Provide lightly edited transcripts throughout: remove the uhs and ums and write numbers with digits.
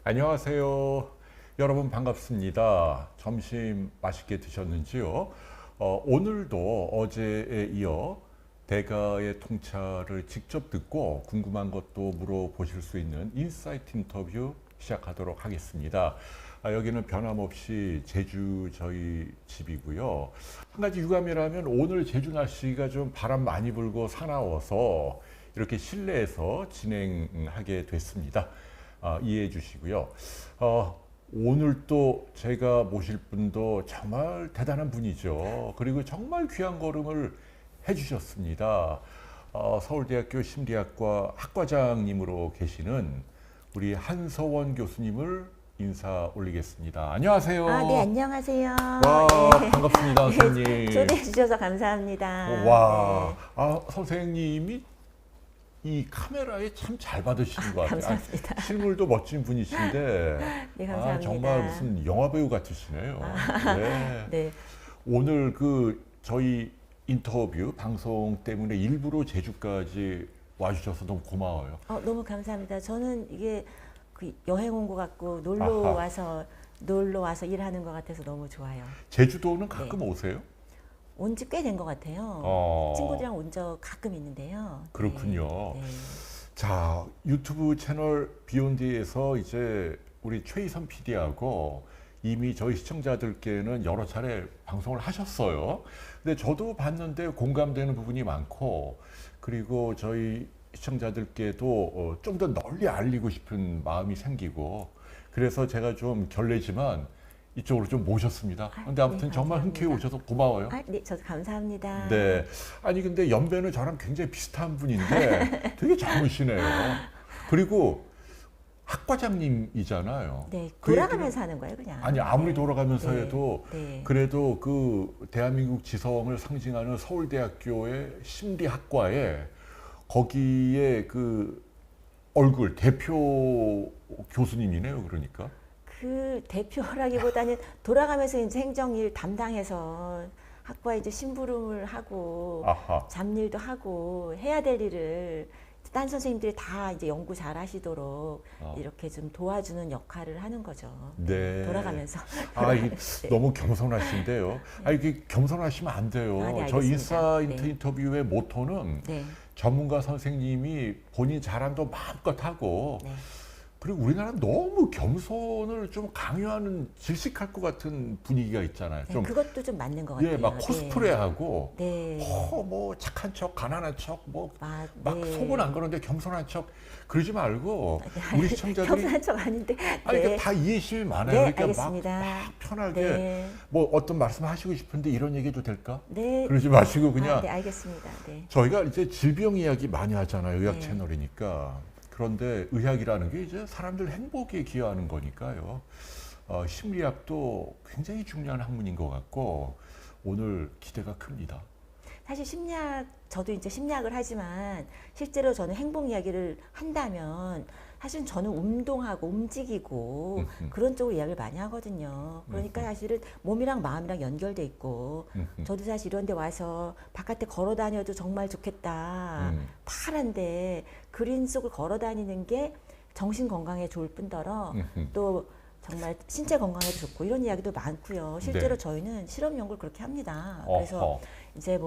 안녕하세요. 여러분 반갑습니다. 점심 맛있게 드셨는지요? 오늘도 어제에 이어 대가의 통찰을 직접 듣고 궁금한 것도 물어보실 수 있는 인사이트 인터뷰 시작하도록 하겠습니다. 여기는 변함없이 제주 저희 집이고요. 한 가지 유감이라면 오늘 제주 날씨가 좀 바람 많이 불고 사나워서 이렇게 실내에서 진행하게 됐습니다. 이해해 주시고요. 오늘 또 제가 모실 분도 정말 대단한 분이죠. 그리고 정말 귀한 걸음을 해주셨습니다. 서울대학교 심리학과 학과장님으로 계시는 우리 한서원 교수님을 인사 올리겠습니다. 안녕하세요. 네, 안녕하세요. 와, 네. 반갑습니다, 선생님. 초대해 주셔서 감사합니다. 와, 선생님이 이 카메라에 참 잘 받으시는 것 같아요. 감사합니다. 실물도 멋진 분이신데 네, 감사합니다. 정말 무슨 영화 배우 같으시네요. 네. 네. 오늘 저희 인터뷰 방송 때문에 일부러 제주까지 와주셔서 너무 고마워요. 너무 감사합니다. 저는 이게 여행 온 것 같고 놀러 와서 일하는 것 같아서 너무 좋아요. 제주도는 가끔 오세요? 온 지 꽤 된 것 같아요. 친구들이랑 온 적 가끔 있는데요. 그렇군요. 네. 자, 유튜브 채널 비욘드에서 이제 우리 최희선 PD하고 이미 저희 시청자들께는 여러 차례 방송을 하셨어요. 근데 저도 봤는데 공감되는 부분이 많고, 그리고 저희 시청자들께도 좀 더 널리 알리고 싶은 마음이 생기고, 그래서 제가 좀 결례지만 이쪽으로 좀 모셨습니다. 근데 아무튼 네, 정말 흔쾌히 오셔서 고마워요. 네, 저도 감사합니다. 네. 아니 근데 연배는 저랑 굉장히 비슷한 분인데 되게 젊으시네요. 그리고 학과장님이잖아요. 네, 돌아가면서 하는 거예요, 그냥. 아니 아무리 네. 돌아가면서 네. 해도 네. 그래도 대한민국 지성을 상징하는 서울대학교의 심리학과에 거기에 얼굴 대표 교수님이네요, 그러니까. 대표라기보다는 돌아가면서 이제 행정일 담당해서 학과에 이제 심부름을 하고 아하. 잡일도 하고 해야 될 일을 딴 선생님들이 다 이제 연구 잘 하시도록 이렇게 좀 도와주는 역할을 하는 거죠. 네. 돌아가면서. 이게 너무 겸손하신데요. 이게 겸손하시면 안 돼요. 네, 저 알겠습니다. 인사이트 네. 인터뷰의 모토는 네. 전문가 선생님이 본인 자랑도 마음껏 하고, 네. 그리고 우리나라는 너무 겸손을 좀 강요하는 질식할 것 같은 분위기가 있잖아요. 네, 좀 그것도 좀 맞는 것 같아요. 예, 막 코스프레하고 네. 뭐 착한 척, 가난한 척, 막 네. 속은 안 그런데 겸손한 척 그러지 말고 우리 시청자들이 겸손한 척 아닌데. 그러니까 다 이해심이 많아요. 네, 그러니까 알겠습니다. 막 편하게 네. 뭐 어떤 말씀 하시고 싶은데 이런 얘기해도 될까? 네. 그러지 마시고 그냥 네, 알겠습니다. 네. 저희가 이제 질병 이야기 많이 하잖아요. 의학 네. 채널이니까. 그런데 의학이라는 게 이제 사람들 행복에 기여하는 거니까요. 심리학도 굉장히 중요한 학문인 것 같고 오늘 기대가 큽니다. 사실 저도 이제 심리학을 하지만 실제로 저는 행복 이야기를 한다면 사실은 저는 운동하고 움직이고 그런 쪽으로 이야기를 많이 하거든요. 그러니까 사실은 몸이랑 마음이랑 연결돼 있고 저도 사실 이런 데 와서 바깥에 걸어 다녀도 정말 좋겠다. 파란데 그린 속을 걸어 다니는 게 정신 건강에 좋을 뿐더러 또 정말 신체 건강에도 좋고 이런 이야기도 많고요. 실제로 네. 저희는 실험 연구를 그렇게 합니다. 그래서 이제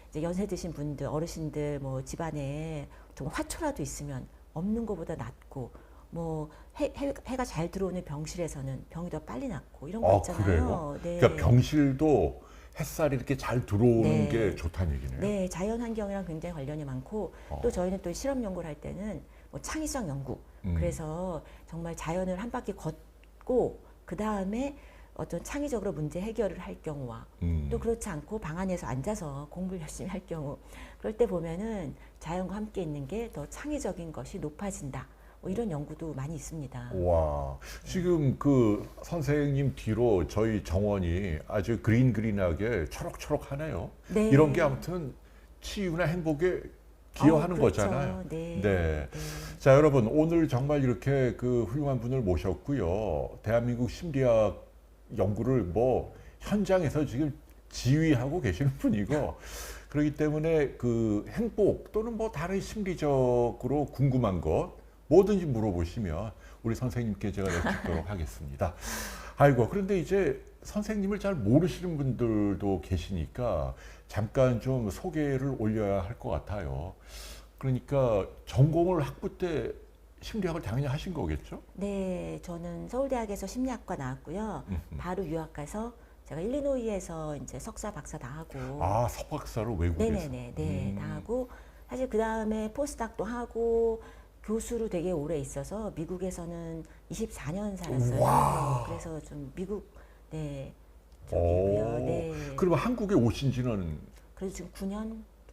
이제 연세 드신 분들, 어르신들 집안에 좀 화초라도 있으면 없는 것보다 낫고 해가 잘 들어오는 병실에서는 병이 더 빨리 낫고 이런 거 있잖아요. 그래요? 네. 그러니까 병실도 햇살이 이렇게 잘 들어오는 네. 게 좋다는 얘기네요. 네, 자연 환경이랑 굉장히 관련이 많고 또 저희는 또 실험 연구를 할 때는 창의성 연구. 그래서 정말 자연을 한 바퀴 걷고 그 다음에 어떤 창의적으로 문제 해결을 할 경우와 또 그렇지 않고 방 안에서 앉아서 공부를 열심히 할 경우 그럴 때 보면은 자연과 함께 있는 게 더 창의적인 것이 높아진다. 이런 연구도 많이 있습니다. 와, 지금 선생님 뒤로 저희 정원이 아주 그린하게 초록초록하네요. 네. 이런 게 아무튼 치유나 행복에 기여하는 그렇죠. 거잖아요. 네. 네. 자, 여러분 오늘 정말 이렇게 훌륭한 분을 모셨고요. 대한민국 심리학 연구를 현장에서 지금 지휘하고 계시는 분이고 그렇기 때문에 행복 또는 다른 심리적으로 궁금한 것 뭐든지 물어보시면 우리 선생님께 제가 여쭙도록 하겠습니다. 아이고, 그런데 이제 선생님을 잘 모르시는 분들도 계시니까 잠깐 좀 소개를 올려야 할 것 같아요. 그러니까 전공을 학부 때 심리학을 당연히 하신 거겠죠? 네, 저는 서울대학에서 심리학과 나왔고요. 바로 유학 가서 제가 일리노이에서 이제 석사, 박사 다 하고. 아, 석박사로 외국에서. 네네네, 네, 다 하고. 사실 그 다음에 포스닥도 하고 교수로 되게 오래 있어서 미국에서는 24년 살았어요. 와. 그래서 좀 미국, 네, 쪽이고요. 오, 네. 그러면 한국에 오신 지는 그래서 지금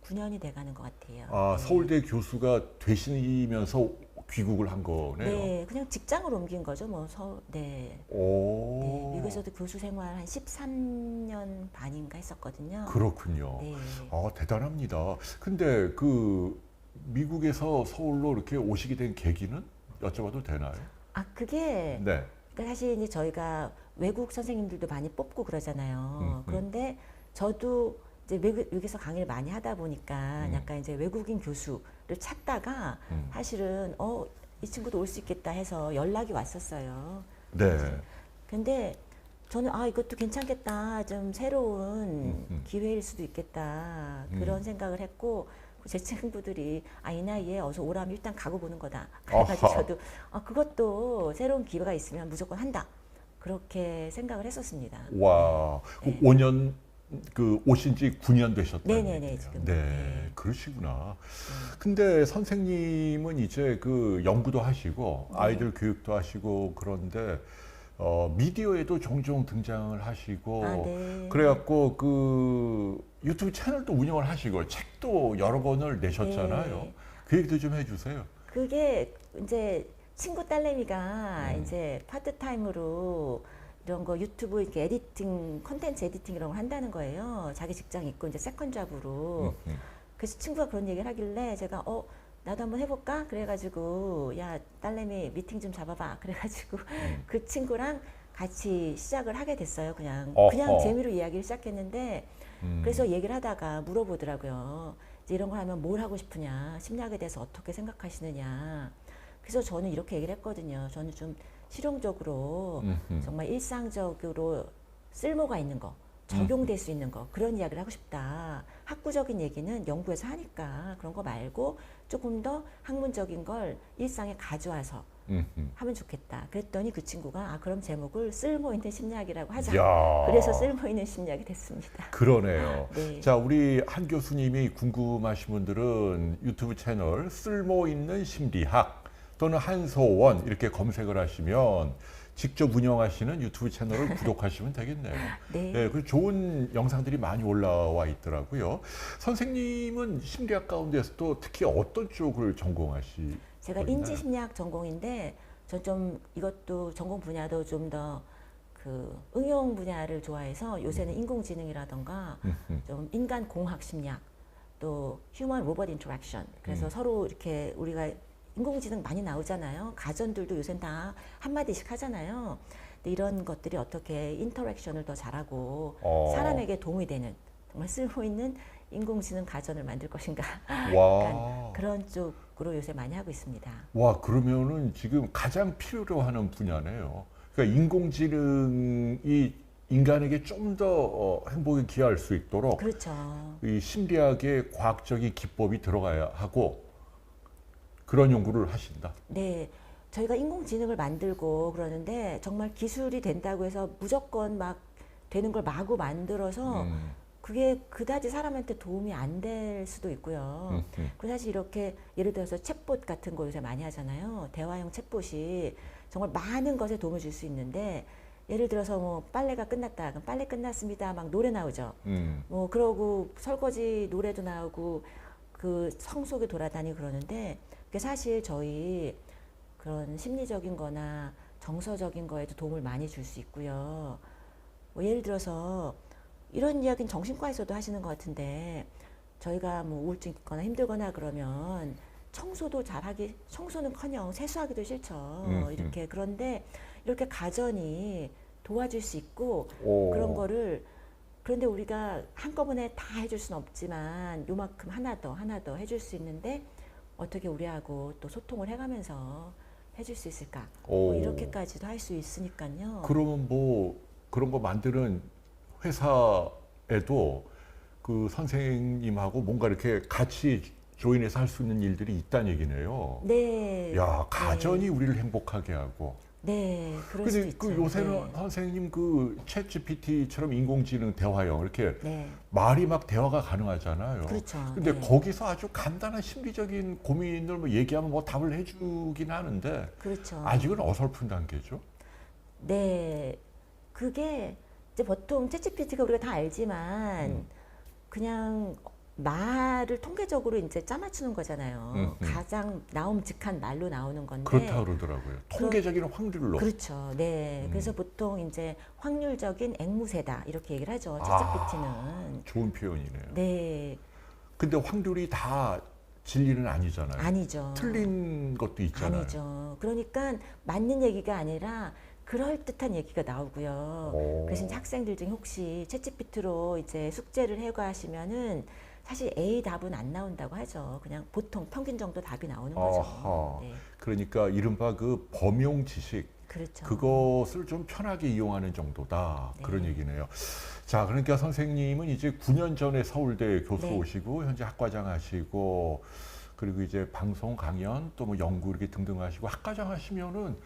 9년이 돼가는 것 같아요. 아, 네. 서울대 교수가 되시면서 귀국을 한 거네요. 네, 그냥 직장을 옮긴 거죠. 뭐 네. 오, 네, 미국에서도 교수 생활 한 13년 반인가 했었거든요. 그렇군요. 네. 대단합니다. 근데 그 미국에서 서울로 이렇게 오시게 된 계기는 여쭤봐도 되나요? 아, 그게 네. 그러니까 사실 이제 저희가 외국 선생님들도 많이 뽑고 그러잖아요. 그런데 저도 이제 외국에서 강의를 많이 하다 보니까 약간 이제 외국인 교수를 찾다가 사실은 이 친구도 올 수 있겠다 해서 연락이 왔었어요. 네. 근데 저는 이것도 괜찮겠다. 좀 새로운 기회일 수도 있겠다. 그런 생각을 했고 제 친구들이 이 나이에 어서 오라면 일단 가고 보는 거다. 그래가지고 아하. 저도 그것도 새로운 기회가 있으면 무조건 한다. 그렇게 생각을 했었습니다. 와, 네. 5년 그 오신 지 9년 되셨다는 네네네, 얘기예요. 지금. 네, 네. 그러시구나. 근데 선생님은 이제 그 연구도 하시고 아이들 교육도 하시고 그런데 미디어에도 종종 등장을 하시고 네. 그래갖고 그 유튜브 채널도 운영을 하시고 책도 여러 권을 내셨잖아요. 네. 그 얘기도 좀 해주세요. 그게 이제 친구 딸내미가 이제 파트타임으로 이런 거 유튜브 이렇게 에디팅, 컨텐츠 에디팅 이런 걸 한다는 거예요. 자기 직장 있고 이제 세컨 잡으로. 그래서 친구가 그런 얘기를 하길래 제가 나도 한번 해볼까? 그래가지고 야 딸내미 미팅 좀 잡아봐. 그래가지고 그 친구랑 같이 시작을 하게 됐어요. 그냥 어허. 재미로 이야기를 시작했는데 그래서 얘기를 하다가 물어보더라고요. 이제 이런 걸 하면 뭘 하고 싶으냐? 심리학에 대해서 어떻게 생각하시느냐? 그래서 저는 이렇게 얘기를 했거든요. 저는 좀 실용적으로 정말 일상적으로 쓸모가 있는 거, 적용될 수 있는 거 그런 이야기를 하고 싶다. 학구적인 얘기는 연구에서 하니까 그런 거 말고 조금 더 학문적인 걸 일상에 가져와서 하면 좋겠다. 그랬더니 그 친구가 그럼 제목을 쓸모 있는 심리학이라고 하자. 야. 그래서 쓸모 있는 심리학이 됐습니다. 그러네요. 네. 자, 우리 한 교수님이 궁금하신 분들은 유튜브 채널 쓸모 있는 심리학 또는 한소원 이렇게 검색을 하시면 직접 운영하시는 유튜브 채널을 구독하시면 되겠네요. 네. 네, 그 좋은 영상들이 많이 올라와 있더라고요. 선생님은 심리학 가운데서도 특히 어떤 쪽을 전공하시? 제가 인지심리학 전공인데 전 좀 이것도 전공 분야도 좀 더 그 응용 분야를 좋아해서 요새는 인공지능이라던가 좀 인간 공학 심리학 또 휴먼 로봇 인터랙션 그래서 서로 이렇게 우리가 인공지능 많이 나오잖아요. 가전들도 요새는 다 한마디씩 하잖아요. 근데 이런 것들이 어떻게 인터랙션을 더 잘하고 사람에게 도움이 되는 정말 쓸모 있는 인공지능 가전을 만들 것인가. 와. 그런 쪽으로 요새 많이 하고 있습니다. 와, 그러면은 지금 가장 필요로 하는 분야네요. 그러니까 인공지능이 인간에게 좀 더 행복에 기여할 수 있도록 그렇죠. 이 심리학의 과학적인 기법이 들어가야 하고 그런 연구를 하신다. 네. 저희가 인공지능을 만들고 그러는데 정말 기술이 된다고 해서 무조건 막 되는 걸 마구 만들어서 그게 그다지 사람한테 도움이 안 될 수도 있고요. 그 사실 이렇게 예를 들어서 챗봇 같은 거 요새 많이 하잖아요. 대화형 챗봇이 정말 많은 것에 도움을 줄 수 있는데 예를 들어서 뭐 빨래가 끝났다. 그럼 빨래 끝났습니다. 막 노래 나오죠. 뭐 그러고 설거지 노래도 나오고 그 성속에 돌아다니고 그러는데 그게 사실 저희 그런 심리적인 거나 정서적인 거에도 도움을 많이 줄 수 있고요. 뭐 예를 들어서 이런 이야기는 정신과에서도 하시는 것 같은데 저희가 뭐 우울증 있거나 힘들거나 그러면 청소는커녕 세수하기도 싫죠. 이렇게 그런데 이렇게 가전이 도와줄 수 있고 그런 거를 그런데 우리가 한꺼번에 다 해줄 수는 없지만 요만큼 하나 더 해줄 수 있는데 어떻게 우리하고 또 소통을 해가면서 해줄 수 있을까? 오. 뭐 이렇게까지도 할 수 있으니까요. 그러면 뭐 그런 거 만드는 회사에도 그 선생님하고 뭔가 이렇게 같이 조인해서 할 수 있는 일들이 있다는 얘기네요. 네. 야, 가전이 우리를 행복하게 하고. 네, 그럴 수도 근데 있죠. 그 요새는 네. 선생님 그 챗 GPT처럼 인공지능 대화형 이렇게 네. 말이 막 대화가 가능하잖아요. 그렇죠. 근데 네. 거기서 아주 간단한 심리적인 고민을 뭐 얘기하면 뭐 답을 해주긴 하는데 그렇죠. 아직은 어설픈 단계죠. 네, 그게 이제 보통 챗GPT가 우리가 다 알지만 그냥 말을 통계적으로 이제 짜맞추는 거잖아요. 가장 나옴직한 말로 나오는 건데. 그렇다 그러더라고요. 통계적인 확률로. 그렇죠. 네. 그래서 보통 이제 확률적인 앵무새다 이렇게 얘기를 하죠. 아. 챗GPT는. 좋은 표현이네요. 네, 근데 확률이 다 진리는 아니잖아요. 아니죠. 틀린 것도 있잖아요. 아니죠. 그러니까 맞는 얘기가 아니라 그럴듯한 얘기가 나오고요. 오. 그래서 이제 학생들 중에 혹시 챗GPT로 이제 숙제를 해가시면은 사실 A 답은 안 나온다고 하죠. 그냥 보통 평균 정도 답이 나오는 거죠. 아하. 네, 그러니까 이른바 그 범용 지식 그렇죠. 그것을 좀 편하게 이용하는 정도다. 네. 그런 얘기네요. 자, 그러니까 선생님은 이제 9년 전에 서울대 교수 네. 오시고 현재 학과장 하시고 그리고 이제 방송 강연 또 뭐 연구 이렇게 등등 하시고 학과장 하시면은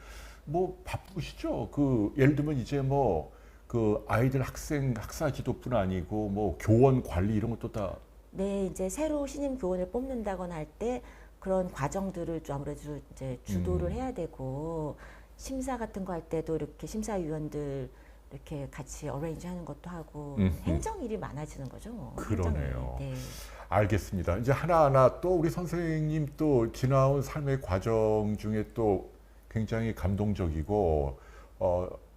뭐 바쁘시죠. 그 예를 들면 이제 뭐 그 아이들 학생 학사 지도뿐 아니고 뭐 교원 관리 이런 것도 다 네, 이제 새로 신임 교원을 뽑는다거나 할 때 그런 과정들을 좀 아무래도 이제 주도를 해야 되고 심사 같은 거 할 때도 이렇게 심사위원들 이렇게 같이 어레인지 하는 것도 하고 행정일이 많아지는 거죠. 뭐. 그러네요. 행정일. 네. 알겠습니다. 이제 하나하나 또 우리 선생님 또 지나온 삶의 과정 중에 또 굉장히 감동적이고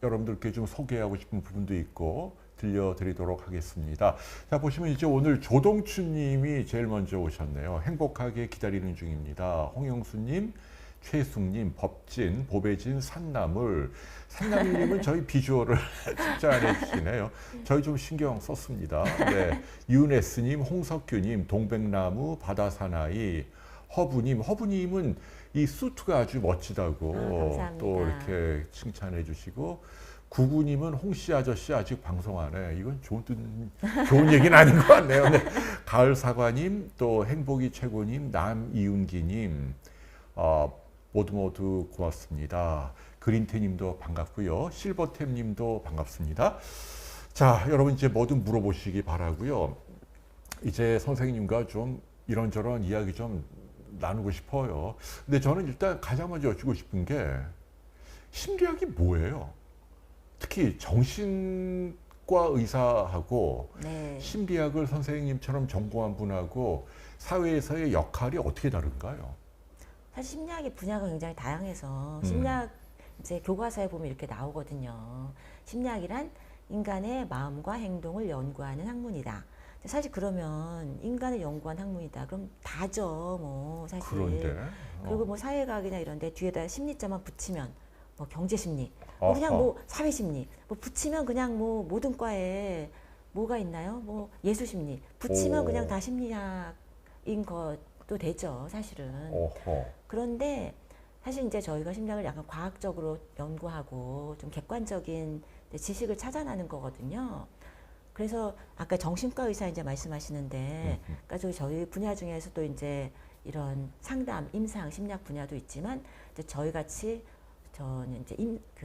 여러분들께 좀 소개하고 싶은 부분도 있고 들려드리도록 하겠습니다. 자, 보시면 이제 오늘 조동춘님이 제일 먼저 오셨네요. 행복하게 기다리는 중입니다. 홍영수님, 최숙님, 법진, 보배진, 산나물. 산나물님은 저희 비주얼을 진짜 안 해주시네요. 저희 좀 신경 썼습니다. 네. 윤에스님, 홍석규님, 동백나무, 바다사나이, 허부님은 이 수트가 아주 멋지다고 감사합니다. 또 이렇게 칭찬해 주시고 구구님은 홍씨 아저씨 아직 방송 안 해. 이건 좋은 얘기는 아닌 것 같네요. 네. 가을 사과님, 또 행복이 최고님, 남이윤기님, 모두 고맙습니다. 그린테님도 반갑고요. 실버템님도 반갑습니다. 자, 여러분 이제 뭐든 물어보시기 바라고요. 이제 선생님과 좀 이런저런 이야기 좀 나누고 싶어요. 근데 저는 일단 가장 먼저 여쭈고 싶은 게 심리학이 뭐예요? 특히 정신과 의사하고 네. 심리학을 선생님처럼 전공한 분하고 사회에서의 역할이 어떻게 다른가요? 사실 심리학의 분야가 굉장히 다양해서 심리학 이제 교과서에 보면 이렇게 나오거든요. 심리학이란 인간의 마음과 행동을 연구하는 학문이다. 사실 그러면 인간을 연구한 학문이다. 그럼 다죠, 뭐 사실. 그런데 그리고 뭐 사회과학이나 이런데 뒤에다 심리자만 붙이면 뭐 경제심리, 뭐 그냥 뭐 사회심리, 뭐 붙이면 그냥 뭐 모든 과에 뭐가 있나요? 뭐 예술심리 붙이면 오. 그냥 다 심리학인 것도 되죠, 사실은. 어허. 그런데 사실 이제 저희가 심리학을 약간 과학적으로 연구하고 좀 객관적인 지식을 찾아내는 거거든요. 그래서 아까 정신과 의사 이제 말씀하시는데, 그러니까 저희 분야 중에서 또 이제 이런 상담, 임상, 심리학 분야도 있지만, 이제 저희 같이 저는 이제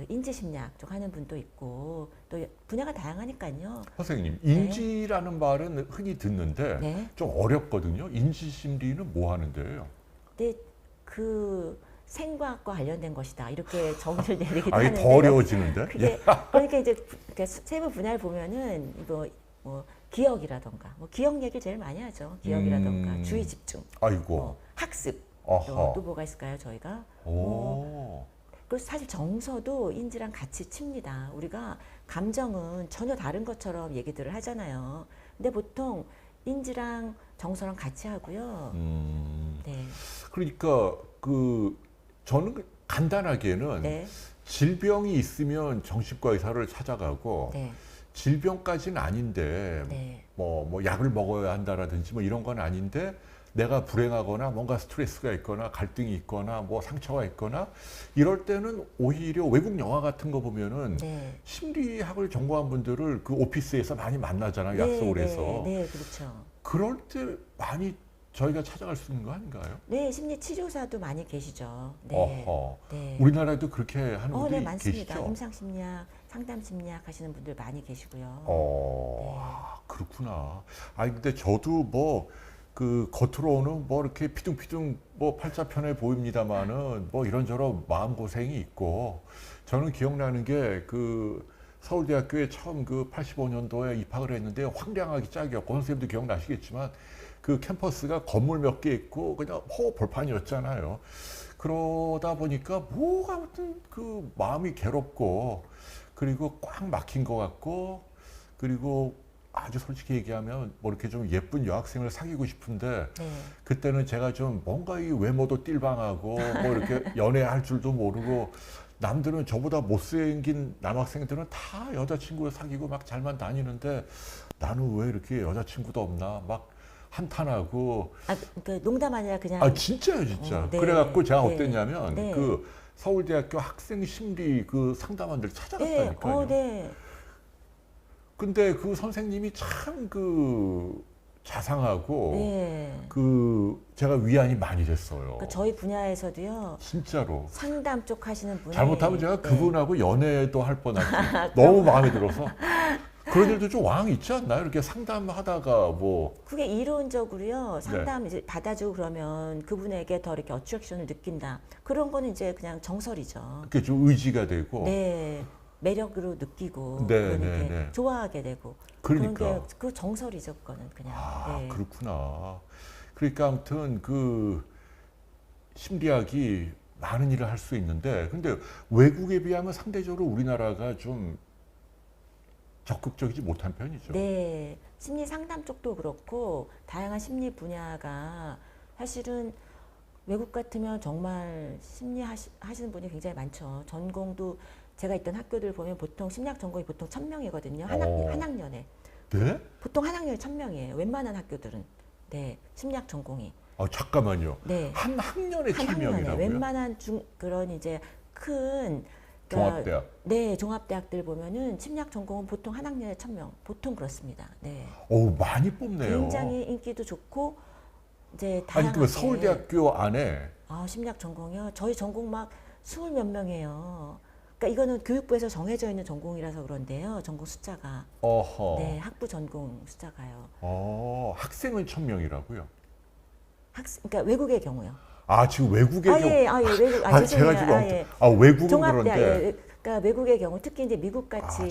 인지 심리학 쪽 하는 분도 있고, 또 분야가 다양하니까요. 선생님, 인지라는 말은 흔히 듣는데 네. 좀 어렵거든요. 인지 심리는 뭐 하는데요? 근데 그 생과학과 관련된 것이다 이렇게 정의를 내리기도 아니 하는데 더 어려워지는데? 그게 그러니까 이제 세부 분야를 보면은 뭐 기억이라던가 뭐 기억 얘기 제일 많이 하죠. 기억이라던가 주의 집중, 아이고. 뭐 학습 어허. 또 뭐가 있을까요? 저희가 오. 그리고 사실 정서도 인지랑 같이 칩니다. 우리가 감정은 전혀 다른 것처럼 얘기들을 하잖아요. 근데 보통 인지랑 정서랑 같이 하고요. 네. 그러니까 저는 간단하게는 네. 질병이 있으면 정신과 의사를 찾아가고 네. 질병까지는 아닌데 네. 뭐 약을 먹어야 한다라든지 뭐 이런 건 아닌데 내가 불행하거나 뭔가 스트레스가 있거나 갈등이 있거나 뭐 상처가 있거나 이럴 때는 오히려 외국 영화 같은 거 보면은 네. 심리학을 전공한 분들을 그 오피스에서 많이 만나잖아요. 약속을 해서. 네, 그렇죠. 그럴 때 많이 저희가 찾아갈 수 있는 거 아닌가요? 네, 심리 치료사도 많이 계시죠. 네. 어허. 네. 우리나라에도 그렇게 하는 네, 분들이 많습니다. 계시죠? 임상 심리학, 상담 심리학 하시는 분들 많이 계시고요. 아, 그렇구나. 아니 근데 저도 뭐 그 겉으로는 뭐 이렇게 피둥피둥 뭐 팔자편해 보입니다만은 뭐 이런저런 마음 고생이 있고 저는 기억나는 게 그 서울대학교에 처음 그 85년도에 입학을 했는데 황량하기 짝이었고 선생님도 기억나시겠지만 그 캠퍼스가 건물 몇 개 있고 그냥 벌판이었잖아요. 그러다 보니까 뭐가 아무튼 그 마음이 괴롭고 그리고 꽉 막힌 것 같고 그리고 아주 솔직히 얘기하면 뭐 이렇게 좀 예쁜 여학생을 사귀고 싶은데 네. 그때는 제가 좀 뭔가 이 외모도 띨방하고 뭐 이렇게 연애할 줄도 모르고 남들은 저보다 못생긴 남학생들은 다 여자친구 사귀고 막 잘만 다니는데 나는 왜 이렇게 여자친구도 없나 막 한탄하고 아, 그 농담 아니라 그냥 아 진짜요 진짜 네. 그래갖고 제가 네. 어땠냐면 네. 그 서울대학교 학생 심리 그 상담원들 네, 찾아갔다니까요. 네. 근데 그 선생님이 참 그 자상하고 네. 그 제가 위안이 많이 됐어요. 그 저희 분야에서도요. 진짜로. 상담 쪽 하시는 분이 잘못하면 제가 네. 그분하고 연애도 할 뻔하지. 너무 마음에 들어서. 그런 일도 좀 왕 있지 않나요? 이렇게 상담하다가 뭐 그게 네. 이론적으로요. 상담 이제 받아주고 그러면 그분에게 더 이렇게 어트랙션을 느낀다. 그런 거는 이제 그냥 정설이죠. 이렇게 좀 의지가 되고. 네. 매력으로 느끼고 네, 그런 네, 게 네. 좋아하게 되고 그러니까. 그런 게 그 정설이죠. 그거는 그냥. 아, 네. 그렇구나. 그러니까 아무튼 그 심리학이 많은 일을 할 수 있는데 근데 외국에 비하면 상대적으로 우리나라가 좀 적극적이지 못한 편이죠. 네, 심리 상담 쪽도 그렇고 다양한 심리 분야가 사실은 외국 같으면 정말 심리 하시는 분이 굉장히 많죠. 전공도 제가 있던 학교들 보면 보통 심리학 전공이 보통 1000명이거든요. 한 학년에. 네? 보통 한 학년에 1000명이에요. 웬만한 학교들은. 네, 심리학 전공이. 아, 잠깐만요. 네. 한 학년에 한 학년에 1000명이라고요? 웬만한 그런 이제 큰 종합대학. 네, 종합대학들 보면은 심리학 전공은 보통 한 학년에 1000명. 보통 그렇습니다. 네. 오, 많이 뽑네요. 굉장히 인기도 좋고 이제 아니, 다양하게 그러면 서울대학교 안에 심리학 전공이요. 저희 전공 막 20몇 명이에요. 그러니까 이거는 교육부에서 정해져 있는 전공이라서 그런데요. 전공 숫자가 어허. 네, 학부 전공 숫자가요. 학생은 1000명이라고요? 그러니까 외국의 경우요. 아, 지금 외국의 경우. 예, 외국. 제가 죄송해요. 지금 외국은 종합대학, 그런데 예, 그러니까 외국의 경우, 특히 이제 미국 같이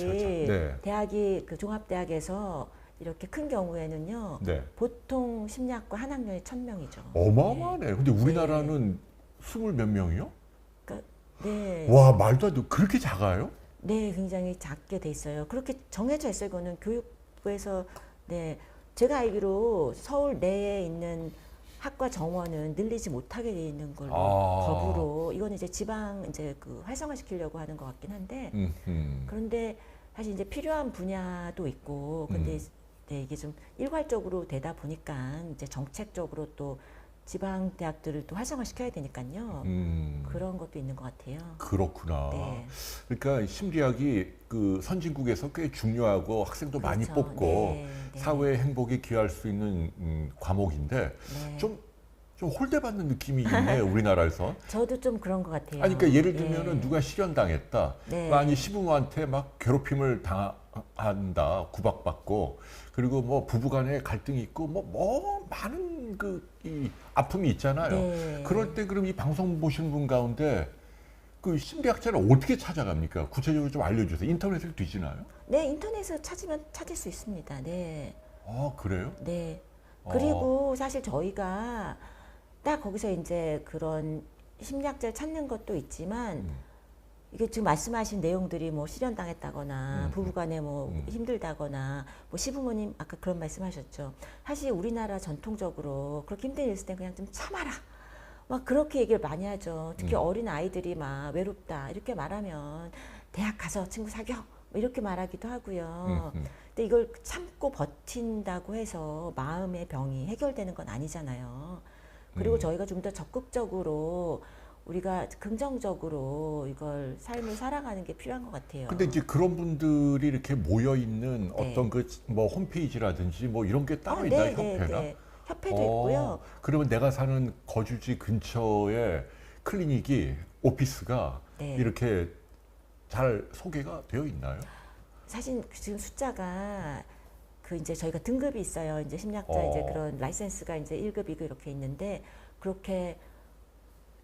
네. 대학이 그 종합대학에서 이렇게 큰 경우에는요, 네. 보통 심리학과 한 학년이 1000명이죠. 어마어마하네. 근데 우리나라는 20 몇 명이요? 그러니까 네, 와, 말도 안 돼. 그렇게 작아요? 네, 굉장히 작게 돼 있어요. 그렇게 정해져 있어요. 이거는 교육부에서 네, 제가 알기로 서울 내에 있는 학과 정원은 늘리지 못하게 돼 있는 걸로 법으로 이거는 이제 지방 이제 그 활성화시키려고 하는 것 같긴 한데 그런데 사실 이제 필요한 분야도 있고 근데 네, 이게 좀 일괄적으로 되다 보니까 이제 정책적으로 또 지방 대학들을 또 활성화시켜야 되니까요. 그런 것도 있는 것 같아요. 그렇구나. 네. 그러니까 심리학이 그 선진국에서 꽤 중요하고 학생도 많이 그렇죠. 뽑고 네, 네. 사회의 행복에 기여할 수 있는 과목인데 네. 좀 홀대받는 느낌이 있네 우리나라에서. 저도 좀 그런 것 같아요. 아니, 그러니까 예를 예. 들면은 누가 실현당했다. 네. 아니 시부모한테 막 괴롭힘을 당한다, 구박받고 그리고 뭐 부부간에 갈등이 있고 뭐 많은 이 아픔이 있잖아요. 네. 그럴 때 그럼 이 방송 보시는 분 가운데 그 심리학자를 어떻게 찾아갑니까? 구체적으로 좀 알려주세요. 인터넷을 뒤지나요? 네, 인터넷에서 찾으면 찾을 수 있습니다. 네. 아, 그래요? 네. 그리고 사실 저희가 딱 거기서 이제 그런 심리학자를 찾는 것도 있지만 이게 지금 말씀하신 내용들이 뭐 실현당했다거나 부부간에 뭐 힘들다거나 뭐 시부모님 아까 그런 말씀하셨죠. 사실 우리나라 전통적으로 그렇게 힘든 일 있을 때 그냥 좀 참아라. 막 그렇게 얘기를 많이 하죠. 특히 어린 아이들이 막 외롭다 이렇게 말하면 대학 가서 친구 사겨 뭐 이렇게 말하기도 하고요. 근데 이걸 참고 버틴다고 해서 마음의 병이 해결되는 건 아니잖아요. 그리고 저희가 좀 더 적극적으로 우리가 긍정적으로 이걸 삶을 살아가는 게 필요한 것 같아요. 근데 이제 그런 분들이 이렇게 모여 있는 네. 어떤 그 뭐 홈페이지라든지 뭐 이런 게 따로 있나요, 협회나? 네. 협회도 있고요. 그러면 내가 사는 거주지 근처에 클리닉이, 오피스가 네. 이렇게 잘 소개가 되어 있나요? 사실 지금 숫자가 그 이제 저희가 등급이 있어요. 이제 심리학자 이제 그런 라이센스가 이제 1급, 2급 이렇게 있는데 그렇게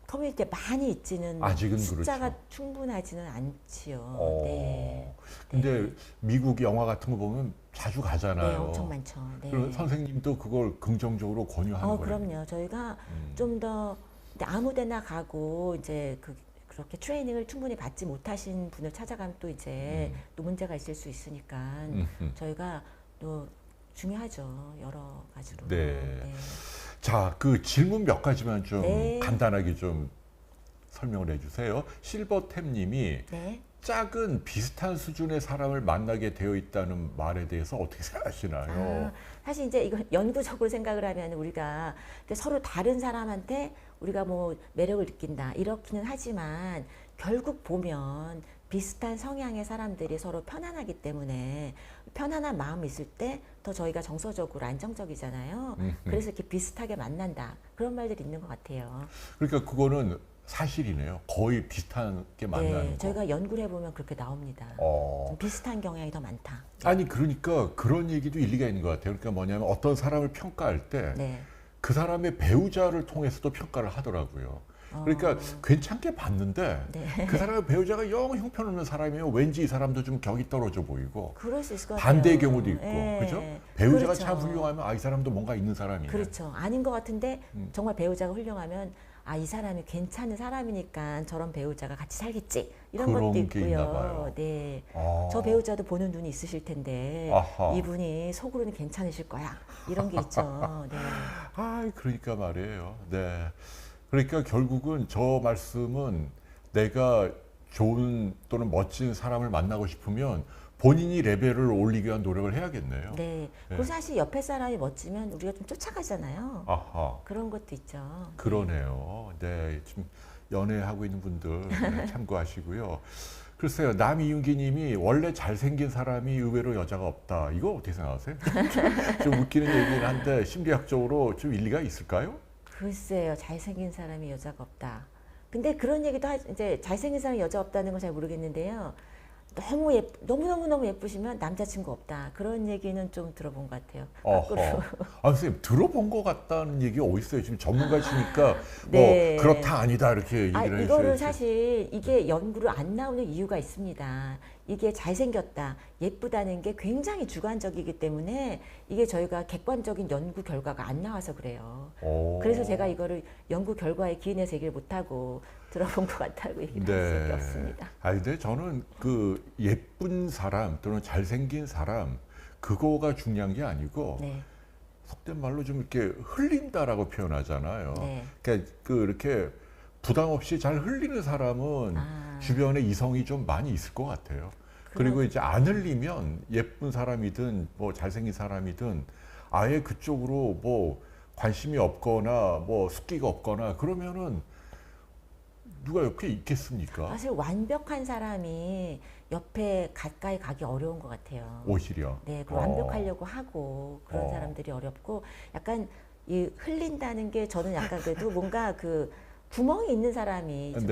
커뮤니티에 많이 있지는 아직은 숫자가 그렇죠. 충분하지는 않지요. 어. 네. 근데 미국 영화 같은 거 보면 자주 가잖아요. 네, 엄청 많죠. 네. 그럼 선생님도 그걸 긍정적으로 권유하는 거예요. 그럼요. 저희가 좀 더 아무데나 가고 이제 그렇게 트레이닝을 충분히 받지 못하신 분을 찾아가면 또 이제 또 문제가 있을 수 있으니까 저희가 또 중요하죠. 여러 가지로. 네. 자, 그 질문 몇 가지만 좀 네. 간단하게 좀 설명을 해주세요. 실버템님이 네. 작은 비슷한 수준의 사람을 만나게 되어 있다는 말에 대해서 어떻게 생각하시나요? 사실 이제 이거 연구적으로 생각을 하면 우리가 서로 다른 사람한테 우리가 뭐 매력을 느낀다 이렇기는 하지만 결국 보면 비슷한 성향의 사람들이 서로 편안하기 때문에 편안한 마음이 있을 때 더 저희가 정서적으로 안정적이잖아요. 그래서 이렇게 비슷하게 만난다 그런 말들이 있는 것 같아요. 그러니까 그거는 사실이네요. 거의 비슷하게 만나는 거. 저희가 연구를 해보면 그렇게 나옵니다. 좀 비슷한 경향이 더 많다. 아니 그러니까 그런 얘기도 일리가 있는 것 같아요. 그러니까 뭐냐면 어떤 사람을 평가할 때 그 네. 사람의 배우자를 통해서도 평가를 하더라고요. 그러니까 괜찮게 봤는데 네. 그 사람의 배우자가 영 형편없는 사람이면 왠지 이 사람도 좀 격이 떨어져 보이고 그럴 수 있을 것 같아요. 반대의 경우도 있고 예. 그죠? 배우자가 그렇죠. 참 훌륭하면 이 사람도 뭔가 있는 사람이네. 그렇죠. 아닌 것 같은데 정말 배우자가 훌륭하면 이 사람이 괜찮은 사람이니까 저런 배우자가 같이 살겠지 이런 그런 것도 게 있나 있고요. 봐요. 네. 아. 저 배우자도 보는 눈이 있으실 텐데 아하. 이분이 속으로는 괜찮으실 거야 이런 게 있죠. 네. 그러니까 말이에요. 네. 그러니까 결국은 저 말씀은 내가 좋은 또는 멋진 사람을 만나고 싶으면 본인이 레벨을 올리기 위한 노력을 해야겠네요. 네. 그리고 사실 옆에 사람이 멋지면 우리가 좀 쫓아가잖아요. 아하. 그런 것도 있죠. 그러네요. 네. 지금 연애하고 있는 분들 네, 참고하시고요. 글쎄요. 남이윤기 님이 원래 잘생긴 사람이 의외로 여자가 없다. 이거 어떻게 생각하세요? 좀 웃기는 얘기긴 한데 심리학적으로 좀 일리가 있을까요? 글쎄요, 잘생긴 사람이 여자가 없다. 근데 그런 얘기도 이제 잘생긴 사람이 여자 없다는 건 잘 모르겠는데요. 너무너무 예쁘시면 남자친구 없다. 그런 얘기는 좀 들어본 것 같아요. 거꾸로. 선생님, 들어본 것 같다는 얘기 어디 있어요? 지금 전문가시니까 네. 뭐 그렇다 아니다 이렇게 얘기를 이거를 해주셔야지. 사실 이게 연구로 안 나오는 이유가 있습니다. 이게 잘생겼다, 예쁘다는 게 굉장히 주관적이기 때문에 이게 저희가 객관적인 연구 결과가 안 나와서 그래요. 그래서 제가 이거를 연구 결과에 기인해서 얘기를 못하고 들어본 것 같다고 얘기를 할 수밖에 없습니다. 근데 저는 그 예쁜 사람 또는 잘생긴 사람 그거가 중요한 게 아니고 네. 속된 말로 좀 이렇게 흘린다라고 표현하잖아요. 네. 그러니까 이렇게 부담 없이 잘 흘리는 사람은 주변에 이성이 좀 많이 있을 것 같아요. 그리고 이제 안 흘리면 예쁜 사람이든 뭐 잘생긴 사람이든 아예 그쪽으로 뭐 관심이 없거나 뭐 숙기가 없거나 그러면은 누가 옆에 있겠습니까? 사실 완벽한 사람이 옆에 가까이 가기 어려운 것 같아요. 오히려. 네, 그 완벽하려고 하고 그런 사람들이 어렵고 약간 이 흘린다는 게 저는 약간 그래도 뭔가 그 구멍이 있는 사람이 좀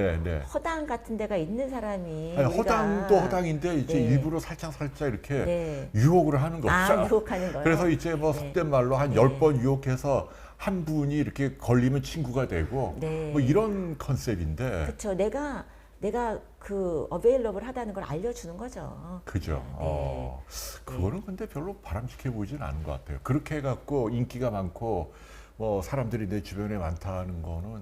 허당 같은 데가 있는 사람이 허당도 허당인데 이제 네. 일부러 살짝 이렇게 네. 유혹을 하는 거죠. 유혹하는 거요. 그래서 이제 뭐 속된 말로 한 10번 유혹해서 한 분이 이렇게 걸리면 친구가 되고 네. 뭐 이런 컨셉인데. 그렇죠. 내가 그 어베일러블 하다는 걸 알려주는 거죠. 그죠. 네. 그거는 근데 별로 바람직해 보이진 않은 것 같아요. 그렇게 해갖고 인기가 많고 뭐 사람들이 내 주변에 많다는 거는.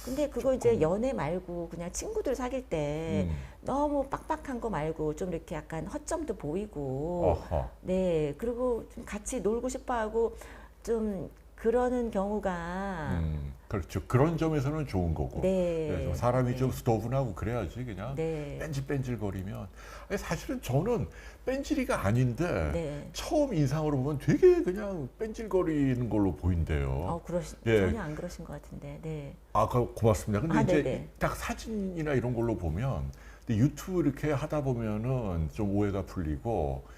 근데 그거 이제 연애 말고 그냥 친구들 사귈 때 너무 빡빡한 거 말고 좀 이렇게 약간 허점도 보이고 네 그리고 좀 같이 놀고 싶어하고 좀 그러는 경우가 그렇죠. 그런 점에서는 좋은 거고. 네. 좀 사람이 네. 좀 스토분하고 그래야지 그냥 네. 뺀질뺀질거리면. 아니, 사실은 저는 뺀질이가 아닌데 네. 처음 인상으로 보면 되게 그냥 뺀질거리는 걸로 보인대요. 예. 전혀 안 그러신 것 같은데. 네. 아, 고맙습니다. 근데 아, 이제 네네. 딱 사진이나 이런 걸로 보면 근데 유튜브 이렇게 하다 보면은 좀 오해가 풀리고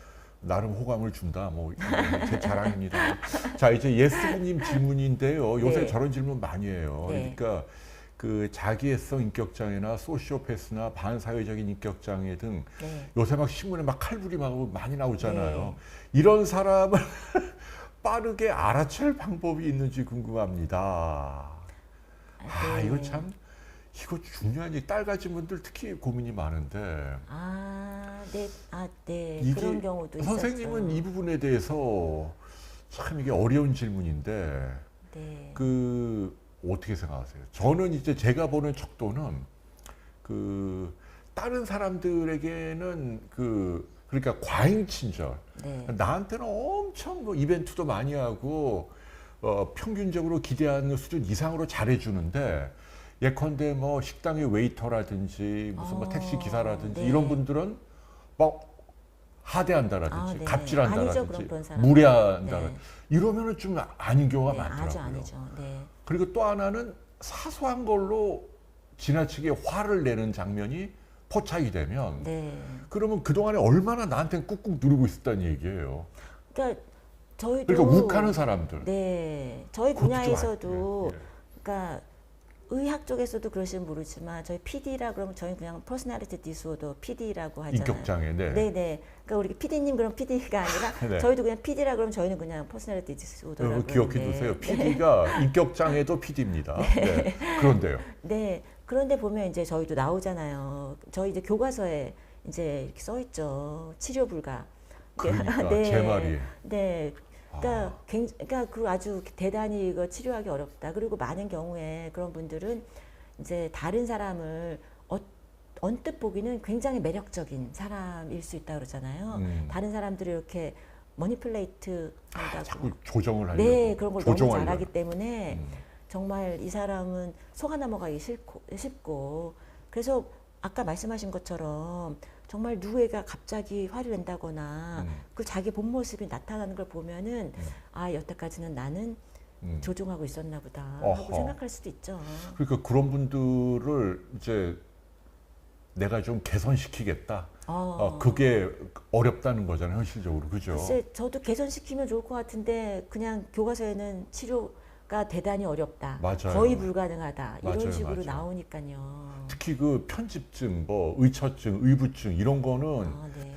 나름 호감을 준다. 뭐 제 자랑입니다. 자, 이제 예스님 질문인데요. 요새 네. 저런 질문 많이 해요. 네. 그러니까 그 자기애성 인격장애나 소시오패스나 반사회적인 인격장애 등 네. 요새 막 신문에 막 칼부림하고 많이 나오잖아요. 네. 이런 사람을 빠르게 알아챌 방법이 있는지 궁금합니다. 아, 네. 이거 참, 이거 중요한 얘기. 딸 가진 분들 특히 고민이 많은데. 네. 네. 이게 그런 경우도 있었죠. 선생님은 이 부분에 대해서 참 이게 어려운 질문인데, 네. 그, 어떻게 생각하세요? 저는 이제 제가 보는 척도는, 그, 다른 사람들에게는 그러니까 과잉 친절. 네. 나한테는 엄청 뭐 이벤트도 많이 하고, 평균적으로 기대하는 수준 이상으로 잘해주는데, 예컨대 뭐 식당의 웨이터라든지 무슨 뭐 택시 기사라든지 네. 이런 분들은 막 하대한다라든지 네. 갑질한다라든지 아니죠, 그런 사람. 무례한다라든지 네. 이러면은 좀 아닌 경우가 네. 많더라고요. 아주 아니죠. 네. 그리고 또 하나는 사소한 걸로 지나치게 화를 내는 장면이 포착이 되면 네. 그러면 그동안에 얼마나 나한테 꾹꾹 누르고 있었다는 얘기예요. 그러니까 저희도 그러니까 욱하는 사람들. 네. 저희 그것도 좀 분야에서도 예, 예. 그러니까 의학 쪽에서도 그러시면 모르지만 저희 PD라 그러면 저희 그냥 퍼스널리티 디스오더 PD라고 하잖아요. 인격장애. 네. 네네. 그러니까 우리 PD님 그럼 PD가 아니라 네. 저희도 그냥 PD라 그러면 저희는 그냥 퍼스널리티 디스오더라고. 여러분 기억해 두세요. PD가 인격장애도 PD입니다. 네. 그런데요. 네. 그런데 보면 이제 저희도 나오잖아요. 저희 이제 교과서에 이제 이렇게 써 있죠. 치료 불가. 그러니까 네. 제 말이. 네. 그러니까, 그러니까 그 아주 대단히 이거 치료하기 어렵다. 그리고 많은 경우에 그런 분들은 이제 다른 사람을 언뜻 보기는 굉장히 매력적인 사람일 수 있다 그러잖아요. 다른 사람들이 이렇게 머니플레이트 한다고. 자꾸 조정을 하려고. 네, 그런 걸 너무 조종하려고. 잘하기 때문에 정말 이 사람은 속아 넘어가기 쉽고 그래서 아까 말씀하신 것처럼 정말 누구에게 갑자기 화를 낸다거나 그 자기 본 모습이 나타나는 걸 보면은 아 여태까지는 나는 조종하고 있었나 보다 하고 어허. 생각할 수도 있죠. 그러니까 그런 분들을 이제 내가 좀 개선시키겠다. 그게 어렵다는 거잖아요, 현실적으로. 그죠? 글쎄 저도 개선시키면 좋을 것 같은데 그냥 교과서에는 치료가 대단히 어렵다. 맞아요. 거의 불가능하다. 맞아요, 이런 식으로 맞아요. 나오니까요. 특히 그 편집증, 뭐 의처증, 의부증 이런 거는 네.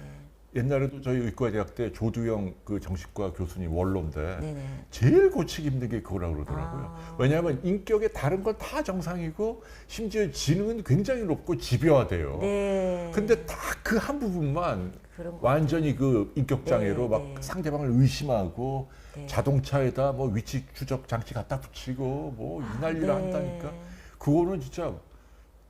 옛날에도 저희 의과대학 때 조두영 그 정신과 교수님 원로인데 네네. 제일 고치기 힘든 게 그거라고 그러더라고요. 아. 왜냐하면 인격의 다른 건 다 정상이고 심지어 지능은 굉장히 높고 집요하대요. 네. 근데 딱 그 한 부분만 그런 거. 완전히 그 인격 장애로 네, 막 네. 상대방을 의심하고 네. 자동차에다 뭐 위치 추적 장치 갖다 붙이고 뭐 이 난리를 네. 한다니까. 그거는 진짜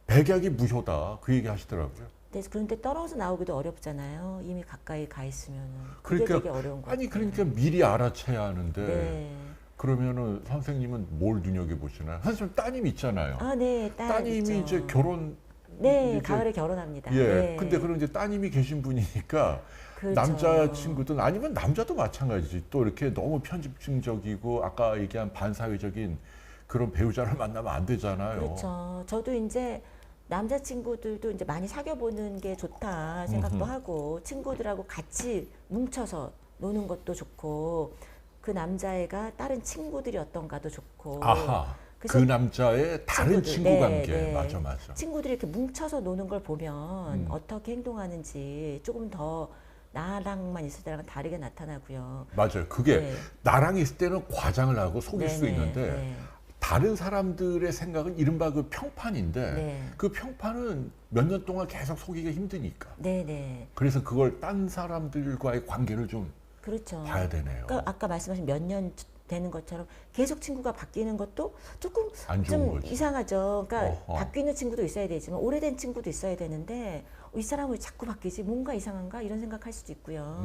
백약이 무효다 그 얘기 하시더라고요. 네, 그런데 떨어져 나오기도 어렵잖아요. 이미 가까이 가 있으면은 그게 그러니까 되게 어려운 거 아니 같아요. 그러니까 미리 알아채야 하는데 네. 그러면은 선생님은 뭘 눈여겨 보시나요? 선생님 따님 있잖아요. 아, 네, 딸 따님이 있죠. 이제 결혼 네, 이제 가을에 결혼합니다. 예. 네. 근데 그런 이제 따님이 계신 분이니까 그렇죠. 남자 친구든 아니면 남자도 마찬가지지. 또 이렇게 너무 편집증적이고 아까 얘기한 반사회적인 그런 배우자를 만나면 안 되잖아요. 그렇죠. 저도 이제 남자친구들도 이제 많이 사귀어보는 게 좋다 생각도 하고 친구들하고 같이 뭉쳐서 노는 것도 좋고 그 남자애가 다른 친구들이 어떤가도 좋고 아하. 그 그래서 남자의 다른 친구들, 친구 네, 관계. 네. 맞아. 친구들이 이렇게 뭉쳐서 노는 걸 보면 어떻게 행동하는지 조금 더 나랑만 있을 때랑은 다르게 나타나고요. 맞아요. 그게 네. 나랑 있을 때는 과장을 하고 속일 네, 수 네, 있는데 네. 다른 사람들의 생각은 이른바 그 평판인데 네. 그 평판은 몇 년 동안 계속 속이기가 힘드니까. 네네. 그래서 그걸 딴 사람들과의 관계를 좀 그렇죠. 봐야 되네요. 그러니까 아까 말씀하신 몇 년 되는 것처럼 계속 친구가 바뀌는 것도 조금 안 좋은 좀 거지. 이상하죠. 그러니까 어허. 바뀌는 친구도 있어야 되지만 오래된 친구도 있어야 되는데 이 사람은 왜 자꾸 바뀌지? 뭔가 이상한가? 이런 생각할 수도 있고요.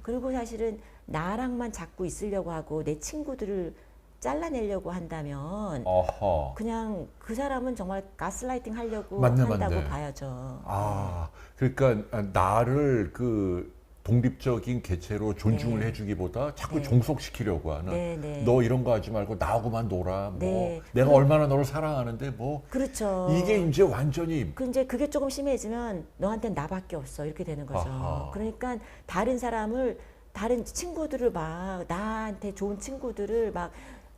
그리고 사실은 나랑만 자꾸 있으려고 하고 내 친구들을 잘라내려고 한다면 어허. 그냥 그 사람은 정말 가스라이팅 하려고 맞네, 한다고 맞네. 봐야죠. 아, 그러니까 나를 그 독립적인 개체로 존중을 네. 해주기보다 자꾸 네. 종속시키려고 하는. 네, 네. 너 이런 거 하지 말고 나하고만 놀아. 뭐 네. 내가 얼마나 너를 사랑하는데 뭐 그렇죠. 이게 이제 완전히 이제 그게 조금 심해지면 너한테는 나밖에 없어 이렇게 되는 거죠. 아하. 그러니까 다른 사람을 다른 친구들을 막 나한테 좋은 친구들을 막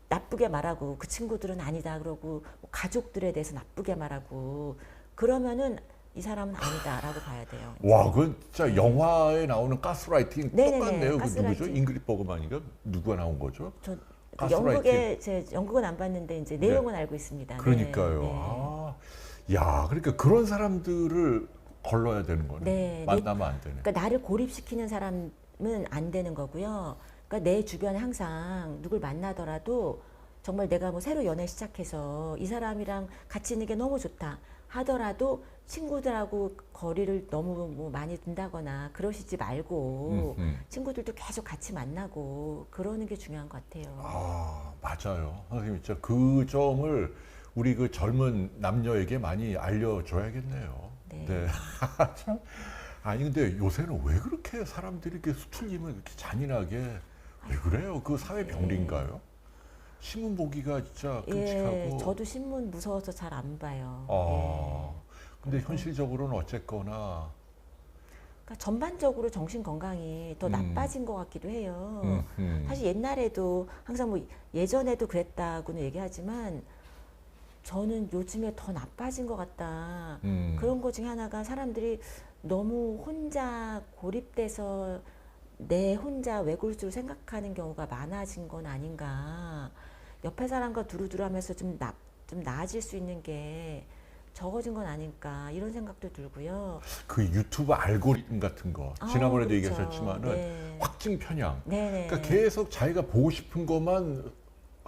나쁘게 말하고 그 친구들은 아니다 그러고 뭐 가족들에 대해서 나쁘게 말하고 그러면은 이 사람은 아니다라고 봐야 돼요. 와, 그 진짜 영화에 나오는 가스라이팅 네네네, 똑같네요. 그 누구죠? 가스라이팅. 잉그리 버그만인가 누가 나온 거죠? 저 가스라이팅. 영국에 제 영국은 안 봤는데 이제 내용은 알고 있습니다. 네, 그러니까요. 네. 아, 야, 그러니까 그런 사람들을 걸러야 되는 거네. 네, 만나면 안 되네. 그러니까 나를 고립시키는 사람은 안 되는 거고요. 그러니까 내 주변에 항상 누굴 만나더라도 정말 내가 뭐 새로 연애 시작해서 이 사람이랑 같이 있는 게 너무 좋다 하더라도 친구들하고 거리를 너무 뭐 많이 둔다거나 그러시지 말고 친구들도 계속 같이 만나고 그러는 게 중요한 것 같아요. 아, 맞아요. 선생님, 진짜 그 점을 우리 그 젊은 남녀에게 많이 알려줘야겠네요. 네. 참. 아니, 근데 요새는 왜 그렇게 사람들이 이렇게 수틀림을 이렇게 잔인하게 왜 그래요? 그 사회 병리인가요? 신문 보기가 진짜 끔찍하고. 예, 저도 신문 무서워서 잘 안 봐요. 아, 예. 근데 현실적으로는 어쨌거나. 그러니까 전반적으로 정신 건강이 더 나빠진 것 같기도 해요. 사실 옛날에도 항상 뭐 예전에도 그랬다고는 얘기하지만 저는 요즘에 더 나빠진 것 같다. 그런 것 중에 하나가 사람들이 너무 혼자 고립돼서 내 혼자 외골수를 생각하는 경우가 많아진 건 아닌가. 옆에 사람과 두루두루하면서 좀 나아질 수 있는 게 적어진 건 아닐까 이런 생각도 들고요. 그 유튜브 알고리즘 같은 거 지난번에도 그렇죠. 얘기하셨지만은 네. 확증 편향. 네네. 그러니까 계속 자기가 보고 싶은 것만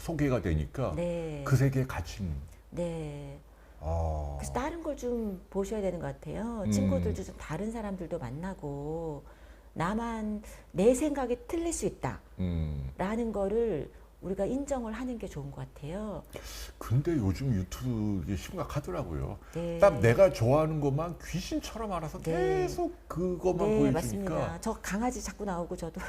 소개가 되니까 네. 그 세계에 갇힌. 네. 아, 그래서 다른 걸 좀 보셔야 되는 것 같아요. 친구들도 좀 다른 사람들도 만나고 나만 내 생각이 틀릴 수 있다라는 거를 우리가 인정을 하는 게 좋은 것 같아요. 근데 요즘 유튜브 이게 심각하더라고요. 네. 딱 내가 좋아하는 것만 귀신처럼 알아서 네. 계속 그것만 네, 보여주니까. 맞습니다. 저 강아지 자꾸 나오고 저도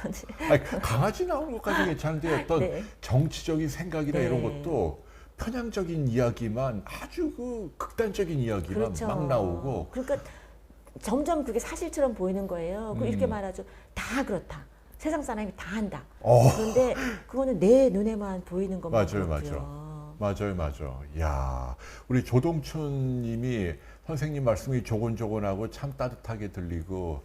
아니, 강아지 나오는 것까지 괜찮은데 어떤 네. 정치적인 생각이나 네. 이런 것도 편향적인 이야기만 아주 그 극단적인 이야기만 그렇죠. 막 나오고. 그러니까 점점 그게 사실처럼 보이는 거예요. 그럼 이렇게 말하죠. 다 그렇다. 세상 사람이 다 한다. 그런데 그거는 내 눈에만 보이는 것만 맞아요, 그렇고요. 맞아요. 야, 우리 조동춘 님이 선생님 말씀이 조곤조곤하고 참 따뜻하게 들리고,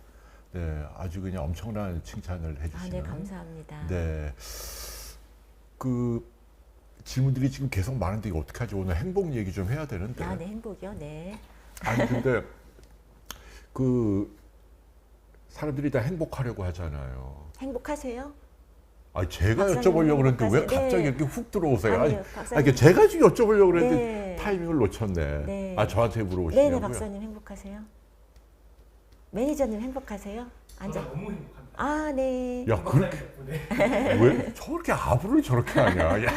네, 아주 그냥 엄청난 칭찬을 해주시는. 네, 감사합니다. 네. 그 질문들이 지금 계속 많은데 이거 어떡하지? 오늘 행복 얘기 좀 해야 되는데. 네, 행복이요. 네. 아니, 근데 그 사람들이 다 행복하려고 하잖아요. 행복하세요? 아, 제가 박사님 여쭤보려고 그랬는데 왜 행복하세요? 갑자기 네. 이렇게 훅 들어오세요? 아니요, 아니, 박사님. 아니, 제가 지금 여쭤보려고 그랬는데 네. 타이밍을 놓쳤네. 네. 아, 저한테 물어보시냐고요? 네네, 박사님 행복하세요? 매니저님 행복하세요? 앉아. 너무 행복합니다. 아, 네. 야, 그렇게 왜 저렇게 아부를 저렇게 하냐? 야,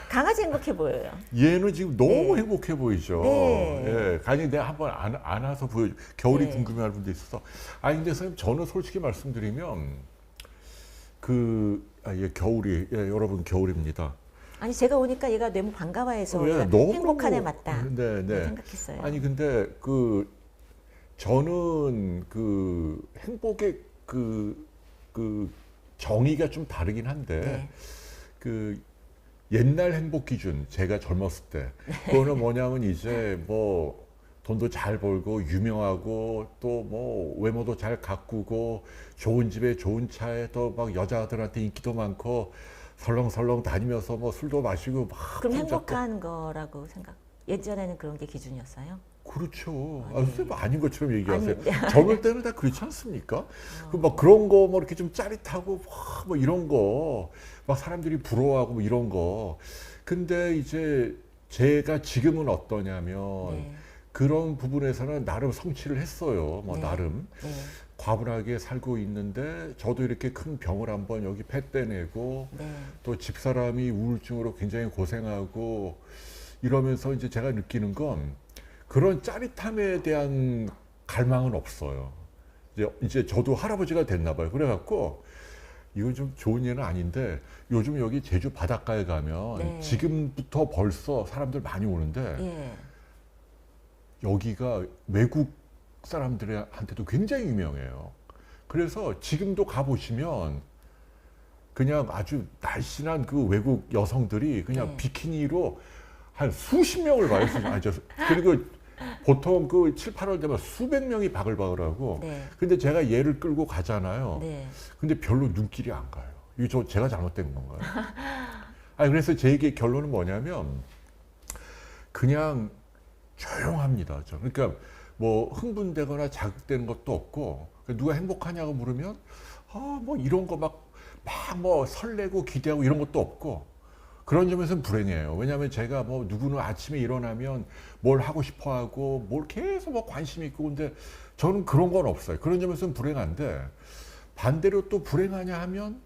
강아지 행복해 보여요. 얘는 지금 너무 네. 행복해 보이죠. 네. 예, 아니 내가 한번 안아서 보여. 겨울이 네. 궁금해할 분도 있어서. 아니 근데 선생님 저는 솔직히 말씀드리면 얘 겨울이 여러분 겨울입니다. 아니 제가 오니까 얘가 너무 반가워해서 예, 얘가 너무 행복한 애 맞다. 네, 네. 생각했어요. 아니 근데 저는 행복의 정의가 좀 다르긴 한데 네. 옛날 행복 기준 제가 젊었을 때 그거는 뭐냐면 이제 뭐 돈도 잘 벌고 유명하고 또 뭐 외모도 잘 가꾸고 좋은 집에 좋은 차에 또 막 여자들한테 인기도 많고 설렁설렁 다니면서 뭐 술도 마시고 막 그럼 혼자 행복한 거라고 생각. 예전에는 그런 게 기준이었어요? 그렇죠. 선생님 아닌 것처럼 얘기하세요. 아니, 네. 젊을 때는 다 그렇지 않습니까? 막 그런 거 뭐 이렇게 좀 짜릿하고 뭐 이런 거 막 사람들이 부러워하고 뭐 이런 거. 근데 이제 제가 지금은 어떠냐면 네. 그런 부분에서는 나름 성취를 했어요. 뭐 네. 나름 네. 과분하게 살고 있는데 저도 이렇게 큰 병을 한번 여기 폐 떼내고 네. 또 집사람이 우울증으로 굉장히 고생하고 이러면서 이제 제가 느끼는 건 그런 짜릿함에 대한 갈망은 없어요. 이제 저도 할아버지가 됐나 봐요. 그래갖고 이건 좀 좋은 예는 아닌데 요즘 여기 제주 바닷가에 가면 네. 지금부터 벌써 사람들 많이 오는데 예. 여기가 외국 사람들한테도 굉장히 유명해요. 그래서 지금도 가보시면 그냥 아주 날씬한 그 외국 여성들이 그냥 네. 비키니로 한 수십 명을 봐요. 그리고 보통 그 7, 8월 되면 수백 명이 바글바글하고 네. 근데 제가 얘를 끌고 가잖아요. 네. 근데 별로 눈길이 안 가요. 이거 제가 잘못된 건가요? 아니, 그래서 제 얘기의 결론은 뭐냐면 그냥 조용합니다. 그러니까 뭐 흥분되거나 자극되는 것도 없고 누가 행복하냐고 물으면 뭐 이런 거 막 뭐 설레고 기대하고 이런 것도 없고 그런 점에서는 불행해요. 왜냐하면 제가 뭐 누구는 아침에 일어나면 뭘 하고 싶어 하고 뭘 계속 뭐 관심 있고 근데 저는 그런 건 없어요. 그런 점에서는 불행한데 반대로 또 불행하냐 하면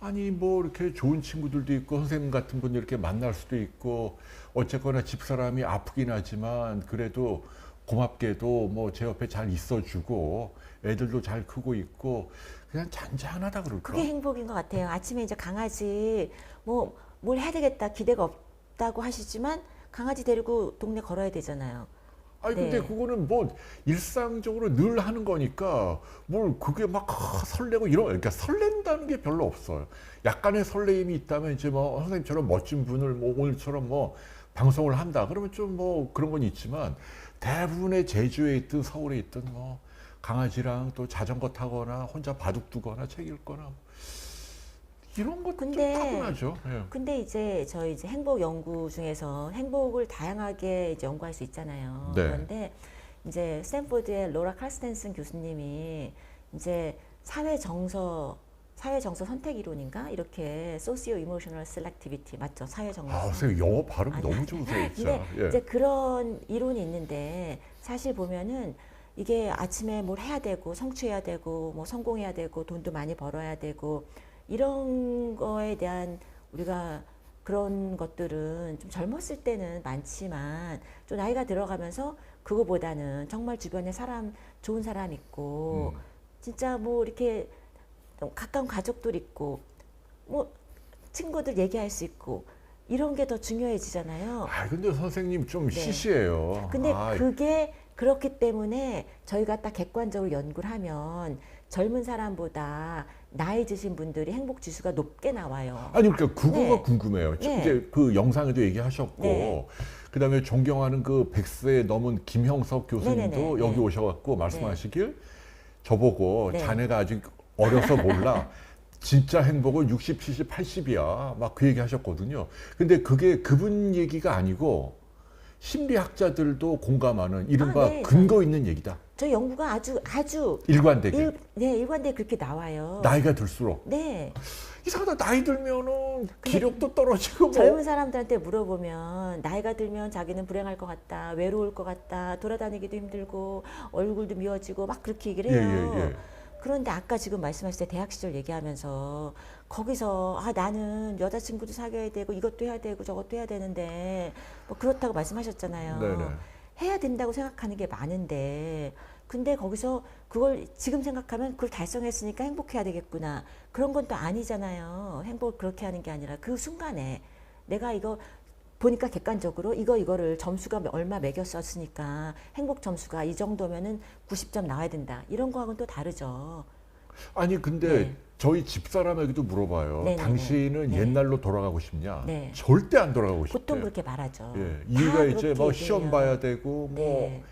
아니 뭐 이렇게 좋은 친구들도 있고 선생님 같은 분들 이렇게 만날 수도 있고 어쨌거나 집사람이 아프긴 하지만 그래도 고맙게도 뭐 제 옆에 잘 있어주고 애들도 잘 크고 있고 그냥 잔잔하다 그럴까? 그게 행복인 것 같아요. 아침에 이제 강아지 뭐 뭘 해야 되겠다 기대가 없다고 하시지만 강아지 데리고 동네 걸어야 되잖아요. 아니 네. 근데 그거는 뭐 일상적으로 늘 하는 거니까 뭘 그게 막 설레고 이런 그러니까 설렌다는 게 별로 없어요. 약간의 설레임이 있다면 이제 뭐 선생님처럼 멋진 분을 뭐 오늘처럼 뭐 방송을 한다 그러면 좀 뭐 그런 건 있지만 대부분의 제주에 있든 서울에 있든 뭐 강아지랑 또 자전거 타거나 혼자 바둑 두거나 책 읽거나 이런 것도 좀 타고나죠. 예. 근데 이제 저희 이제 행복 연구 중에서 행복을 다양하게 이제 연구할 수 있잖아요. 네. 그런데 이제 스탠포드의 로라 칼스텐슨 교수님이 이제 사회 정서 선택 이론인가 이렇게 소시오 이모셔널 셀렉티비티 맞죠? 사회 정서. 선생님 영어 발음 아니, 너무 좋으세요, 진짜. 근데 이제 그런 이론이 있는데 사실 보면은 이게 아침에 뭘 해야 되고 성취해야 되고 뭐 성공해야 되고 돈도 많이 벌어야 되고 이런 거에 대한 우리가 그런 것들은 좀 젊었을 때는 많지만 좀 나이가 들어가면서 그거보다는 정말 주변에 좋은 사람 있고 진짜 뭐 이렇게 가까운 가족들 있고 뭐 친구들 얘기할 수 있고 이런 게 더 중요해지잖아요. 근데 선생님 좀 네. 시시해요. 근데 그게 그렇기 때문에 저희가 딱 객관적으로 연구를 하면 젊은 사람보다 나이 드신 분들이 행복 지수가 높게 나와요. 아니 그러니까 그거가 네. 궁금해요. 네. 이제 그 영상에도 얘기하셨고 네. 그다음에 존경하는 그 100세 넘은 김형석 교수님도 네네네. 여기 네. 오셔갖고 말씀하시길 저보고 네. 자네가 아직 어려서 몰라. 진짜 행복은 60, 70, 80이야. 막 그 얘기 하셨거든요. 근데 그게 그분 얘기가 아니고 심리학자들도 공감하는 이른바 네. 근거 있는 얘기다. 저희 연구가 아주 일관되게. 일관되게 그렇게 나와요. 나이가 들수록. 네. 이상하다. 나이 들면은 기력도 떨어지고 뭐. 젊은 사람들한테 물어보면 나이가 들면 자기는 불행할 것 같다, 외로울 것 같다, 돌아다니기도 힘들고 얼굴도 미워지고 막 그렇게 얘기를 해요. 예. 그런데 아까 지금 말씀하실 때 대학 시절 얘기하면서 거기서 나는 여자친구도 사귀어야 되고 이것도 해야 되고 저것도 해야 되는데 뭐 그렇다고 말씀하셨잖아요. 네네. 해야 된다고 생각하는 게 많은데 근데 거기서 그걸 지금 생각하면 그걸 달성했으니까 행복해야 되겠구나. 그런 건 또 아니잖아요. 행복을 그렇게 하는 게 아니라 그 순간에 내가 이거 보니까 객관적으로 이거를 점수가 얼마 매겼었으니까 행복 점수가 이 정도면은 90점 나와야 된다. 이런 거하고는 또 다르죠. 아니 근데 네. 저희 집사람에게도 물어봐요. 네네네. 당신은 네. 옛날로 돌아가고 싶냐? 네. 절대 안 돌아가고 싶대요. 보통 그렇게 말하죠. 예. 다 이유가 이제 그렇게 뭐 시험 얘기해요. 봐야 되고 뭐 네.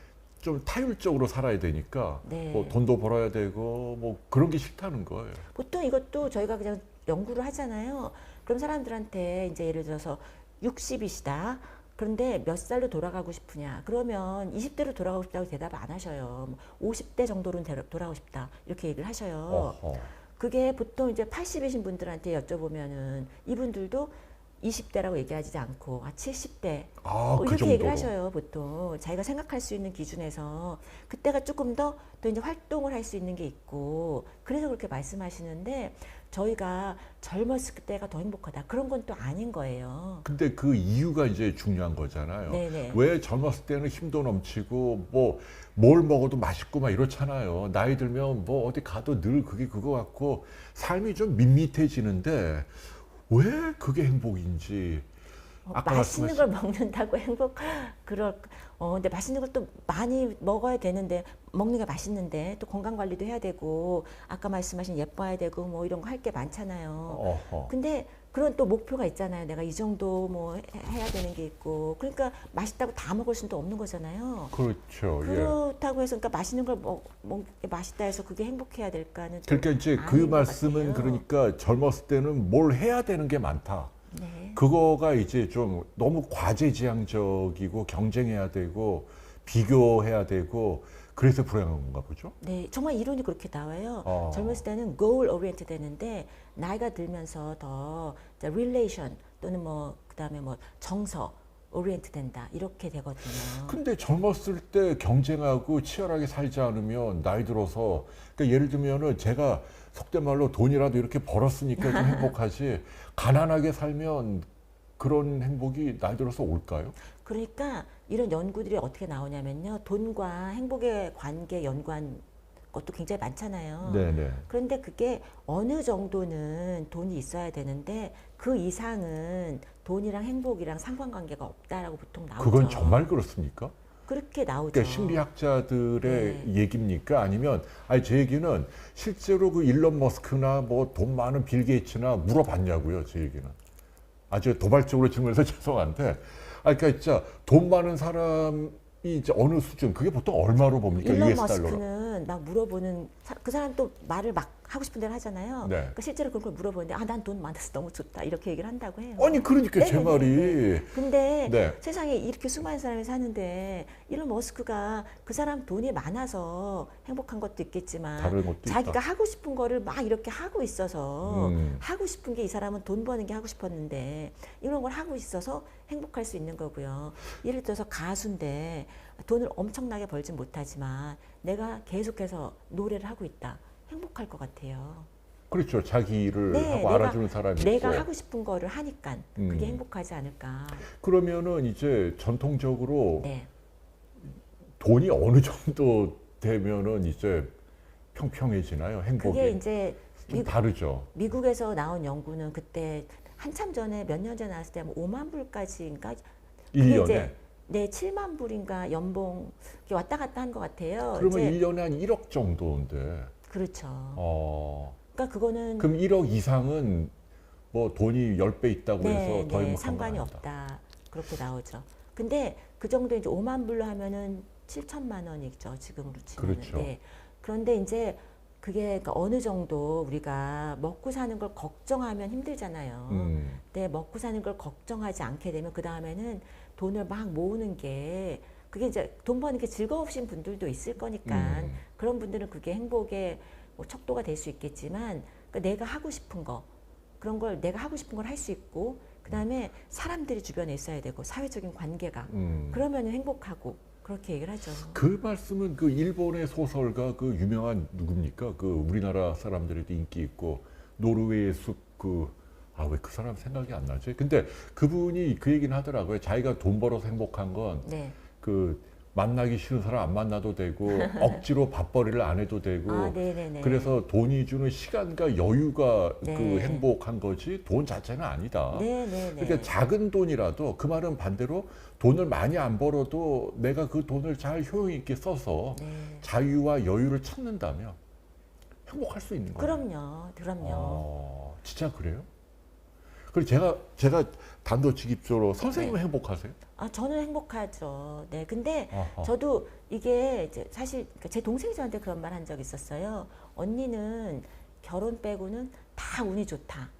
좀 타율적으로 살아야 되니까 네. 뭐 돈도 벌어야 되고 뭐 그런 게 싫다는 거예요. 보통 이것도 저희가 그냥 연구를 하잖아요. 그럼 사람들한테 이제 예를 들어서 60이시다. 그런데 몇 살로 돌아가고 싶으냐? 그러면 20대로 돌아가고 싶다고 대답 안 하셔요. 50대 정도로 돌아가고 싶다. 이렇게 얘기를 하셔요. 어허. 그게 보통 이제 80이신 분들한테 여쭤보면은 이분들도 20대라고 얘기하지 않고 70대 아, 그 이렇게 정도로. 얘기를 하셔요. 보통 자기가 생각할 수 있는 기준에서 그때가 조금 더 또 이제 활동을 할 수 있는 게 있고 그래서 그렇게 말씀하시는데 저희가 젊었을 때가 더 행복하다 그런 건 또 아닌 거예요. 근데 그 이유가 이제 중요한 거잖아요. 네네. 왜 젊었을 때는 힘도 넘치고 뭐 뭘 먹어도 맛있고 막 이렇잖아요. 나이 들면 뭐 어디 가도 늘 그게 그거 같고 삶이 좀 밋밋해지는데 왜 그게 행복인지. 아까 맛있는 걸 먹는다고 행복 근데 맛있는 걸 또 많이 먹어야 되는데 먹는 게 맛있는데 또 건강 관리도 해야 되고 아까 말씀하신 예뻐야 되고 뭐 이런 거 할 게 많잖아요. 어허. 근데 그런 또 목표가 있잖아요. 내가 이 정도 뭐 해야 되는 게 있고 그러니까 맛있다고 다 먹을 수는 또 없는 거잖아요. 그렇죠. 예. 그렇다고 해서 그러니까 맛있는 걸 맛있다 해서 그게 행복해야 될까는 또 그러니까 이제 그 아닌 것 말씀은 같아요. 그러니까 젊었을 때는 뭘 해야 되는 게 많다. 네. 그거가 이제 좀 너무 과제지향적이고 경쟁해야 되고 비교해야 되고 그래서 불행한 건가 보죠. 네, 정말 이론이 그렇게 나와요. 어. 젊었을 때는 goal oriented 되는데 나이가 들면서 더 relation 또는 뭐 그다음에 뭐 정서 oriented 된다 이렇게 되거든요. 근데 젊었을 때 경쟁하고 치열하게 살지 않으면 나이 들어서 그러니까 예를 들면은 제가 속된 말로 돈이라도 이렇게 벌었으니까 좀 행복하지 가난하게 살면 그런 행복이 나이 들어서 올까요? 그러니까 이런 연구들이 어떻게 나오냐면요. 돈과 행복의 관계 연구한 것도 굉장히 많잖아요. 네네. 그런데 그게 어느 정도는 돈이 있어야 되는데 그 이상은 돈이랑 행복이랑 상관관계가 없다라고 보통 나오죠. 그건 정말 그렇습니까? 그렇게 나오죠. 그러니까 심리학자들의 네. 얘기입니까? 아니면 아니 제 얘기는 실제로 그 일론 머스크나 뭐 돈 많은 빌 게이츠나 물어봤냐고요. 제 얘기는 아주 도발적으로 질문해서 죄송한데, 그러니까 진짜 돈 많은 사람이 이제 어느 수준 그게 보통 얼마로 봅니까? 일론 US 달러로. 머스크는 막 물어보는 그 사람 또 말을 막 하고 싶은 대로 하잖아요. 네. 그러니까 실제로 그런 걸 물어보는데 난 돈 많아서 너무 좋다 이렇게 얘기를 한다고 해요. 아니 그러니까 제 네네네네. 말이 근데 네. 세상에 이렇게 수많은 사람이 사는데 일론 머스크가 그 사람 돈이 많아서 행복한 것도 있겠지만 다른 것도 자기가 있다. 하고 싶은 거를 막 이렇게 하고 있어서 음. 하고 싶은 게 이 사람은 돈 버는 게 하고 싶었는데 이런 걸 하고 있어서 행복할 수 있는 거고요. 예를 들어서 가수인데 돈을 엄청나게 벌진 못하지만 내가 계속해서 노래를 하고 있다. 행복할 것 같아요. 그렇죠. 자기 일을 네, 하고 알아주는 사람이 내가 있고. 하고 싶은 거를 하니까 그게 행복하지 않을까. 그러면은 이제 전통적으로 네. 돈이 어느 정도 되면은 이제 평평해지나요? 행복이 그게 이제 좀 다르죠. 미국에서 나온 연구는 그때 한참 전에 몇 년 전에 나왔을 때 뭐 5만 불까지인가? 그게 1년에. 이제 네, 7만 불인가 연봉 이렇게 왔다 갔다 한 것 같아요. 그러면 이제 1년에 한 1억 정도인데. 그렇죠. 어. 그러니까 그거는 그럼 1억 이상은 뭐 돈이 10배 있다고 해서 더 행복한 상관이 건 아니다. 없다. 그렇게 나오죠. 근데 그 정도 이제 5만 불로 하면은 7천만 원이죠. 지금으로 치면. 그렇죠. 네. 그런데 이제 그게 그러니까 어느 정도 우리가 먹고 사는 걸 걱정하면 힘들잖아요. 근데 먹고 사는 걸 걱정하지 않게 되면 그 다음에는 돈을 막 모으는 게 그게 이제 돈 버는 게 즐거우신 분들도 있을 거니까 그런 분들은 그게 행복의 뭐 척도가 될 수 있겠지만 그러니까 내가 하고 싶은 거 그런 걸 내가 하고 싶은 걸 할 수 있고 그 다음에 사람들이 주변에 있어야 되고 사회적인 관계가 그러면 행복하고 그렇게 얘기를 하죠. 그 말씀은 그 일본의 소설가 그 유명한 누굽니까? 그 우리나라 사람들에도 인기 있고 노르웨이의 숲 왜 그 사람 생각이 안 나지? 근데 그분이 그 얘기는 하더라고요. 자기가 돈 벌어서 행복한 건 네. 그 만나기 싫은 사람 안 만나도 되고 억지로 밥벌이를 안 해도 되고 네네네. 그래서 돈이 주는 시간과 여유가 네. 그 행복한 거지 돈 자체는 아니다. 네네네. 그러니까 작은 돈이라도 그 말은 반대로 돈을 많이 안 벌어도 내가 그 돈을 잘 효용 있게 써서 네. 자유와 여유를 찾는다면 행복할 수 있는 거예요. 그럼요. 진짜 그래요? 그리고 제가 단도직입적으로 선생님은 네. 행복하세요? 저는 행복하죠. 네. 근데 아하. 저도 이게 이제 사실 제 동생이 저한테 그런 말 한 적이 있었어요. 언니는 결혼 빼고는 다 운이 좋다.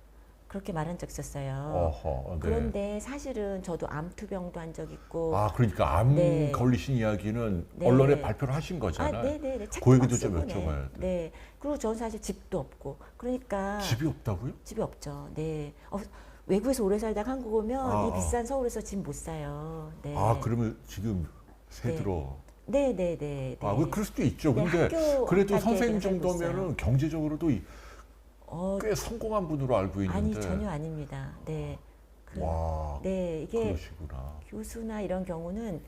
그렇게 말한 적 있었어요. 어허, 네. 그런데 사실은 저도 암투병도 한 적 있고. 그러니까 암 네. 걸리신 이야기는 네. 언론에 발표를 하신 거잖아요. 네네네. 그 얘기도 좀 여쭤봐야 돼. 네. 그리고 저는 사실 집도 없고. 그러니까. 집이 없다고요? 집이 없죠. 네. 외국에서 오래 살다가 한국 오면 이 아. 비싼 서울에서 집 못 사요. 네. 아, 그러면 지금 새 네. 들어. 네네네. 아, 그럴 수도 있죠. 네, 근데 학교 그래도 갈 선생님 때 살고 정도면은 경제적으로도 어, 꽤 성공한 분으로 알고 있는데. 아니 전혀 아닙니다. 네. 와, 네, 이게 그러시구나. 교수나 이런 경우는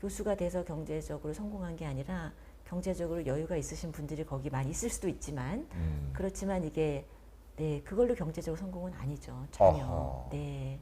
교수가 돼서 경제적으로 성공한 게 아니라 경제적으로 여유가 있으신 분들이 거기 많이 있을 수도 있지만 그렇지만 이게 네, 그걸로 경제적으로 성공은 아니죠. 전혀. 아하. 네.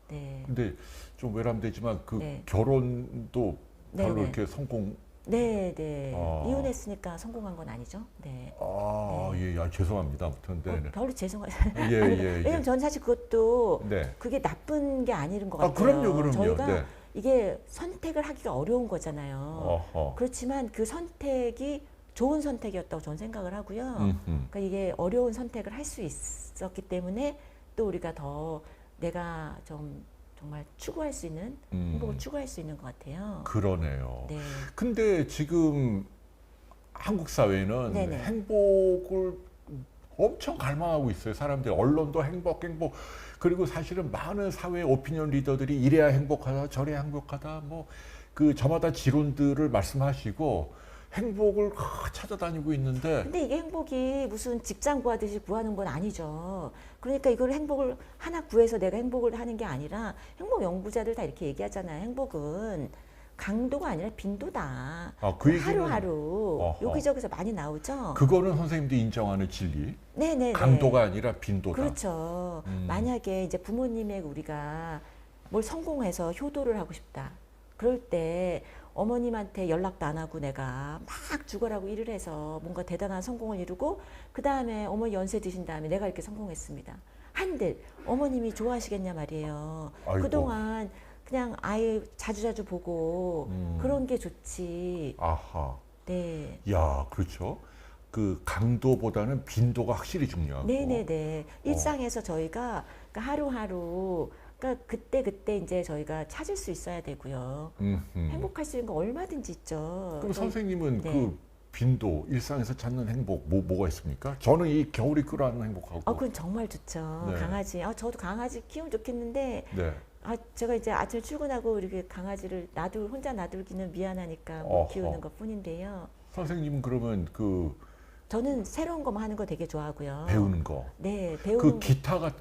네. 근데 좀 외람되지만 그 네. 결혼도 별로 네네. 이렇게 성공. 네, 네. 아. 이혼했으니까 성공한 건 아니죠. 네. 아, 예, 아, 죄송합니다. 아무튼 네, 별로 죄송해요. 네. 예, 예, 왜냐면 예. 저는 사실 그것도 네. 그게 나쁜 게 아닌 것 아, 같아요. 그럼요. 저희가 네. 이게 선택을 하기가 어려운 거잖아요. 어허. 그렇지만 그 선택이 좋은 선택이었다고 저는 생각을 하고요. 그러니까 이게 어려운 선택을 할 수 있었기 때문에 또 우리가 더 내가 좀 정말 추구할 수 있는 행복을 추구할 수 있는 것 같아요. 그러네요. 네. 근데 지금 한국 사회는 네네. 행복을 엄청 갈망하고 있어요. 사람들이 언론도 행복. 그리고 사실은 많은 사회 오피니언 리더들이 이래야 행복하다, 저래야 행복하다, 뭐 그 저마다 지론들을 말씀하시고 행복을 찾아다니고 있는데. 근데 이게 행복이 무슨 직장 구하듯이 구하는 건 아니죠. 그러니까 이걸 행복을 하나 구해서 내가 행복을 하는 게 아니라 행복 연구자들 다 이렇게 얘기하잖아요. 행복은 강도가 아니라 빈도다. 아, 그 얘기는- 하루하루 어허. 여기저기서 많이 나오죠. 그거는 선생님도 인정하는 진리. 네네. 강도가 아니라 빈도다. 그렇죠. 만약에 이제 부모님의 우리가 뭘 성공해서 효도를 하고 싶다. 그럴 때 어머님한테 연락도 안 하고 내가 막 죽어라고 일을 해서 뭔가 대단한 성공을 이루고 그 다음에 어머니 연세 드신 다음에 내가 이렇게 성공했습니다. 한들 어머님이 좋아하시겠냐 말이에요. 아이고. 그동안 그냥 아이 자주자주 보고 그런 게 좋지. 아하. 네. 야, 그렇죠. 그 강도보다는 빈도가 확실히 중요하고. 네네네. 일상에서 저희가 그러니까 하루하루 그러니까 그때 이제 저희가 찾을 수 있어야 되고요. 행복할 수 있는 거 얼마든지 있죠. 그럼 선생님은 네. 그 빈도, 일상에서 찾는 행복 뭐가 있습니까? 저는 이 겨울이 끌어안는 행복하고. 그건 정말 좋죠. 네. 강아지. 저도 강아지 키우면 좋겠는데 네. 제가 이제 아침에 출근하고 이렇게 강아지를 혼자 놔두기는 미안하니까 못 어허. 키우는 것 뿐인데요. 선생님은 그러면 그 저는 새로운 거 하는 거 되게 좋아하고요. 배우는 거. 네, 배우는 그 거. 기타가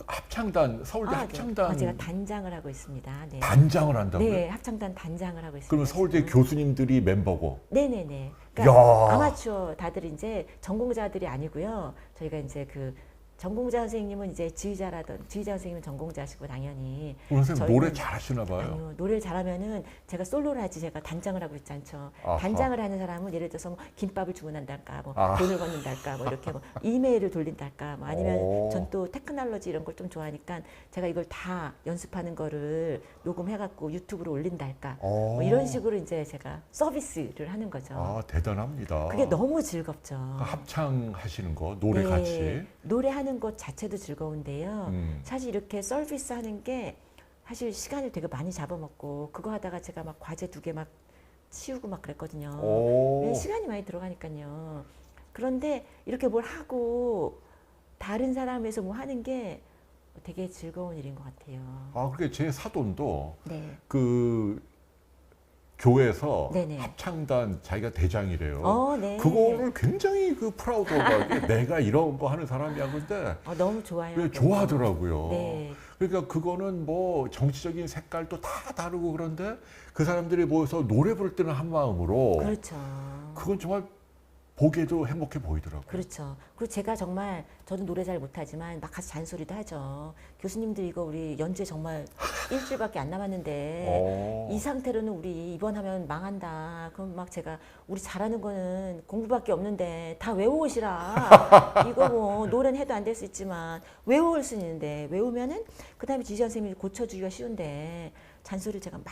합창단, 서울대 네. 합창단 제가 단장을 하고 있습니다. 네. 단장을 한다고요? 네, 합창단 단장을 하고 있습니다. 그러면 서울대 지금. 교수님들이 멤버고. 네네네. 야. 그러니까 아마추어 다들 이제 전공자들이 아니고요. 저희가 이제 그 전공자 선생님은 이제 지휘자 선생님은 전공자시고 당연히. 그럼 선생님 노래 저희는- 잘하시나 봐요. 아니요, 노래를 잘하면 제가 솔로를 하지 제가 단장을 하고 있지 않죠. 아하. 단장을 하는 사람은 예를 들어서 뭐 김밥을 주문한달까, 뭐 아. 돈을 걷는달까, 뭐 이렇게 뭐 이메일을 돌린달까, 뭐 아니면 오. 전 또 테크놀로지 이런 걸 좀 좋아하니까 제가 이걸 다 연습하는 거를 녹음해갖고 유튜브로 올린달까, 뭐 이런 식으로 이제 제가 서비스를 하는 거죠. 아, 대단합니다. 그게 너무 즐겁죠. 그 합창하시는 거, 노래 네, 같이. 노래하는 것 자체도 즐거운데요. 음. 사실 이렇게 서비스 하는 게 사실 시간을 되게 많이 잡아먹고 그거 하다가 제가 막 과제 2개 막 치우고 막 그랬거든요. 오. 왜 시간이 많이 들어가니까요. 그런데 이렇게 뭘 하고 다른 사람에서 뭐 하는 게 되게 즐거운 일인 것 같아요. 아, 그게 제 사돈도 네. 그 교회에서 네네. 합창단 자기가 대장이래요. 네. 그거를 굉장히 그 프라우드하게 내가 이런 거 하는 사람이야. 근데 너무 좋아요. 그게 좋아하더라고요. 네. 그러니까 그거는 뭐 정치적인 색깔도 다 다르고 그런데 그 사람들이 모여서 노래 부를 때는 한 마음으로 그렇죠. 그건 정말 보기에도 행복해 보이더라고요. 그렇죠. 그리고 제가 정말 저는 노래 잘 못하지만 막 가서 잔소리도 하죠. 교수님들 이거 우리 연주에 정말 일주일밖에 안 남았는데 이 상태로는 우리 이번 하면 망한다. 그럼 막 제가 우리 잘하는 거는 공부밖에 없는데 다 외워오시라. 이거 뭐 노래는 해도 안 될 수 있지만 외워올 수 있는데 외우면은 그다음에 지휘자 선생님이 고쳐주기가 쉬운데 잔소리를 제가 막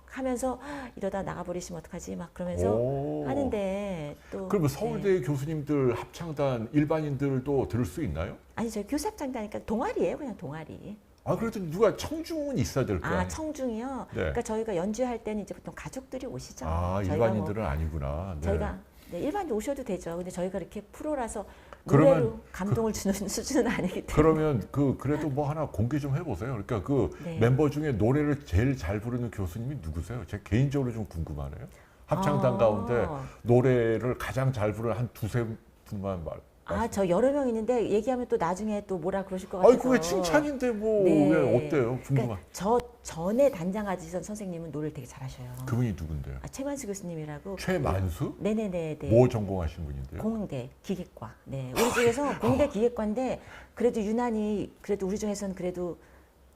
하면서 이러다 나가버리시면 어떡하지 막 그러면서 오. 하는데 또 그러면 서울대 교수님들 합창단 일반인들도 들을 수 있나요? 아니 저 교사합창단이니까 동아리예요 그냥 동아리. 아, 그래도 누가 청중은 있어야 될 거야. 청중이요. 네. 그러니까 저희가 연주할 때는 이제 보통 가족들이 오시죠. 아, 저희가 일반인들은 아니구나. 네. 저희가 네, 일반인 오셔도 되죠. 근데 저희가 이렇게 프로라서 그러면 노래로 감동을 주는 수준은 아니기 때문에. 그러면 그래도 뭐 하나 공개 좀 해보세요. 그러니까 그 네. 멤버 중에 노래를 제일 잘 부르는 교수님이 누구세요? 제 개인적으로 좀 궁금하네요. 합창단 가운데 노래를 가장 잘 부르는 한 두세 분만 저 여러 명 있는데 얘기하면 또 나중에 또 뭐라 그러실 것 같아서. 아이 그게 칭찬인데 뭐 네. 왜 어때요? 궁금한. 그러니까 저 전에 단장하시던 선생님은 노래를 되게 잘하셔요. 그분이 누군데요? 최만수 교수님이라고. 최만수? 네네네. 뭐 전공하신 분인데요? 공대 기계과. 네. 우리 중에서 공대 기계과인데 그래도 유난히 그래도 우리 중에서는 그래도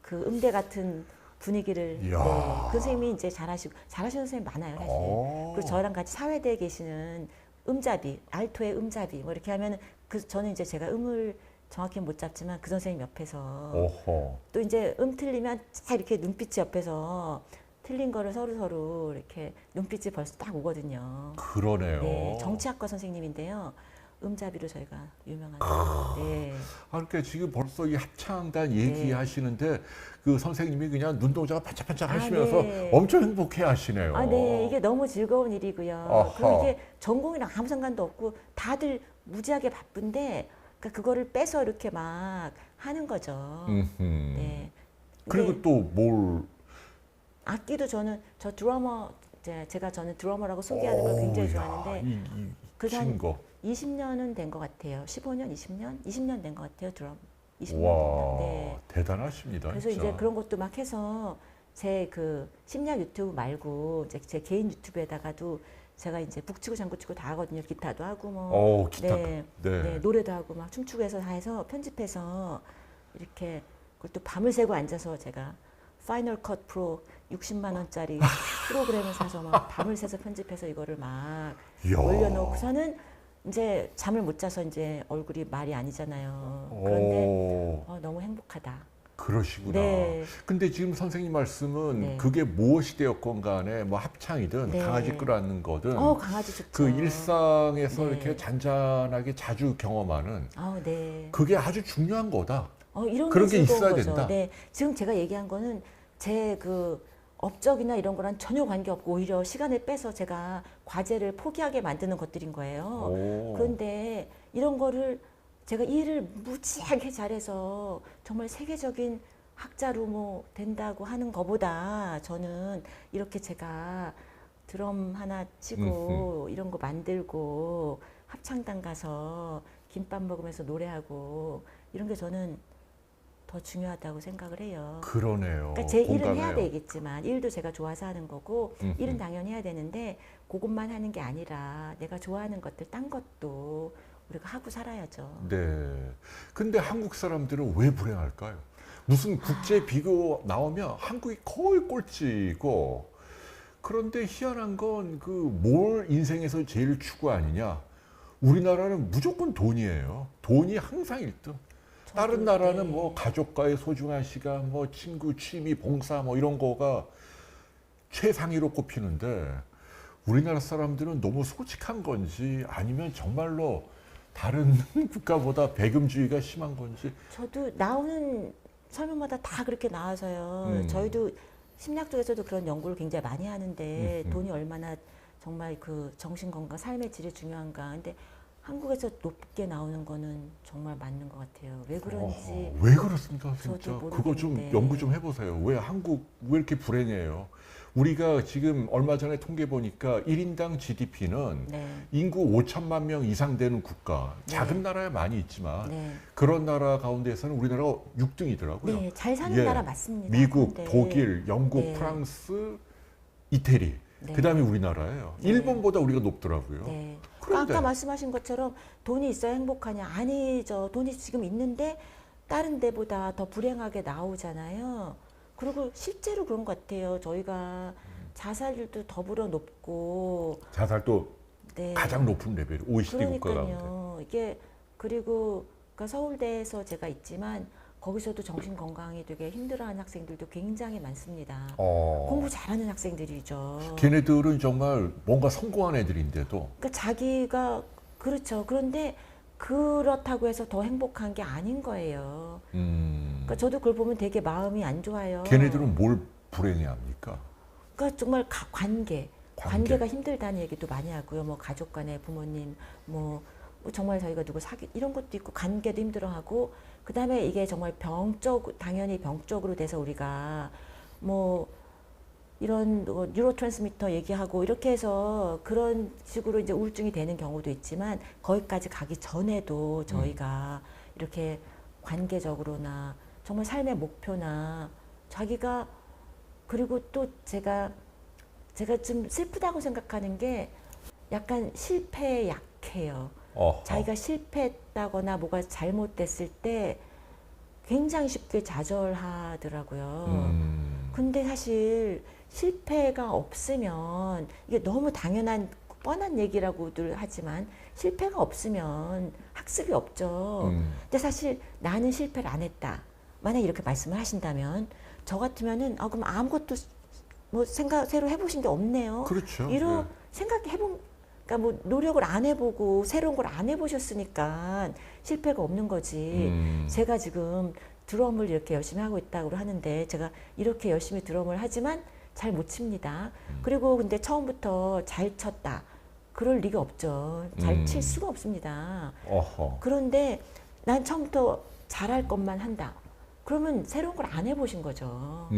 그 음대 같은 분위기를 이야. 그 선생님이 이제 잘하시는 선생님 많아요 사실. 그리고 저랑 같이 사회대에 계시는 음잡이, 알토의 음잡이 뭐 이렇게 하면은 저는 이제 제가 음을 정확히 못 잡지만 그 선생님 옆에서 어허. 또 이제 틀리면 딱 이렇게 눈빛이 옆에서 틀린 거를 서로 이렇게 눈빛이 벌써 딱 오거든요. 그러네요. 네, 정치학과 선생님인데요. 음잡이로 저희가 유명한. 네. 그러니까 지금 벌써 이 합창단 얘기하시는데 그 선생님이 그냥 눈동자가 반짝반짝 하시면서 네. 엄청 행복해 하시네요. 네, 이게 너무 즐거운 일이고요. 아하. 그리고 이게 전공이랑 아무 상관도 없고 다들 무지하게 바쁜데 그러니까 그거를 빼서 이렇게 막 하는 거죠. 네. 그리고 근데 또 뭘? 악기도 저는 드러머 저는 드러머라고 소개하는 걸 굉장히 좋아하는데 이 그래서 한 친거. 20년은 된 것 같아요. 15년, 20년 된 것 같아요. 드럼. 20년 와, 됐나? 네. 대단하십니다. 그래서 진짜. 이제 그런 것도 막 해서 제 그 심야 유튜브 말고 이제 제 개인 유튜브에다가도 제가 이제 북치고 장구치고 다 하거든요. 기타도 하고 뭐. 기타. 네. 네, 노래도 하고 막 춤추고 해서 다 해서 편집해서 이렇게 그것도 밤을 새고 앉아서 제가 파이널 컷 프로 60만 원짜리 프로그램을 사서 막 밤을 새서 편집해서 이거를 막 이야. 올려놓고서는 이제 잠을 못 자서 이제 얼굴이 말이 아니잖아요. 그런데 너무 행복하다. 그러시구나. 네. 근데 지금 선생님 말씀은 네. 그게 무엇이 되었건 간에 뭐 합창이든 네. 강아지 끌어안는 거든 강아지 좋죠. 그 일상에서 네. 이렇게 잔잔하게 자주 경험하는 네. 그게 아주 중요한 거다. 이런 그런 게 즐거운 있어야 거죠. 된다. 네. 지금 제가 얘기한 거는 제 그 업적이나 이런 거랑 전혀 관계없고 오히려 시간을 빼서 제가 과제를 포기하게 만드는 것들인 거예요. 그런데 이런 거를 제가 일을 무지하게 잘해서 정말 세계적인 학자로 뭐 된다고 하는 것보다 저는 이렇게 제가 드럼 하나 치고 이런 거 만들고 합창단 가서 김밥 먹으면서 노래하고 이런 게 저는 더 중요하다고 생각을 해요. 그러네요. 그러니까 제 일은 공감해요. 해야 되겠지만 일도 제가 좋아서 하는 거고 일은 당연히 해야 되는데 그것만 하는 게 아니라 내가 좋아하는 것들 딴 것도 우리가 하고 살아야죠. 네. 근데 한국 사람들은 왜 불행할까요? 무슨 국제 비교 나오면 한국이 거의 꼴찌고 그런데 희한한 건 그 뭘 인생에서 제일 추구하느냐? 우리나라는 무조건 돈이에요. 돈이 항상 1등. 다른 나라는 뭐 가족과의 소중한 시간, 뭐 친구, 취미, 봉사 뭐 이런 거가 최상위로 꼽히는데 우리나라 사람들은 너무 솔직한 건지 아니면 정말로 다른 국가보다 배금주의가 심한 건지. 저도 나오는 설명마다 다 그렇게 나와서요. 저희도 심리학 쪽에서도 그런 연구를 굉장히 많이 하는데 돈이 얼마나 정말 그 정신건강, 삶의 질이 중요한가. 근데 한국에서 높게 나오는 거는 정말 맞는 것 같아요. 왜 그런지. 왜 그렇습니까, 진짜? 저도 그거 좀 모르겠는데. 연구 좀 해보세요. 왜 한국 왜 이렇게 불행해요? 우리가 지금 얼마 전에 통계 보니까 1인당 GDP는 네. 인구 5천만 명 이상 되는 국가, 작은 나라에 많이 있지만 네. 그런 나라 가운데서는 우리나라가 6등이더라고요. 네, 잘 사는 예. 나라 맞습니다. 미국, 근데 독일, 영국, 네. 프랑스, 이태리. 네. 그다음에 우리나라예요. 네. 일본보다 우리가 높더라고요. 네. 그런데 아까 말씀하신 것처럼 돈이 있어야 행복하냐? 아니죠. 돈이 지금 있는데 다른 데보다 더 불행하게 나오잖아요. 그리고 실제로 그런 것 같아요. 저희가 자살률도 더불어 높고 자살도 네. 가장 높은 레벨, OECD 국가 가운데. 그러니까요. 이게 그리고 그러니까 서울대에서 제가 있지만 거기서도 정신 건강이 되게 힘들어하는 학생들도 굉장히 많습니다. 공부 잘하는 학생들이죠. 걔네들은 정말 뭔가 성공한 애들인데도 그러니까 자기가 그렇죠. 그런데 그렇다고 해서 더 행복한 게 아닌 거예요. 그러니까 저도 그걸 보면 되게 마음이 안 좋아요. 걔네들은 뭘 불행해합니까? 그러니까 정말 관계, 관계가 힘들다는 얘기도 많이 하고요. 뭐 가족 간에 부모님, 뭐 정말 저희가 누구 사귀 이런 것도 있고 관계도 힘들어하고 그다음에 이게 정말 당연히 병적으로 돼서 우리가 뭐 이런 뭐 뉴로트랜스미터 얘기하고 이렇게 해서 그런 식으로 이제 우울증이 되는 경우도 있지만 거기까지 가기 전에도 저희가 이렇게 관계적으로나 정말 삶의 목표나 자기가 그리고 또 제가 좀 슬프다고 생각하는 게 약간 실패에 약해요. 어허. 자기가 실패했다거나 뭐가 잘못됐을 때 굉장히 쉽게 좌절하더라고요. 근데 사실 실패가 없으면 이게 너무 당연한 뻔한 얘기라고들 하지만 실패가 없으면 학습이 없죠. 근데 사실 나는 실패를 안 했다. 만약 이렇게 말씀을 하신다면 저 같으면은 그럼 아무것도 뭐 새로 해보신 게 없네요. 그렇죠. 이런 네. 생각해본 그러니까 뭐 노력을 안 해보고 새로운 걸 안 해보셨으니까 실패가 없는 거지. 제가 지금 드럼을 이렇게 열심히 하고 있다고 하는데 제가 이렇게 열심히 드럼을 하지만 잘 못 칩니다. 그리고 근데 처음부터 잘 쳤다. 그럴 리가 없죠. 잘 칠 수가 없습니다. 어허. 그런데 난 처음부터 잘할 것만 한다. 그러면 새로운 걸 안 해보신 거죠.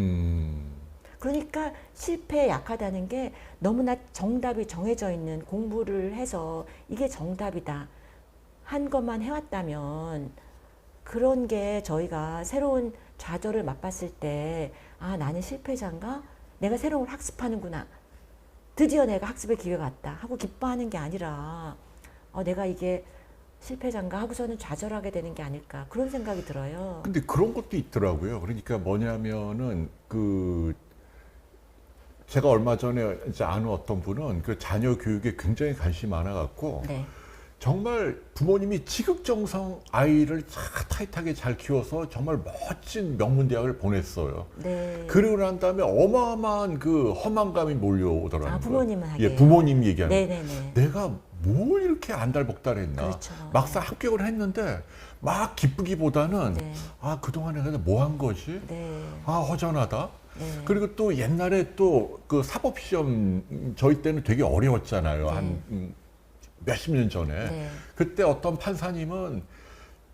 그러니까 실패에 약하다는 게 너무나 정답이 정해져 있는 공부를 해서 이게 정답이다 한 것만 해왔다면 그런 게 저희가 새로운 좌절을 맛봤을 때 나는 실패자인가? 내가 새로운 걸 학습하는구나. 드디어 내가 학습의 기회가 왔다 하고 기뻐하는 게 아니라 내가 이게 실패자인가 하고서는 좌절하게 되는 게 아닐까 그런 생각이 들어요. 근데 그런 것도 있더라고요. 그러니까 뭐냐면은 제가 얼마 전에 이제 아는 어떤 분은 그 자녀 교육에 굉장히 관심이 많아갖고 네. 정말 부모님이 지극정성 아이를 타이트하게 잘 키워서 정말 멋진 명문대학을 보냈어요. 네. 그러고 난 다음에 어마어마한 그 허망감이 몰려오더라고요. 부모님은 하게. 예, 부모님 얘기하는. 네네네. 내가 뭘 이렇게 안달복달했나. 그렇죠. 막상 합격을 했는데 막 기쁘기보다는 네. 그동안에 내가 뭐 한 거지? 네. 허전하다. 네. 그리고 또 옛날에 또 그 사법시험 저희 때는 되게 어려웠잖아요. 네. 한 몇십 년 전에. 네. 그때 어떤 판사님은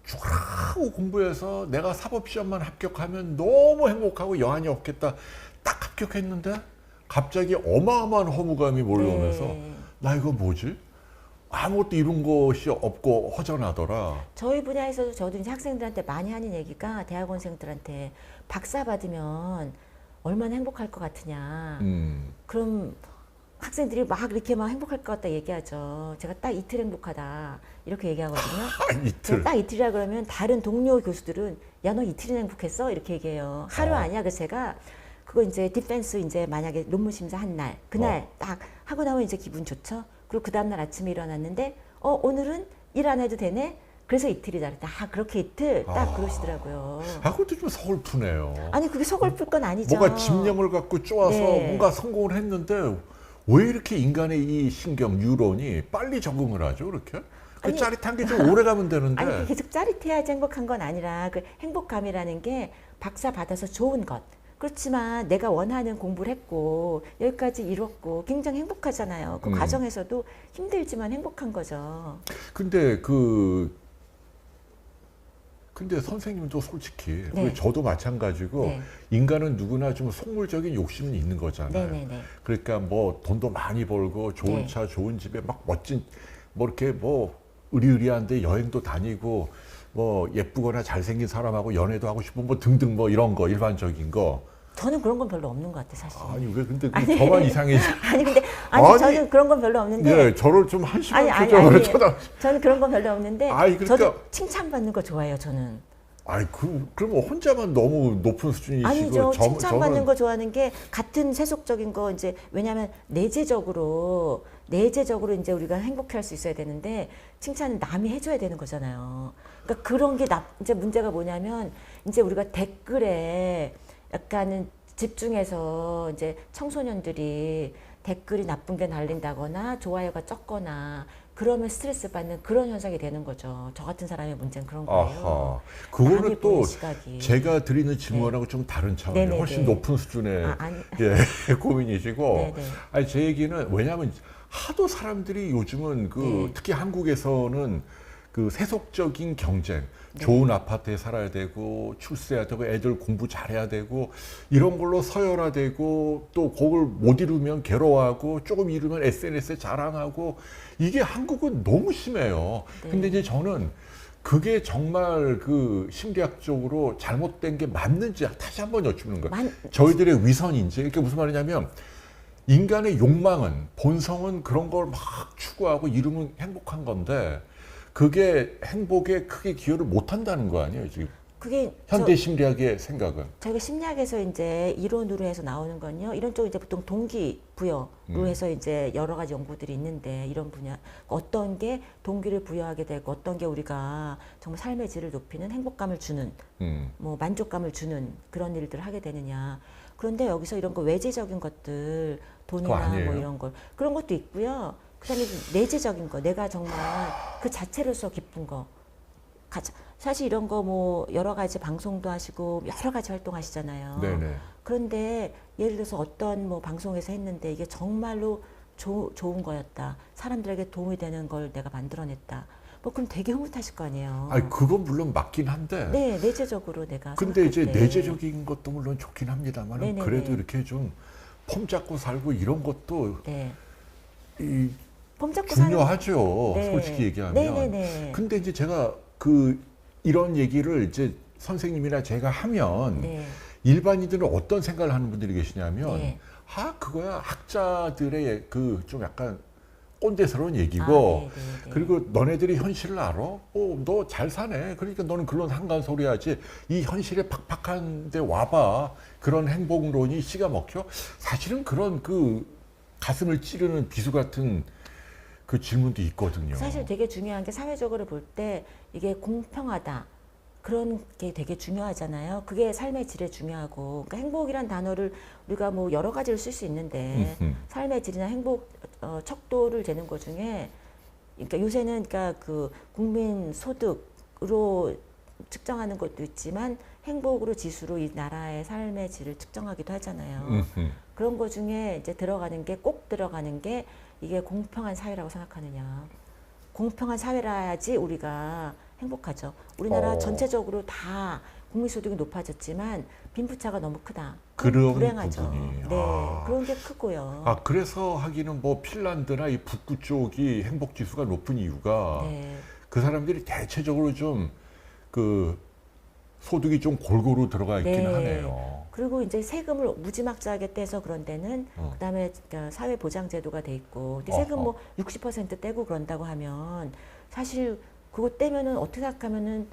죽으라고 공부해서 내가 사법시험만 합격하면 너무 행복하고 여한이 없겠다. 딱 합격했는데 갑자기 어마어마한 허무감이 몰려오면서 네. 나 이거 뭐지? 아무것도 이룬 것이 없고 허전하더라. 저희 분야에서도 저도 이제 학생들한테 많이 하는 얘기가 대학원생들한테 박사 받으면 얼마나 행복할 것 같으냐. 그럼 학생들이 막 이렇게 막 행복할 것 같다 얘기하죠. 제가 딱 이틀 행복하다 이렇게 얘기하거든요. 이틀. 딱 이틀이라 그러면 다른 동료 교수들은 야 너 이틀이나 행복했어 이렇게 얘기해요. 하루 아니야. 그래서 제가 그거 이제 디펜스 이제 만약에 논문 심사 한 날 그날 딱 하고 나면 이제 기분 좋죠. 그리고 그 다음날 아침에 일어났는데 오늘은 일 안 해도 되네. 그래서 이틀이다. 그렇게 이틀 딱 그러시더라고요. 그것도 좀 서글프네요. 아니 그게 서글플 건 아니죠. 뭔가 집념을 갖고 쪼아서 네. 뭔가 성공을 했는데 왜 이렇게 인간의 이 신경, 뉴런이 빨리 적응을 하죠, 그렇게? 그 아니, 짜릿한 게 좀 오래 가면 되는데. 아니 그 계속 짜릿해야지 행복한 건 아니라 그 행복감이라는 게 박사 받아서 좋은 것. 그렇지만 내가 원하는 공부를 했고 여기까지 이뤘고 굉장히 행복하잖아요. 그 과정에서도 힘들지만 행복한 거죠. 근데 선생님도 솔직히 네. 저도 마찬가지고 네. 인간은 누구나 좀 속물적인 욕심은 있는 거잖아요. 네네네. 그러니까 뭐 돈도 많이 벌고 좋은 네. 차, 좋은 집에 막 멋진 뭐 이렇게 뭐 의리의리한데 여행도 다니고 뭐 예쁘거나 잘생긴 사람하고 연애도 하고 싶은 뭐 등등 뭐 이런 거 일반적인 거. 저는 그런 건 별로 없는 것 같아요, 사실. 아니 왜 근데 저만 이상해지? 근데 아니, 저는 그런 건 별로 없는데. 예, 저를 좀 한심한 아니, 표정으로 아니. 쳐다. 저는 그런 건 별로 없는데. 아니, 그러니까- 저도 칭찬받는 거 좋아해요, 저는. 아이 그럼 혼자만 너무 높은 수준이시고 아니죠. 칭찬받는 저는 거 좋아하는 게 같은 세속적인 거 이제 왜냐하면 내재적으로 이제 우리가 행복해할 수 있어야 되는데 칭찬은 남이 해줘야 되는 거잖아요. 그러니까 그런 게 이제 문제가 뭐냐면 이제 우리가 댓글에 약간은 집중해서 이제 청소년들이 댓글이 나쁜 게 날린다거나 좋아요가 적거나 그러면 스트레스 받는 그런 현상이 되는 거죠. 저 같은 사람의 문제는 그런 거예요. 아하. 그거는 남이 또 보는 시각이. 제가 드리는 질문하고 좀 다른 차원이에요. 네네네. 훨씬 높은 수준의 아니. 예, 고민이시고. 네네. 아니, 제 얘기는 왜냐하면 하도 사람들이 요즘은 네. 특히 한국에서는 그 세속적인 경쟁, 네. 좋은 아파트에 살아야 되고 출세해야 되고 애들 공부 잘해야 되고 이런 걸로 서열화되고 또 그걸 못 이루면 괴로워하고 조금 이루면 SNS에 자랑하고 이게 한국은 너무 심해요. 네. 근데 이제 저는 그게 정말 그 심리학적으로 잘못된 게 맞는지 다시 한번 여쭙는 거예요. 저희들의 위선인지. 이게 무슨 말이냐면 인간의 욕망은, 본성은 그런 걸 막 추구하고 이루면 행복한 건데 그게 행복에 크게 기여를 못 한다는 거 아니에요, 지금? 그게 현대 심리학의 생각은. 저희가 심리학에서 이제 이론으로 해서 나오는 건요. 이런 쪽 이제 보통 동기부여로 해서 이제 여러 가지 연구들이 있는데 이런 분야 어떤 게 동기를 부여하게 되고 어떤 게 우리가 정말 삶의 질을 높이는 행복감을 주는 뭐 만족감을 주는 그런 일들을 하게 되느냐. 그런데 여기서 이런 거 외재적인 것들 그거 돈이나 아니에요? 뭐 이런 걸 그런 것도 있고요. 그다음에 내재적인 거 내가 정말 그 자체로서 기쁜 거. 사실 이런 거 뭐 여러 가지 방송도 하시고 여러 가지 활동하시잖아요. 네네. 그런데 예를 들어서 어떤 뭐 방송에서 했는데 이게 정말로 좋은 거였다. 사람들에게 도움이 되는 걸 내가 만들어냈다. 뭐 그럼 되게 흐뭇하실 거 아니에요. 아니, 그건 물론 맞긴 한데. 네, 내재적으로 내가. 근데 이제 생각할 때. 내재적인 것도 물론 좋긴 합니다만 네네네. 그래도 이렇게 좀 폼 잡고 살고 이런 것도 네. 이 폼 잡고 사는. 중요하죠. 네. 솔직히 얘기하면. 네네네. 근데 이제 제가 이런 얘기를 이제 선생님이나 제가 하면 네. 일반인들은 어떤 생각을 하는 분들이 계시냐면 네. 그거야 학자들의 그 좀 약간 꼰대스러운 얘기고 네네네. 그리고 너네들이 현실을 알아? 너 잘 사네. 그러니까 너는 그런 한간소리 하지. 이 현실에 팍팍한 데 와봐. 그런 행복론이 씨가 먹혀? 사실은 그런 가슴을 찌르는 비수 같은 그 질문도 있거든요. 사실 되게 중요한 게 사회적으로 볼 때 이게 공평하다. 그런 게 되게 중요하잖아요. 그게 삶의 질에 중요하고. 그러니까 행복이란 단어를 우리가 뭐 여러 가지를 쓸 수 있는데 삶의 질이나 행복 척도를 재는 것 중에 그러니까 요새는 그러니까 그 국민 소득으로 측정하는 것도 있지만 행복으로 지수로 이 나라의 삶의 질을 측정하기도 하잖아요. 그런 것 중에 이제 꼭 들어가는 게 이게 공평한 사회라고 생각하느냐. 공평한 사회라야지 우리가 행복하죠. 우리나라 전체적으로 다 국민소득이 높아졌지만 빈부차가 너무 크다. 그런 불행하죠. 부분이. 네, 그런 게 크고요. 그래서 하기는 뭐 핀란드나 이 북부 쪽이 행복 지수가 높은 이유가 네. 그 사람들이 대체적으로 좀 소득이 좀 골고루 들어가 있긴 네. 하네요. 그리고 이제 세금을 무지막지하게 떼서 그런 데는 그다음에 사회보장제도가 돼 있고 근데 세금 뭐 60% 떼고 그런다고 하면 사실 그거 떼면은 어떻게 생각하면은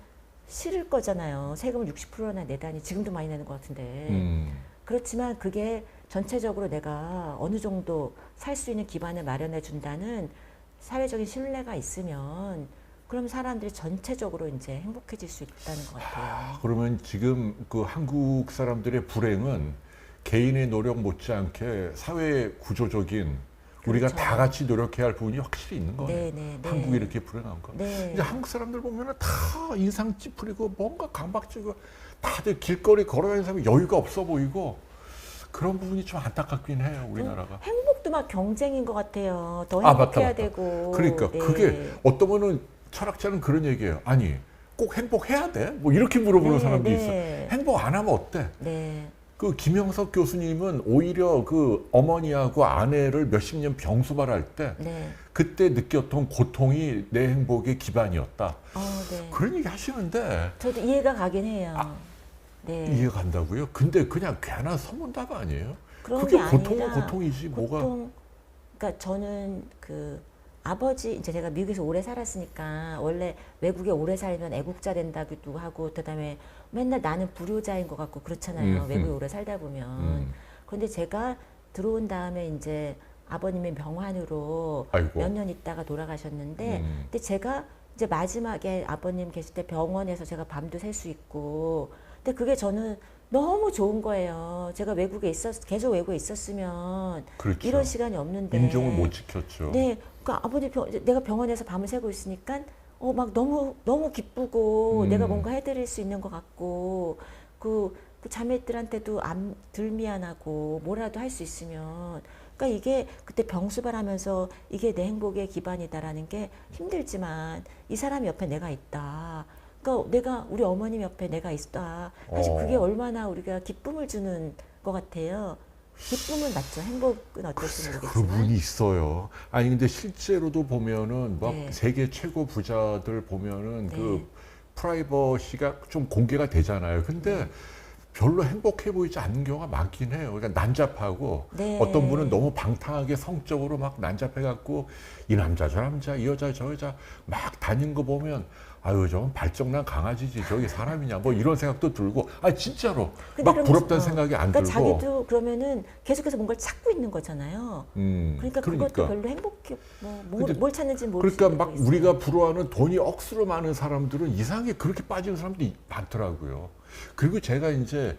싫을 거잖아요. 세금을 60%나 내다니 지금도 많이 내는 것 같은데. 그렇지만 그게 전체적으로 내가 어느 정도 살 수 있는 기반을 마련해 준다는 사회적인 신뢰가 있으면 그럼 사람들이 전체적으로 이제 행복해질 수 있다는 것 같아요. 그러면 지금 그 한국 사람들의 불행은 개인의 노력 못지않게 사회 구조적인 우리가 그렇죠. 다 같이 노력해야 할 부분이 확실히 있는 거네요. 네. 한국이 이렇게 불행한 거. 네. 이제 한국 사람들 보면은 다 인상 찌푸리고 뭔가 강박지고 다들 길거리 걸어다니는 사람이 여유가 없어 보이고 그런 부분이 좀 안타깝긴 해요, 우리나라가. 행복도 막 경쟁인 것 같아요. 더 맞다. 행복해야 되고. 그러니까 네. 그게 어떤 분은 철학자는 그런 얘기예요. 아니 꼭 행복해야 돼? 뭐 이렇게 물어보는 사람도 있어. 행복 안 하면 어때? 네. 그 김영석 교수님은 오히려 그 어머니하고 아내를 몇십 년 병수발할 때 네. 그때 느꼈던 고통이 내 행복의 기반이었다. 네. 그런 얘기 하시는데 저도 이해가 가긴 해요. 네. 이해가 간다고요? 근데 그냥 괜한 소문답 아니에요? 그런 그게 게 고통은 아니라 고통이지 뭐가. 그러니까 저는 그 아버지 이제 제가 미국에서 오래 살았으니까 원래 외국에 오래 살면 애국자 된다기도 하고 그다음에 맨날 나는 불효자인 것 같고 그렇잖아요. 외국에 오래 살다 보면. 그런데 제가 들어온 다음에 이제 아버님이 병환으로 아이고. 몇 년 있다가 돌아가셨는데 근데 제가 이제 마지막에 아버님 계실 때 병원에서 제가 밤도 샐 수 있고 근데 그게 저는 너무 좋은 거예요. 제가 계속 외국에 있었으면 그렇죠. 이런 시간이 없는데. 인종을 못 지켰죠. 네, 그러니까 내가 병원에서 밤을 새고 있으니까 막 너무 기쁘고 내가 뭔가 해드릴 수 있는 것 같고 그 자매들한테도 덜 미안하고 뭐라도 할 수 있으면. 그러니까 이게 그때 병수발하면서 이게 내 행복의 기반이다라는 게 힘들지만 이 사람 옆에 내가 있다. 그러니까 우리 어머님 옆에 내가 있다. 사실 그게 얼마나 우리가 기쁨을 주는 것 같아요. 기쁨은 맞죠. 행복은 어떨지 모르겠지만. 그분이 있어요. 아니 근데 실제로도 보면은 막 네. 세계 최고 부자들 보면은 네. 그 프라이버시가 좀 공개가 되잖아요. 근데 별로 행복해 보이지 않는 경우가 많긴 해요. 그러니까 난잡하고 네. 어떤 분은 너무 방탕하게 성적으로 막 난잡해 갖고 이 남자 저 남자 이 여자 저 여자 막 다니는 거 보면 아유 저건 발정난 강아지지 저기 사람이냐 뭐 이런 생각도 들고 아 진짜로 근데 막 그러면서, 부럽다는 생각이 안 그러니까 들고 자기도 그러면은 계속해서 뭔가를 찾고 있는 거잖아요. 그러니까 그것도 별로 행복해 근데 뭘 찾는지 모르겠어요. 그러니까 막 우리가 부러워하는 돈이 억수로 많은 사람들은 이상하게 그렇게 빠지는 사람들이 많더라고요. 그리고 제가 이제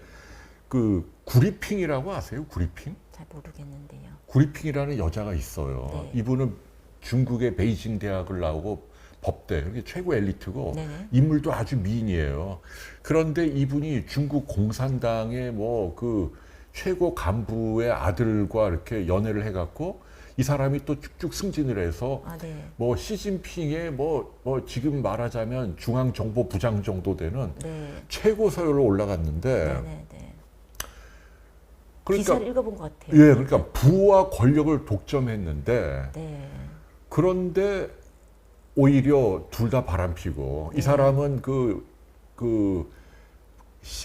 그 구리핑이라고 아세요? 구리핑? 잘 모르겠는데요. 구리핑이라는 여자가 있어요. 네. 이분은 중국의 베이징 대학을 나오고 법대, 이게 최고 엘리트고 네네. 인물도 아주 미인이에요. 그런데 이분이 중국 공산당의 뭐 그 최고 간부의 아들과 이렇게 연애를 해갖고 이 사람이 또 쭉쭉 승진을 해서 네. 뭐 시진핑의 뭐 지금 말하자면 중앙정보부장 정도 되는 네. 최고 서열로 올라갔는데 네네네. 그러니까 기사를 읽어본 것 같아요. 예, 그러니까 부와 권력을 독점했는데 네. 그런데 오히려 둘 다 바람피고 이 사람은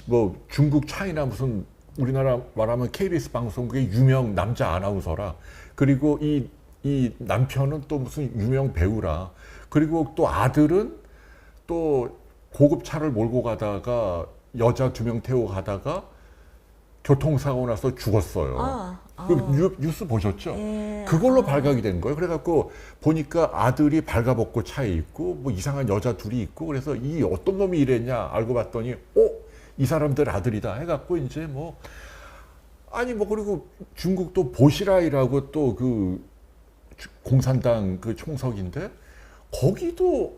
뭐 중국 차이나 무슨 우리나라 말하면 KBS 방송국의 유명 남자 아나운서라 그리고 이 남편은 또 무슨 유명 배우라 그리고 또 아들은 또 고급 차를 몰고 가다가 여자 2명 태우고 가다가 교통사고 나서 죽었어요. 그 뉴스 보셨죠? 예. 그걸로 발각이 된 거예요. 그래갖고 보니까 아들이 발가벗고 차에 있고 뭐 이상한 여자 둘이 있고 그래서 이 어떤 놈이 이랬냐 알고 봤더니 이 사람들 아들이다 해갖고 이제 뭐 아니 뭐 그리고 중국도 보시라이라고 또 그 공산당 그 총석인데 거기도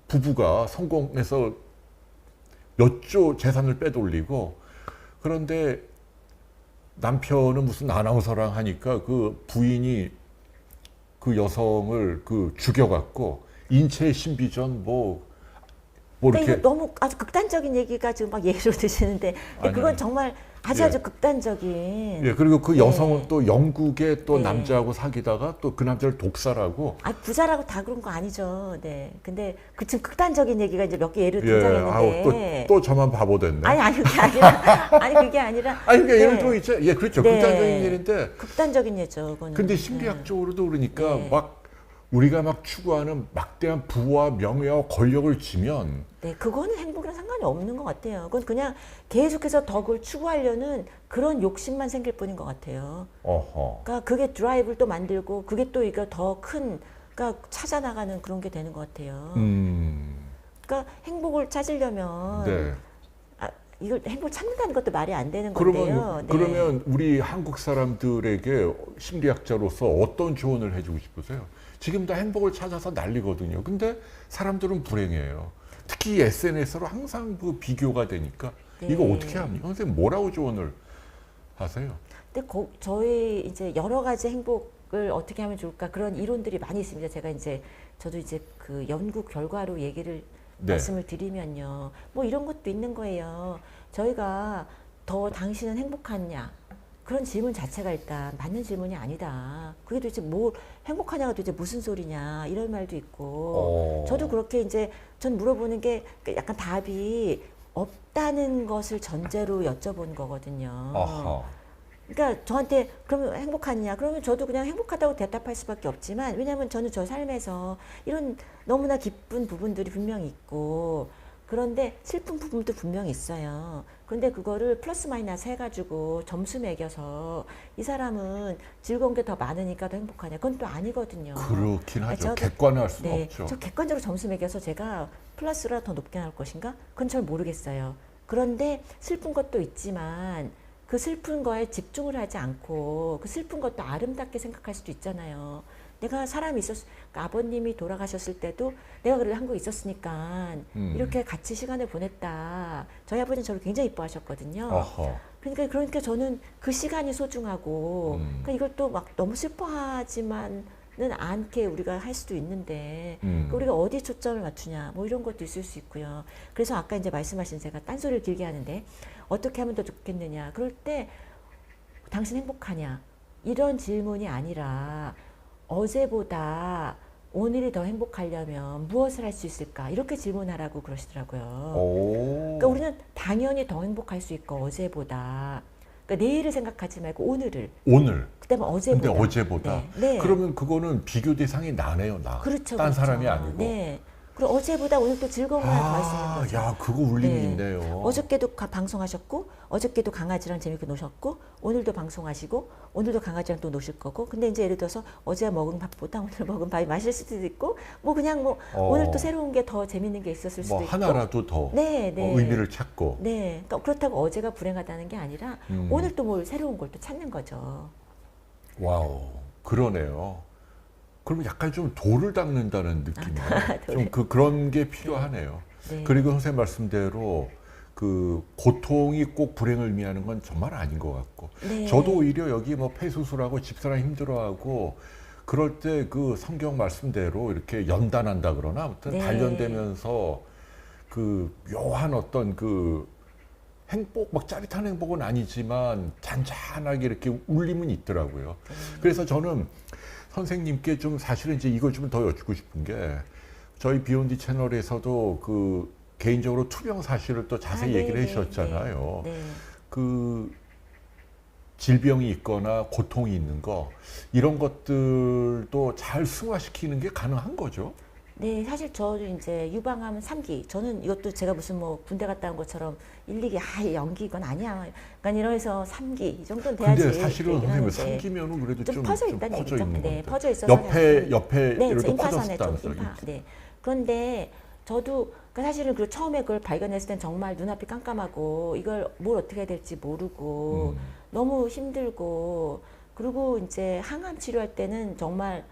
부부가 성공해서 몇 조 재산을 빼돌리고 그런데 남편은 무슨 아나운서랑 하니까 그 부인이 그 여성을 그 죽여갖고 인체 신비전 뭐 그러니까 이렇게 이거 너무 아주 극단적인 얘기가 지금 막 예로 드시는데 근데 그건 아니. 정말 예. 아주 극단적인. 예 그리고 그 네. 여성은 또 영국의 또 네. 남자하고 사귀다가 또 그 남자를 독살하고 부자라고 다 그런 거 아니죠. 네. 근데 지금 극단적인 얘기가 이제 몇 개 예로 예 아우 등장했는데. 또 저만 바보 됐네. 아니 그게 아니라 아니 그게 아니라. 아니 그러니까 예를 네. 들어 이제 예 그렇죠 네. 극단적인 일인데 극단적인 예죠. 그거는. 근데 심리학적으로도 그러니까 네. 막 우리가 막 추구하는 막대한 부와 명예와 권력을 지면 네, 그거는 행복이랑 상관이 없는 것 같아요. 그건 그냥 계속해서 더 그걸 추구하려는 그런 욕심만 생길 뿐인 것 같아요. 어허. 그러니까 그게 드라이브를 또 만들고 그게 또 이거 더 큰, 그러니까 찾아나가는 그런 게 되는 것 같아요. 그러니까 행복을 찾으려면 네. 이걸 행복을 찾는다는 것도 말이 안 되는 건데요. 그러면 우리 한국 사람들에게 심리학자로서 어떤 조언을 해주고 싶으세요? 지금 다 행복을 찾아서 난리거든요. 근데 사람들은 불행해요. 특히 SNS로 항상 그 비교가 되니까 네. 이거 어떻게 합니까? 선생님 뭐라고 조언을 하세요? 근데 저희 이제 여러 가지 행복을 어떻게 하면 좋을까 그런 이론들이 많이 있습니다. 저도 이제 그 연구 결과로 얘기를 네. 말씀을 드리면요. 뭐 이런 것도 있는 거예요. 저희가 더 당신은 행복하냐? 그런 질문 자체가 일단 맞는 질문이 아니다. 그게 도대체 뭐 행복하냐가 도대체 무슨 소리냐 이런 말도 있고. 저도 그렇게 이제 전 물어보는 게 약간 답이 없다는 것을 전제로 여쭤본 거거든요. 아하. 그러니까 저한테 그러면 행복하냐? 그러면 저도 그냥 행복하다고 대답할 수밖에 없지만 왜냐하면 저는 저 삶에서 이런 너무나 기쁜 부분들이 분명히 있고 그런데 슬픈 부분도 분명히 있어요. 그런데 그거를 플러스 마이너스 해가지고 점수 매겨서 이 사람은 즐거운 게 더 많으니까 더 행복하냐? 그건 또 아니거든요. 그렇긴 하죠. 저도- 객관화할 수는 네, 없죠. 저 객관적으로 점수 매겨서 제가 플러스라 더 높게 나올 것인가? 그건 잘 모르겠어요. 그런데 슬픈 것도 있지만 그 슬픈 거에 집중을 하지 않고 그 슬픈 것도 아름답게 생각할 수도 있잖아요. 내가 사람이 그러니까 아버님이 돌아가셨을 때도 내가 그래도 한국에 있었으니까 이렇게 같이 시간을 보냈다. 저희 아버지는 저를 굉장히 이뻐하셨거든요. 어허. 그러니까 저는 그 시간이 소중하고 그러니까 이걸 또 막 너무 슬퍼하지만은 않게 우리가 할 수도 있는데 그러니까 우리가 어디 초점을 맞추냐 뭐 이런 것도 있을 수 있고요. 그래서 아까 이제 말씀하신 제가 딴소리를 길게 하는데 어떻게 하면 더 좋겠느냐 그럴 때 당신 행복하냐 이런 질문이 아니라 어제보다 오늘이 더 행복하려면 무엇을 할 수 있을까 이렇게 질문하라고 그러시더라고요. 오. 그러니까 우리는 당연히 더 행복할 수 있고 어제보다 그러니까 내일을 생각하지 말고 오늘을 오늘. 그다음에 어제보다 근데 어제보다. 네, 네. 그러면 그거는 비교 대상이 나네요, 나. 그렇죠, 딴 그렇죠. 사람이 아니고. 네. 그리고 어제보다 오늘 또 즐거운 걸 더 할 수 있는 거죠. 야, 그거 울림이 네. 있네요. 어저께도 방송하셨고 어저께도 강아지랑 재밌게 노셨고 오늘도 방송하시고 오늘도 강아지랑 또 노실 거고 근데 이제 예를 들어서 어제 먹은 밥보다 오늘 먹은 밥이 맛있을 수도 있고 뭐 그냥 뭐 오늘 또 새로운 게 더 재밌는 게 있었을 수도 뭐 있고 하나라도 더 네, 네. 의미를 찾고. 네, 그러니까 그렇다고 어제가 불행하다는 게 아니라 오늘 또 뭘 새로운 걸 또 찾는 거죠. 와우, 그러네요. 그러면 약간 좀 돌을 닦는다는 느낌이에요. 좀 그런 게 필요하네요. 네. 그리고 선생님 말씀대로 그 고통이 꼭 불행을 의미하는 건 정말 아닌 것 같고. 네. 저도 오히려 여기 뭐 폐수술하고 집사람 힘들어하고 그럴 때 그 성경 말씀대로 이렇게 연단한다 그러나 아무튼 네. 단련되면서 그 묘한 어떤 그 행복, 막 짜릿한 행복은 아니지만 잔잔하게 이렇게 울림은 있더라고요. 그래서 저는 선생님께 좀 사실은 이제 이걸 좀 더 여쭙고 싶은 게 저희 비욘디 채널에서도 그 개인적으로 투병 사실을 또 자세히 네, 얘기를 네, 해주셨잖아요. 네. 그 질병이 있거나 고통이 있는 거 이런 것들도 잘 승화시키는 게 가능한 거죠. 네, 사실 저도 이제 유방암은 3기. 저는 이것도 제가 무슨 뭐 군대 갔다 온 것처럼 1, 2기, 연기 이건 아니야. 그러니까 이러면서 3기 이 정도는 돼야지. 근데 사실은 선생님 얘기하는데 3기면은 그래도 좀 좀 퍼져 있다는 퍼져 얘기죠. 있는 네, 건데. 퍼져 있어서 옆에 네, 이렇게 임파선에 좀 퍼졌다면서요. 네. 그런데 저도 그러니까 사실은 그 처음에 그걸 발견했을 땐 정말 눈앞이 깜깜하고 이걸 뭘 어떻게 해야 될지 모르고 너무 힘들고 그리고 이제 항암 치료할 때는 정말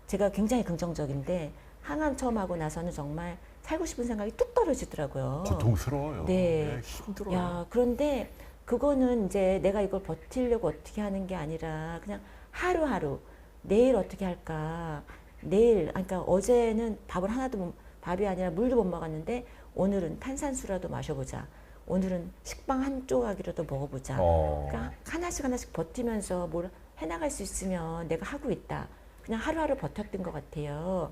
제가 굉장히 긍정적인데 항암 처음 하고 나서는 정말 살고 싶은 생각이 뚝 떨어지더라고요. 고통스러워요. 네. 힘들어요. 야, 그런데 그거는 이제 내가 이걸 버티려고 어떻게 하는 게 아니라 그냥 하루하루 내일 어떻게 할까? 내일 그러니까 어제는 밥이 아니라 물도 못 먹었는데 오늘은 탄산수라도 마셔보자. 오늘은 식빵 한 조각이라도 먹어보자. 그러니까 하나씩 버티면서 뭘 해나갈 수 있으면 내가 하고 있다. 그냥 하루하루 버텼던 것 같아요.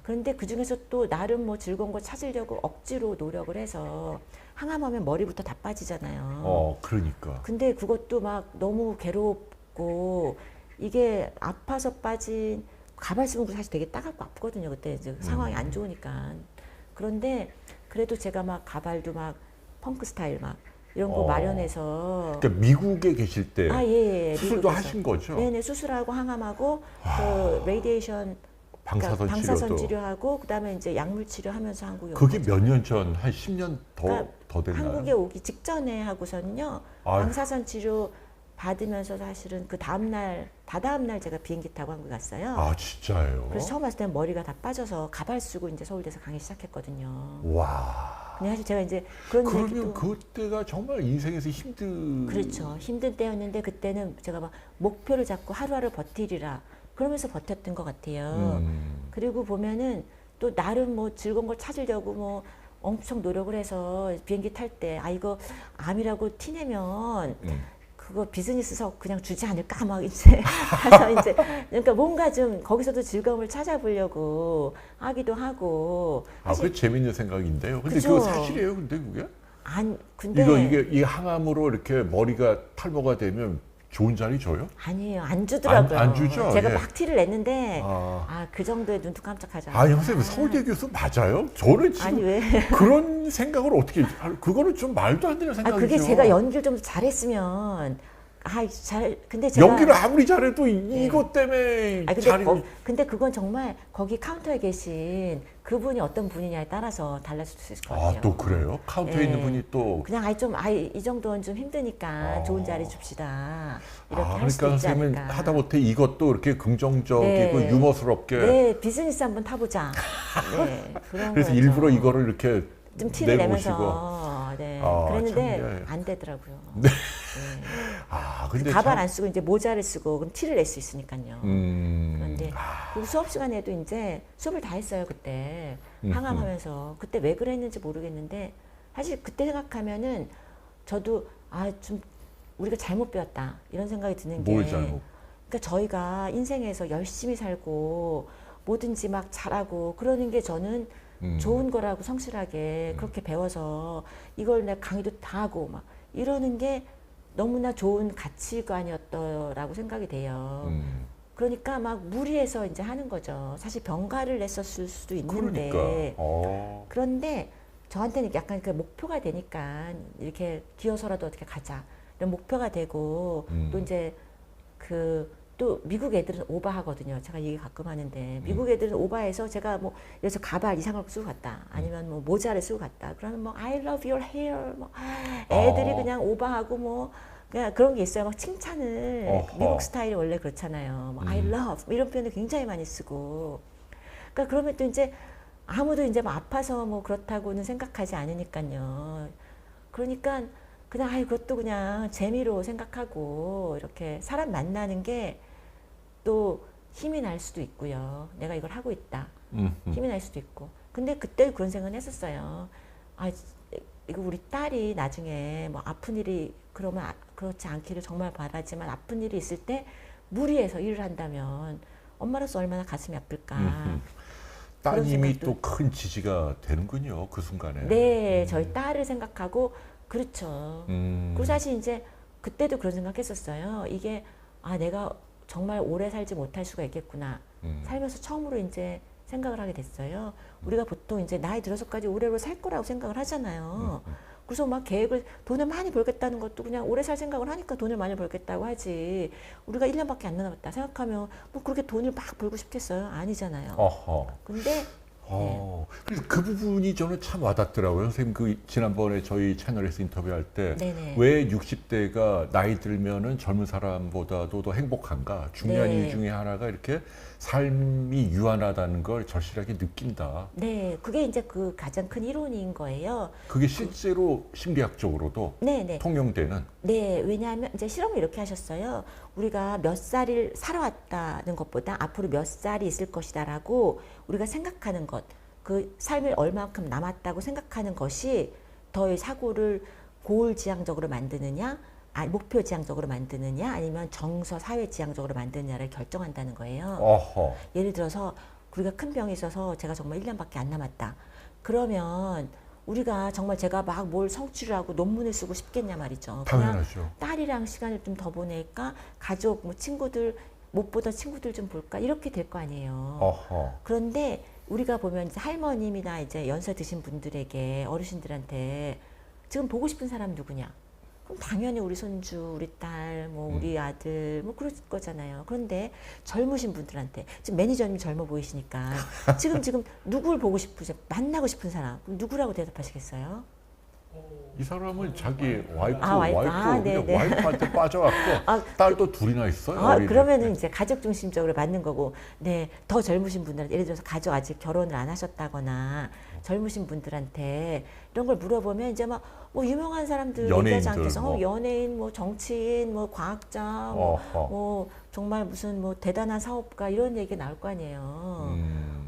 그런데 그 중에서 또 나름 뭐 즐거운 걸 찾으려고 억지로 노력을 해서 항암하면 머리부터 다 빠지잖아요. 그러니까. 근데 그것도 막 너무 괴롭고 이게 아파서 빠진 가발 쓰는 거 사실 되게 따갑고 아프거든요. 그때 이제 상황이 안 좋으니까. 그런데 그래도 제가 막 가발도 막 펑크 스타일 막 이런 거 마련해서 그러니까 미국에 계실 때 예, 수술도 미국에서. 하신 거죠? 네네 수술하고 항암하고 그 레이디에이션 방사선 치료하고 그다음에 이제 약물 치료하면서 한국에 그게 온 거죠. 몇 년 전? 한 10년 그러니까 더 됐나요? 한국에 오기 직전에 하고서는요. 아유. 방사선 치료 받으면서 사실은 그 다다음 날 제가 비행기 타고 한국 갔어요. 아, 진짜예요? 그래서 처음 왔을 때는 머리가 다 빠져서 가발 쓰고 이제 서울대에서 강의 시작했거든요. 와. 근데 사실 제가 이제 그런 그러면 얘기도 그때가 정말 인생에서 그렇죠. 힘든 때였는데 그때는 제가 막 목표를 잡고 하루하루 버티리라 그러면서 버텼던 것 같아요. 그리고 보면은 또 나름 뭐 즐거운 걸 찾으려고 뭐 엄청 노력을 해서 비행기 탈 때 이거 암이라고 티내면 그거 비즈니스석 그냥 주지 않을까 막 이제 가서 이제 그러니까 뭔가 좀 거기서도 즐거움을 찾아보려고 하기도 하고 그게 재밌는 생각인데요. 근데 그죠? 그거 사실이에요, 근데 그게? 근데 이게 이 항암으로 이렇게 머리가 탈모가 되면 좋은 자리 줘요? 아니에요. 안 주더라고요. 안 주죠? 제가 예. 막 티를 냈는데 그 정도에 눈도 깜짝하지 않아요. 선생님 서울대 교수 맞아요? 저는 지금 아니 왜? 그런 생각을 어떻게 그거는 좀 말도 안 되는 생각이죠. 그게 제가 연기를 좀 잘했으면 근데 제가 연기를 아무리 잘해도 이것 때문에 근데 그건 정말 거기 카운터에 계신 그분이 어떤 분이냐에 따라서 달라질 수 있을 것 같아요. 또 그래요? 카운터에 있는 분이 또 그냥 이 정도는 좀 힘드니까 좋은 자리 줍시다. 이렇게 할 그러니까 수도 있지 선생님은 않을까. 하다못해 이것도 이렇게 긍정적이고 네. 유머스럽게 네, 비즈니스 한번 타보자. 네, 그런 그래서 거였죠. 일부러 이거를 이렇게 좀 티를 내보시고. 내면서 그랬는데 참, 예. 안 되더라고요. 근데 가발 참, 안 쓰고 이제 모자를 쓰고 그럼 티를 낼 수 있으니까요. 그런데 그 수업 시간에도 이제 수업을 다 했어요 그때 항암하면서 그때 왜 그랬는지 모르겠는데 사실 그때 생각하면은 저도 좀 우리가 잘못 배웠다 이런 생각이 드는 게 뭘 잘못? 그러니까 저희가 인생에서 열심히 살고 뭐든지 막 잘하고 그러는 게 저는 좋은 거라고 성실하게 그렇게 배워서 이걸 내가 강의도 다 하고 막 이러는 게 너무나 좋은 가치관이었더라고 생각이 돼요. 그러니까 막 무리해서 이제 하는 거죠. 사실 병가를 냈었을 수도 있는데 그러니까. 그런데 저한테는 약간 그 목표가 되니까 이렇게 기어서라도 어떻게 가자 이런 목표가 되고 또 이제 또 미국 애들은 오바하거든요. 제가 얘기 가끔 하는데 미국 애들은 오바해서 제가 뭐 그래서 가발 이상한 거 쓰고 갔다 아니면 뭐 모자를 쓰고 갔다 그러면 뭐 I love your hair 뭐 애들이 그냥 오바하고 뭐 그냥 그런 게 있어요. 막 칭찬을 미국 스타일이 원래 그렇잖아요. 뭐 I love 뭐 이런 표현을 굉장히 많이 쓰고 그러니까 그러면 또 이제 아무도 이제 뭐 아파서 뭐 그렇다고는 생각하지 않으니까요. 그러니까 그냥 그것도 그냥 재미로 생각하고 이렇게 사람 만나는 게 또 힘이 날 수도 있고요. 내가 이걸 하고 있다. 힘이 날 수도 있고. 근데 그때 그런 생각을 했었어요. 이거 우리 딸이 나중에 뭐 아픈 일이 그러면 그렇지 않기를 정말 바라지만 아픈 일이 있을 때 무리해서 일을 한다면 엄마로서 얼마나 가슴이 아플까. 따님이 또 큰 지지가 되는군요. 그 순간에. 네, 저희 딸을 생각하고 그렇죠. 그리고 사실 이제 그때도 그런 생각했었어요. 이게 내가 정말 오래 살지 못할 수가 있겠구나. 살면서 처음으로 이제 생각을 하게 됐어요. 우리가 보통 이제 나이 들어서까지 오래오래 살 거라고 생각을 하잖아요. 그래서 막 돈을 많이 벌겠다는 것도 그냥 오래 살 생각을 하니까 돈을 많이 벌겠다고 하지. 우리가 1년밖에 안 남았다 생각하면 뭐 그렇게 돈을 막 벌고 싶겠어요? 아니잖아요. 근데 그래서 그 부분이 저는 참 와닿더라고요. 선생님 지난번에 저희 채널에서 인터뷰할 때 네네. 왜 60대가 나이 들면은 젊은 사람보다도 더 행복한가? 중요한 네. 이유 중에 하나가 이렇게 삶이 유한하다는 걸 절실하게 느낀다. 네, 그게 이제 그 가장 큰 이론인 거예요. 그게 실제로 심리학적으로도 네네. 통용되는. 네, 왜냐하면 이제 실험을 이렇게 하셨어요. 우리가 몇 살을 살아왔다는 것보다 앞으로 몇 살이 있을 것이다라고 우리가 생각하는 것, 그 삶을 얼마만큼 남았다고 생각하는 것이 더 사고를 고울지향적으로 만드느냐, 목표지향적으로 만드느냐, 아니면 정서 사회지향적으로 만드느냐를 결정한다는 거예요. 예를 들어서 우리가 큰 병이 있어서 제가 정말 1년밖에 안 남았다. 그러면 우리가 정말 제가 막 뭘 성취를 하고 논문을 쓰고 싶겠냐 말이죠. 당연하죠. 그냥 딸이랑 시간을 좀 더 보낼까? 가족, 뭐 친구들, 못 보던 친구들 좀 볼까? 이렇게 될 거 아니에요. 그런데 우리가 보면 이제 할머님이나 이제 연세 드신 분들에게 어르신들한테 지금 보고 싶은 사람 누구냐? 그럼 당연히 우리 손주, 우리 딸, 뭐 우리 아들, 뭐 그럴 거잖아요. 그런데 젊으신 분들한테 지금 매니저님 젊어 보이시니까 지금 누구를 보고 싶으세요? 만나고 싶은 사람 그럼 누구라고 대답하시겠어요? 이 사람은 자기 와이프, 네네. 와이프한테 빠져갖고 딸도 둘이나 있어요. 어린애. 그러면은 이제 가족 중심적으로 맞는 거고, 네, 더 젊으신 분들한테 예를 들어서 가족 아직 결혼을 안 하셨다거나 젊으신 분들한테 이런 걸 물어보면 이제 막 뭐 유명한 사람들 얘기하지 않겠어? 연예인, 뭐 정치인, 뭐 과학자, 뭐 정말 무슨 뭐 대단한 사업가 이런 얘기 나올 거 아니에요.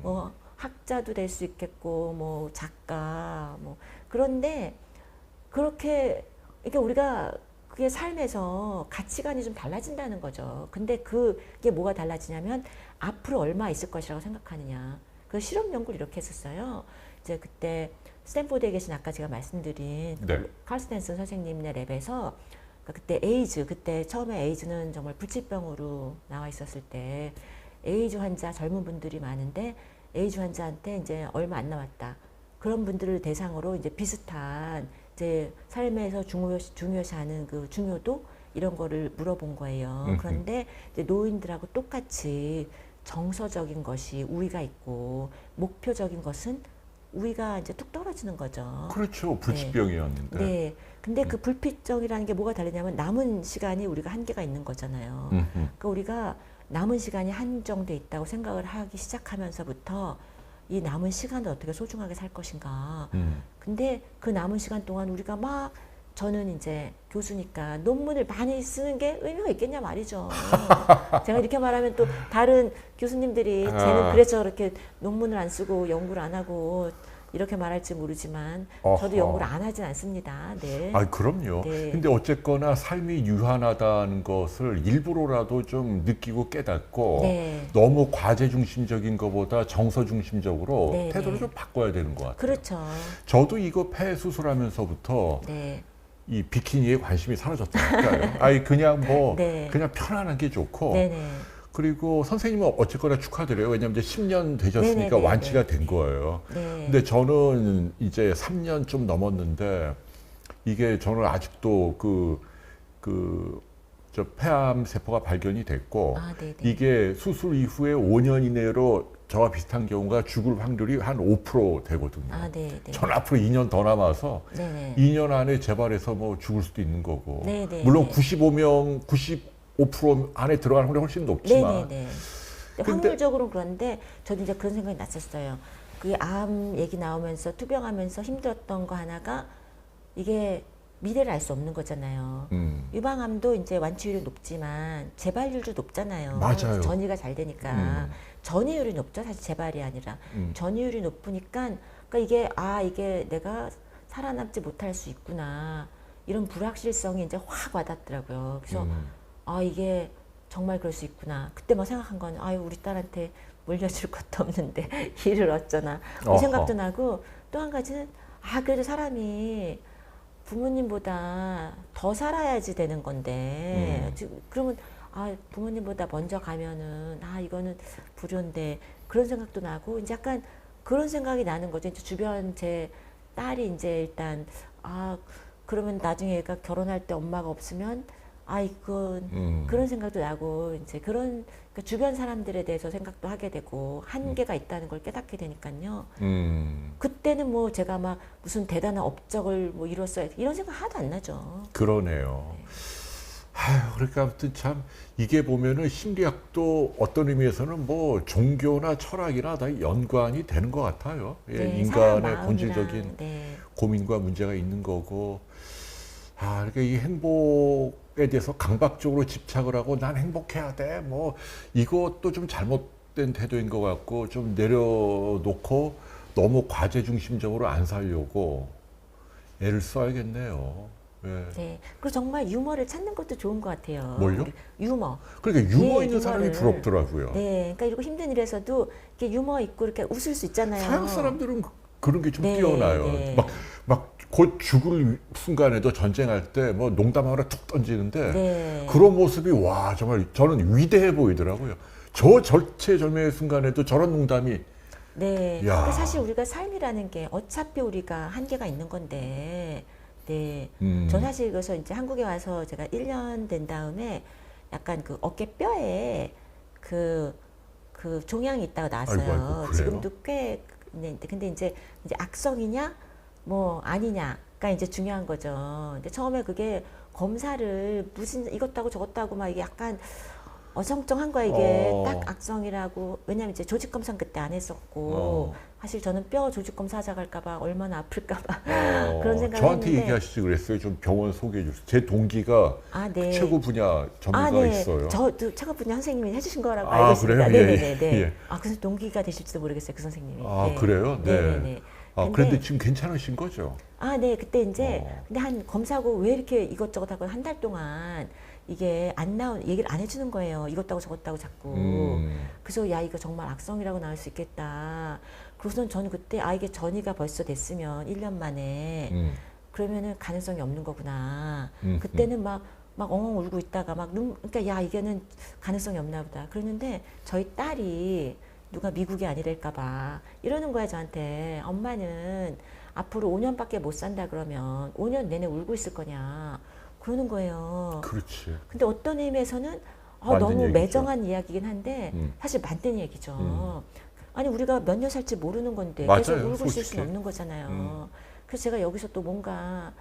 뭐 학자도 될 수 있겠고, 뭐 작가, 뭐 그런데 그렇게 그러니까 우리가 그게 삶에서 가치관이 좀 달라진다는 거죠. 근데 그게 뭐가 달라지냐면 앞으로 얼마 있을 것이라고 생각하느냐. 그 실험 연구를 이렇게 했었어요. 이제 그때 스탠포드에 계신 아까 제가 말씀드린 칼 스탠슨 선생님의 랩에서 그때 그때 처음에 에이즈는 정말 불치병으로 나와 있었을 때 에이즈 환자 젊은 분들이 많은데 에이즈 환자한테 이제 얼마 안 남았다. 그런 분들을 대상으로 이제 비슷한 이제 삶에서 중요시하는 그 중요도 이런 거를 물어본 거예요. 그런데 이제 노인들하고 똑같이 정서적인 것이 우위가 있고 목표적인 것은 우위가 이제 뚝 떨어지는 거죠. 그렇죠. 불치병이었는데. 네. 근데 그 불필정이라는 게 뭐가 다르냐면 남은 시간이 우리가 한계가 있는 거잖아요. 그러니까 우리가 남은 시간이 한정돼 있다고 생각을 하기 시작하면서부터 이 남은 시간을 어떻게 소중하게 살 것인가. 근데 그 남은 시간 동안 우리가 막 저는 이제 교수니까 논문을 많이 쓰는 게 의미가 있겠냐 말이죠. 제가 이렇게 말하면 또 다른 교수님들이 쟤는 그래서 그렇게 논문을 안 쓰고 연구를 안 하고 이렇게 말할지 모르지만 저도 연구를 안 하진 않습니다. 네. 아, 그럼요. 네. 근데 어쨌거나 삶이 유한하다는 것을 일부러라도 좀 느끼고 깨닫고 네. 너무 과제 중심적인 것보다 정서 중심적으로 네, 태도를 네. 좀 바꿔야 되는 것 같아요. 그렇죠. 저도 이거 폐 수술하면서부터 네. 이 비키니에 관심이 사라졌다니까요. 아니 그냥 뭐 네. 그냥 편안한 게 좋고 네네. 그리고 선생님은 어쨌거나 축하드려요. 왜냐하면 이제 10년 되셨으니까 네네네. 완치가 된 거예요. 네. 근데 저는 이제 3년 좀 넘었는데 이게 저는 아직도 저 폐암 세포가 발견이 됐고 아, 네네. 이게 수술 이후에 5년 이내로 저와 비슷한 경우가 죽을 확률이 한 5% 되거든요. 아, 네네. 저는 앞으로 2년 더 남아서 네네. 2년 안에 재발해서 뭐 죽을 수도 있는 거고. 네네. 물론 95% 안에 들어가는 확률이 훨씬 높지만. 네네네. 근데- 확률적으로 그런데 저도 이제 그런 생각이 났었어요. 그 암 얘기 나오면서 투병하면서 힘들었던 거 하나가 이게 미래를 알 수 없는 거잖아요. 유방암도 이제 완치율이 높지만 재발률도 높잖아요. 맞아요. 전이가 잘 되니까 전이율이 높죠. 사실 재발이 아니라 전이율이 높으니까 그러니까 이게 내가 살아남지 못할 수 있구나 이런 불확실성이 이제 확 와닿더라고요. 그래서 이게 정말 그럴 수 있구나. 그때 뭐 생각한 건 우리 딸한테 물려줄 것도 없는데 일을 어쩌나 그 어허. 생각도 나고 또 한 가지는 그래도 사람이 부모님보다 더 살아야지 되는 건데 지금 그러면 부모님보다 먼저 가면은 이거는 불효인데 그런 생각도 나고 이제 약간 그런 생각이 나는 거죠. 이제 주변 제 딸이 이제 일단 그러면 나중에 얘가 결혼할 때 엄마가 없으면 이건 그런 생각도 나고 이제 그러니까 주변 사람들에 대해서 생각도 하게 되고 한계가 있다는 걸 깨닫게 되니까요. 그때는 뭐 제가 막 무슨 대단한 업적을 뭐 이뤘어야 이런 생각 하나도 안 나죠. 그러네요. 아유, 그러니까 아무튼 참 이게 보면은 심리학도 어떤 의미에서는 뭐 종교나 철학이나 다 연관이 되는 것 같아요. 예, 네, 사람 인간의 마음이랑, 본질적인 네. 고민과 문제가 있는 거고. 그러니까 이 행복에 대해서 강박적으로 집착을 하고 난 행복해야 돼. 뭐 이것도 좀 잘못된 태도인 것 같고 좀 내려놓고 너무 과제 중심적으로 안 살려고 애를 써야겠네요. 예. 네. 그리고 정말 유머를 찾는 것도 좋은 것 같아요. 뭘요? 유머. 그러니까 유머 네, 있는 사람이 유머를. 부럽더라고요. 네. 그러니까 이러고 힘든 일에서도 이렇게 유머 있고 이렇게 웃을 수 있잖아요. 서양 사람들은 그런 게 좀 네, 뛰어나요. 네. 막 곧 죽을 순간에도 전쟁할 때 뭐 농담 하나 툭 던지는데 네. 그런 모습이 와 정말 저는 위대해 보이더라고요. 저 절체절명의 순간에도 저런 농담이 네. 야. 근데 사실 우리가 삶이라는 게 어차피 우리가 한계가 있는 건데, 네. 저 사실 그래서 이제 한국에 와서 제가 1년 된 다음에 약간 그 어깨 뼈에 그 종양이 있다가 나왔어요. 아이고, 그래요? 지금도 꽤 있는데, 근데 이제 악성이냐, 뭐 아니냐가 이제 중요한 거죠. 근데 처음에 그게 검사를 무슨 이것도 하고 저것도 하고 막 이게 약간 어정쩡한 거야 이게 딱 악성이라고. 왜냐면 이제 조직 검사 그때 안 했었고 사실 저는 뼈 조직 검사 하자 갈까봐 얼마나 아플까봐 그런 생각을 저한테 했는데. 얘기하시지 그랬어요. 좀 병원 소개해 주세요. 제 동기가 네. 최고 분야 전문가 네. 있어요. 저도 최고 분야 선생님이 해주신 거라고 알고 있습니다. 그래요? 예, 네네네. 예. 그래서 동기가 되실지도 모르겠어요 그 선생님이. 네. 그래요? 네. 네네네. 그런데 지금 괜찮으신 거죠? 네. 그때 이제 근데 한 검사하고 왜 이렇게 이것저것 하고 한 달 동안 이게 안 얘기를 안 해주는 거예요. 이것도 하고 저것도 하고 자꾸. 그래서 이거 정말 악성이라고 나올 수 있겠다. 그래서 저는 그때 이게 전이가 벌써 됐으면 1년 만에 그러면은 가능성이 없는 거구나. 그때는 막 엉엉 울고 있다가 그러니까 이게는 가능성이 없나 보다. 그랬는데 저희 딸이 누가 미국이 아니랄까봐 이러는 거야 저한테. 엄마는 앞으로 5년밖에 못 산다 그러면 5년 내내 울고 있을 거냐. 그러는 거예요. 그렇지. 근데 어떤 의미에서는 맞는 너무 얘기죠. 매정한 이야기긴 한데 사실 맞는 얘기죠. 아니 우리가 몇 년 살지 모르는 건데 계속 맞아요, 울고 있을 솔직히. 수는 없는 거잖아요. 그래서 제가 여기서 또 뭔가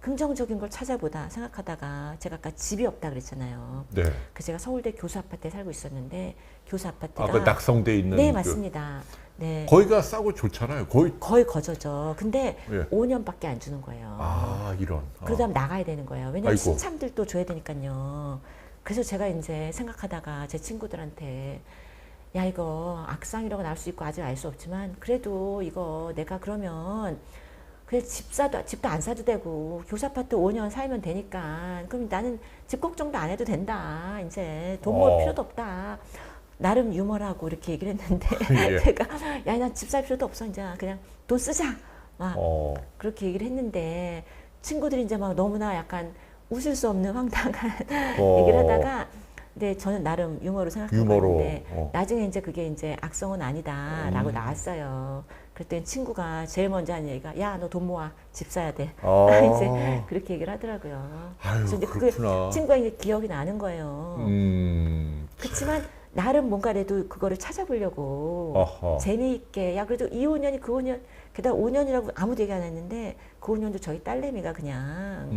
긍정적인 걸 찾아보다 생각하다가 제가 아까 집이 없다 그랬잖아요. 네. 그 제가 서울대 교수 아파트에 살고 있었는데 교수 아파트가 아까 낙성돼 있는 네 그- 맞습니다. 네 거기가 싸고 좋잖아요. 거의 거의 거저죠. 근데 예. 5년밖에 안 주는 거예요. 아 이런. 그러다 나가야 되는 거예요. 왜냐면 아이고. 신참들도 줘야 되니까요. 그래서 제가 이제 생각하다가 제 친구들한테 야 이거 악상이라고 나올 수 있고 아직 알 수 없지만 그래도 이거 내가 그러면 그래 집도 안 사도 되고 교사 아파트 5년 살면 되니까 그럼 나는 집 걱정도 안 해도 된다. 이제 돈 모을 필요도 없다. 나름 유머라고 이렇게 얘기를 했는데 예. 제가 야 난 집 살 필요도 없어 이제 그냥 돈 쓰자 막 어. 그렇게 얘기를 했는데 친구들이 이제 막 너무나 약간 웃을 수 없는 황당한 어. 얘기를 하다가 근데 저는 나름 유머로 생각하고 유머로. 있는데 나중에 이제 그게 이제 악성은 아니다라고 나왔어요. 그랬더니 친구가 제일 먼저 한 얘기가 야 너 돈 모아 집 사야 돼. 이제 그렇게 얘기를 하더라고요. 아유, 그래서 이제 그렇구나. 친구가 이제 기억이 나는 거예요. 그렇지만 나름 뭔가라도 그거를 찾아보려고 어허. 재미있게 야 그래도 이 5년이 그 5년 게다가 5년이라고 아무도 얘기 안 했는데 그 5년도 저희 딸내미가 그냥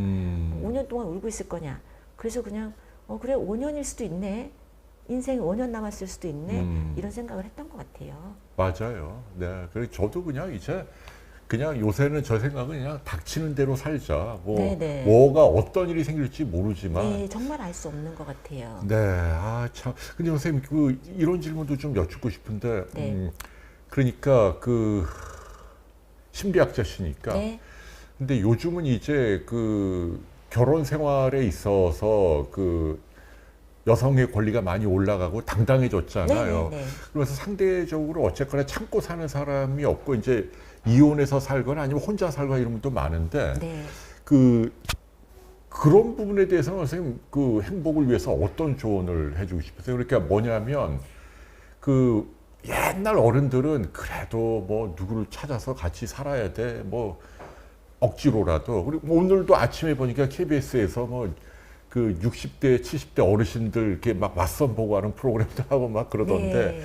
5년 동안 울고 있을 거냐 그래서 그냥 그래 5년일 수도 있네 인생 5년 남았을 수도 있네 이런 생각을 했던 것 같아요. 맞아요. 네. 그래서 저도 그냥 이제 그냥 요새는 저 생각은 그냥 닥치는 대로 살자. 뭐 네네. 뭐가 어떤 일이 생길지 모르지만. 네 정말 알 수 없는 것 같아요. 네. 아 참. 근데 선생님 그 이런 질문도 좀 여쭙고 싶은데. 네. 그러니까 그 심리학자시니까. 네. 근데 요즘은 이제 그 결혼 생활에 있어서 그 여성의 권리가 많이 올라가고 당당해졌잖아요. 네네네. 그래서 상대적으로 어쨌거나 참고 사는 사람이 없고 이제 이혼해서 살거나 아니면 혼자 살거나 이런 분도 많은데 네. 그런 부분에 대해서는 선생님 그 행복을 위해서 어떤 조언을 해주고 싶으세요? 그러니까 뭐냐면 그 옛날 어른들은 그래도 뭐 누구를 찾아서 같이 살아야 돼 뭐 억지로라도 그리고 오늘도 아침에 보니까 KBS에서 뭐 그 60대, 70대 어르신들 이렇게 막 맞선 보고 하는 프로그램도 하고 막 그러던데 네.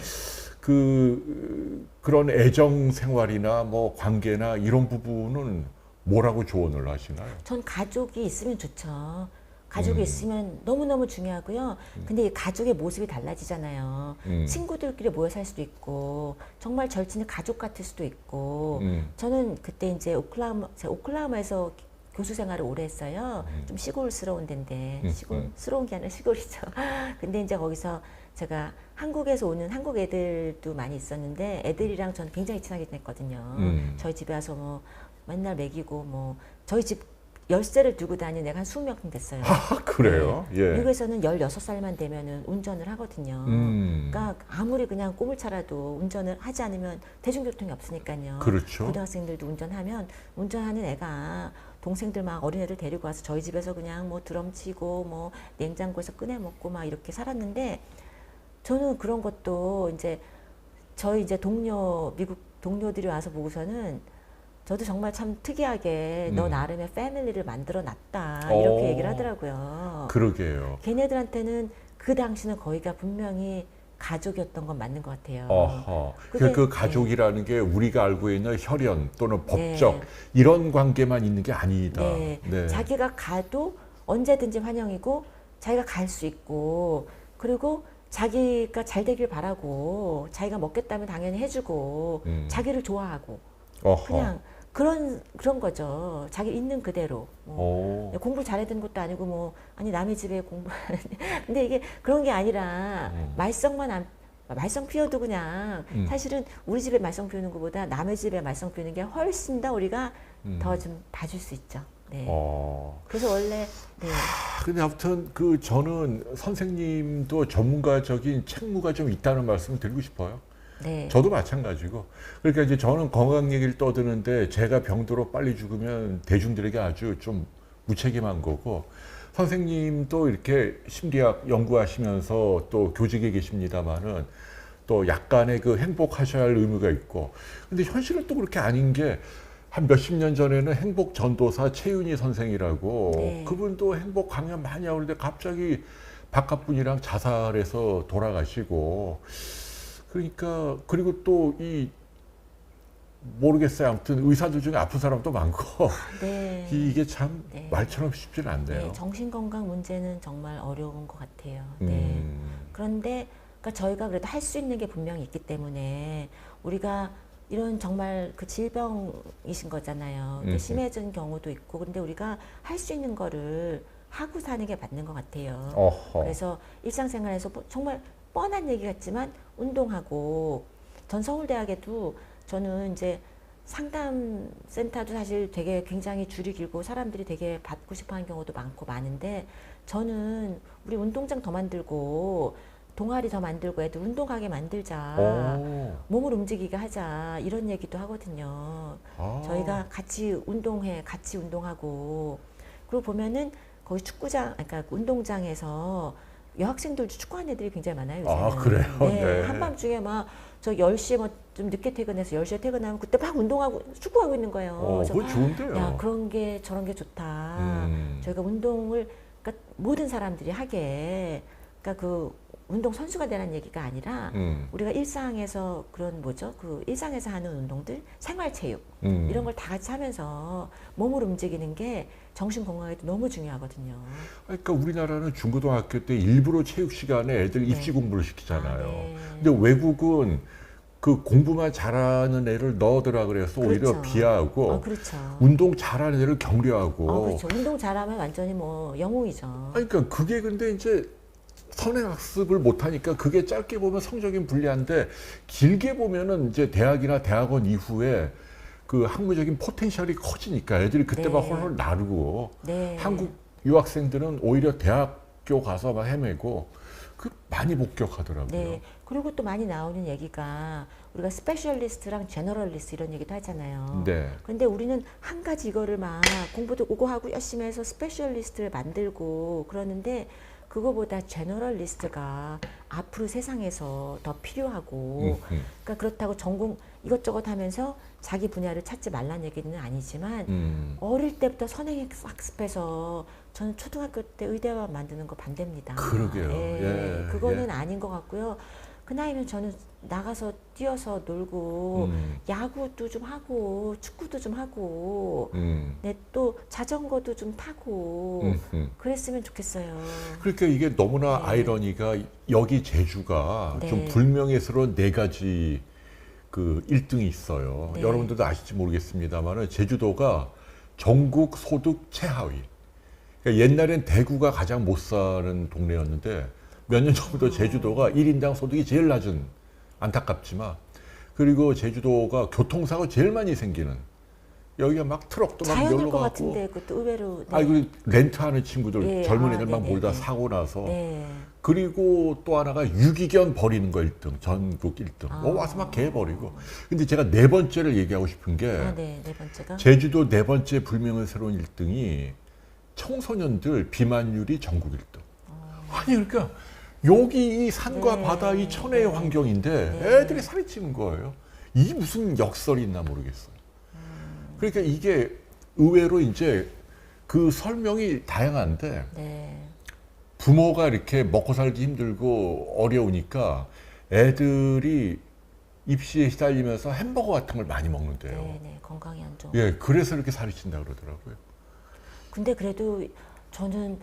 그런 애정 생활이나 뭐 관계나 이런 부분은 뭐라고 조언을 하시나요? 전 가족이 있으면 좋죠. 가족이 있으면 너무너무 중요하고요. 근데 이 가족의 모습이 달라지잖아요. 친구들끼리 모여 살 수도 있고, 정말 절친의 가족 같을 수도 있고, 저는 그때 이제 제가 오클라호마에서 교수 생활을 오래 했어요. 좀 시골스러운 데인데, 시골스러운 게 아니라 시골이죠. 근데 이제 거기서 제가 한국에서 오는 한국 애들도 많이 있었는데, 애들이랑 저는 굉장히 친하게 지냈거든요. 저희 집에 와서 뭐 맨날 먹이고, 뭐, 저희 집 열쇠를 두고 다니는 애가 한 20명 됐어요. 아, 그래요? 네. 예. 미국에서는 16살만 되면은 운전을 하거든요. 그러니까 아무리 그냥 꿈을 차라도 운전을 하지 않으면 대중교통이 없으니까요. 그렇죠. 고등학생들도 운전하는 애가 동생들 막 어린애들 데리고 와서 저희 집에서 그냥 뭐 드럼 치고 뭐 냉장고에서 꺼내 먹고 막 이렇게 살았는데 저는 그런 것도 이제 저희 이제 미국 동료들이 와서 보고서는 저도 정말 참 특이하게 너 나름의 패밀리를 만들어 놨다 이렇게 얘기를 하더라고요. 그러게요. 걔네들한테는 그 당시는 거기가 분명히 가족이었던 건 맞는 것 같아요. 어허. 그게- 그 가족이라는 게 우리가 알고 있는 혈연 또는 법적 네. 이런 관계만 있는 게 아니다. 네. 자기가 가도 언제든지 환영이고 자기가 갈 수 있고 그리고 자기가 잘 되길 바라고 자기가 먹겠다면 당연히 해주고 자기를 좋아하고 어허. 그냥 그런 거죠. 자기 있는 그대로. 오. 공부 잘해야 되는 것도 아니고 뭐 아니 남의 집에 근데 이게 그런 게 아니라 말썽 피워도 그냥 사실은 우리 집에 말썽 피우는 것보다 남의 집에 말썽 피우는 게 훨씬 더 우리가 더 좀 봐줄 수 있죠. 네. 그래서 원래 네. 근데 아무튼 저는 선생님도 전문가적인 책무가 좀 있다는 말씀을 드리고 싶어요. 네. 저도 마찬가지고. 그러니까 이제 저는 건강 얘기를 떠드는데 제가 병들어 빨리 죽으면 대중들에게 아주 좀 무책임한 거고 선생님도 이렇게 심리학 연구하시면서 또 교직에 계십니다마는 또 약간의 그 행복하셔야 할 의무가 있고 근데 현실은 또 그렇게 아닌 게 한 몇십 년 전에는 행복 전도사 최윤희 선생이라고 네. 그분도 행복 강연 많이 하고 그러는데 갑자기 바깥 분이랑 자살해서 돌아가시고 그러니까 그리고 또 이 모르겠어요. 아무튼 의사들 중에 아픈 사람도 많고 네. 이게 참 네. 말처럼 쉽지는 않네요. 네, 정신건강 문제는 정말 어려운 것 같아요. 네. 그런데 그러니까 저희가 그래도 할 수 있는 게 분명히 있기 때문에 우리가 이런 정말 그 질병이신 거잖아요. 이게 심해진 경우도 있고 그런데 우리가 할 수 있는 거를 하고 사는 게 맞는 것 같아요. 어허. 그래서 일상생활에서 정말 뻔한 얘기 같지만 운동하고 전 서울대학에도 저는 이제 상담센터도 사실 되게 굉장히 줄이 길고 사람들이 되게 받고 싶어 하는 경우도 많고 많은데 저는 우리 운동장 더 만들고 동아리 더 만들고 애들 운동하게 만들자. 오. 몸을 움직이게 하자. 이런 얘기도 하거든요. 아. 저희가 같이 운동해, 같이 운동하고. 그리고 보면은 거기 축구장, 그러니까 운동장에서 여학생들도 축구하는 애들이 굉장히 많아요. 요새는. 아, 그래요? 네. 네. 한밤중에 막 저 10시에 뭐 좀 늦게 퇴근해서 10시에 퇴근하면 그때 막 운동하고 축구하고 있는 거예요. 그래서 그건 좋은데요. 야, 그런 게 저런 게 좋다. 저희가 운동을 그러니까 모든 사람들이 하게 그러니까 그 운동 선수가 되라는 얘기가 아니라 우리가 일상에서 그런 뭐죠? 그 일상에서 하는 운동들, 생활체육 이런 걸 다 같이 하면서 몸을 움직이는 게 정신 건강에도 너무 중요하거든요. 그러니까 우리나라는 중고등학교 때 일부러 체육 시간에 애들 입시 공부를 시키잖아요. 네. 근데 외국은 그 공부만 잘하는 애를 넣어더라 그래서 오히려 그렇죠. 비하하고 그렇죠. 운동 잘하는 애를 격려하고. 그렇죠. 운동 잘하면 완전히 뭐 영웅이죠. 그러니까 그게 근데 이제 선행학습을 못하니까 그게 짧게 보면 성적인 불리한데 길게 보면은 이제 대학이나 대학원 이후에 그 학문적인 포텐셜이 커지니까 애들이 그때 막 네. 헐헐 나르고 네. 한국 유학생들은 오히려 대학교 가서 막 헤매고 그 많이 목격하더라고요. 네. 그리고 또 많이 나오는 얘기가 우리가 스페셜리스트랑 제너럴리스트 이런 얘기도 하잖아요. 네. 근데 우리는 한 가지 이거를 막 공부도 오고 하고 열심히 해서 스페셜리스트를 만들고 그러는데 그거보다 제너럴리스트가 앞으로 세상에서 더 필요하고 그러니까 그렇다고 전공 이것저것 하면서 자기 분야를 찾지 말라는 얘기는 아니지만 어릴 때부터 선행학습해서 저는 초등학교 때 의대만 만드는 거 반대입니다. 그러게요. 예, 예, 그거는 예. 아닌 것 같고요. 그 나이면 저는 나가서 뛰어서 놀고 야구도 좀 하고 축구도 좀 하고 네, 또 자전거도 좀 타고 그랬으면 좋겠어요. 그러니까 이게 너무나 네. 아이러니가 여기 제주가 네. 좀 불명예스러운 네 가지 그 1등이 있어요. 네. 여러분들도 아실지 모르겠습니다만 제주도가 전국 소득 최하위. 그러니까 옛날엔 대구가 가장 못 사는 동네였는데 몇 년 전부터 제주도가 1인당 소득이 제일 낮은 안타깝지만 그리고 제주도가 교통사고 제일 많이 생기는 여기가 막 트럭도 막 자연일 열로 것 가고 같은데 그것도 의외로 네. 아이고 렌트하는 친구들 네, 젊은 아, 애들만 네네네. 몰다 사고 나서 네. 그리고 또 하나가 유기견 버리는 거 1등 전국 1등 와서 막 개 버리고 근데 제가 네 번째를 얘기하고 싶은 게 네 번째가 제주도 네 번째 불명예스러운 1등이 청소년들 비만율이 전국 1등 아니 그러니까 여기 이 산과 네. 바다 이 천혜의 네. 환경인데 네. 애들이 살이 찌는 거예요. 이 무슨 역설이 있나 모르겠어요. 그러니까 이게 의외로 이제 그 설명이 다양한데 네. 부모가 이렇게 먹고 살기 힘들고 어려우니까 애들이 입시에 시달리면서 햄버거 같은 걸 많이 먹는데요. 네, 건강이 안 좋은. 예, 그래서 이렇게 살이 찐다 그러더라고요. 근데 그래도 저는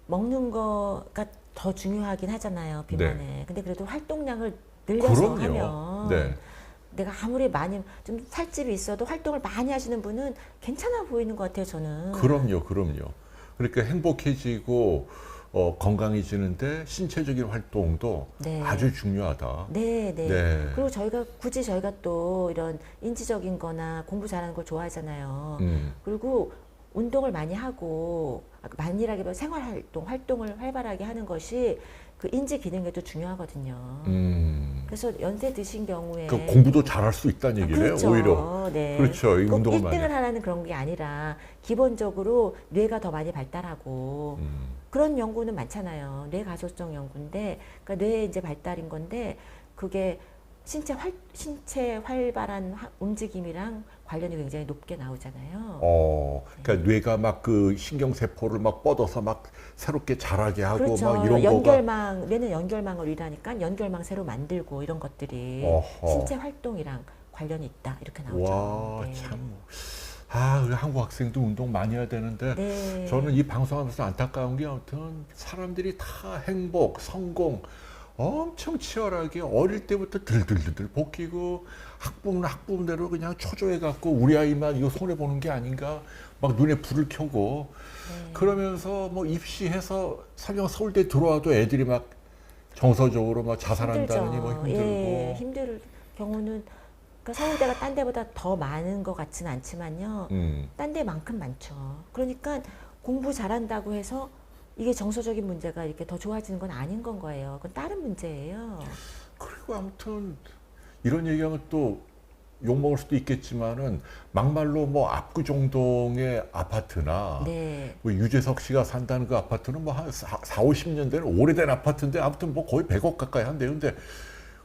먹는 거가 더 중요하긴 하잖아요, 비만에. 근데 그래도 활동량을 늘려서 그럼요. 하면 네. 내가 아무리 많이 좀 살집이 있어도 활동을 많이 하시는 분은 괜찮아 보이는 것 같아요, 저는. 그럼요. 그러니까 행복해지고 건강해지는데 신체적인 활동도 네. 아주 중요하다. 네. 네. 그리고 저희가 또 이런 인지적인 거나 공부 잘하는 걸 좋아하잖아요. 그리고 운동을 많이 하고 만일하게 활동을 활발하게 하는 것이 그 인지 기능에도 중요하거든요. 그래서 연세 드신 경우에 그러니까 공부도 잘할 수 있다는 얘기네요. 그렇죠. 오히려. 네. 그렇죠. 이 꼭 운동을 많이. 1등을 하라는 그런 게 아니라 기본적으로 뇌가 더 많이 발달하고 그런 연구는 많잖아요. 뇌 가소성 연구인데 그러니까 뇌의 이제 발달인 건데 그게 신체 활발한 움직임이랑 관련이 굉장히 높게 나오잖아요. 그러니까 뇌가 막 그 신경세포를 막 뻗어서 막 새롭게 자라게 하고 그렇죠. 막 이런 뇌는 연결망을 일하니까 연결망 새로 만들고 이런 것들이 어허. 신체 활동이랑 관련이 있다 이렇게 나오죠. 와, 네. 참. 우리 한국 학생도 운동 많이 해야 되는데 네. 저는 이 방송하면서 안타까운 게 아무튼 사람들이 다 행복, 성공 엄청 치열하게 어릴 때부터 들들들들 볶이고 학부는 학부대로 그냥 초조해 갖고 우리 아이만 이거 손해 보는 게 아닌가 막 눈에 불을 켜고 네. 그러면서 뭐 입시해서 설령 서울대 들어와도 애들이 막 정서적으로 막 자살한다느니 뭐 힘들고 예, 힘들 경우는 그러니까 서울대가 딴 데보다 더 많은 것 같지는 않지만요. 딴 데만큼 많죠. 그러니까 공부 잘한다고 해서 이게 정서적인 문제가 이렇게 더 좋아지는 건 아닌 건 거예요. 그건 다른 문제예요. 그리고 아무튼 이런 얘기하면 또 욕먹을 수도 있겠지만은 막말로 뭐 압구정동의 아파트나 네. 뭐 유재석 씨가 산다는 그 아파트는 뭐 한 4, 50년 된 오래된 아파트인데 아무튼 뭐 거의 100억 가까이 한대요. 근데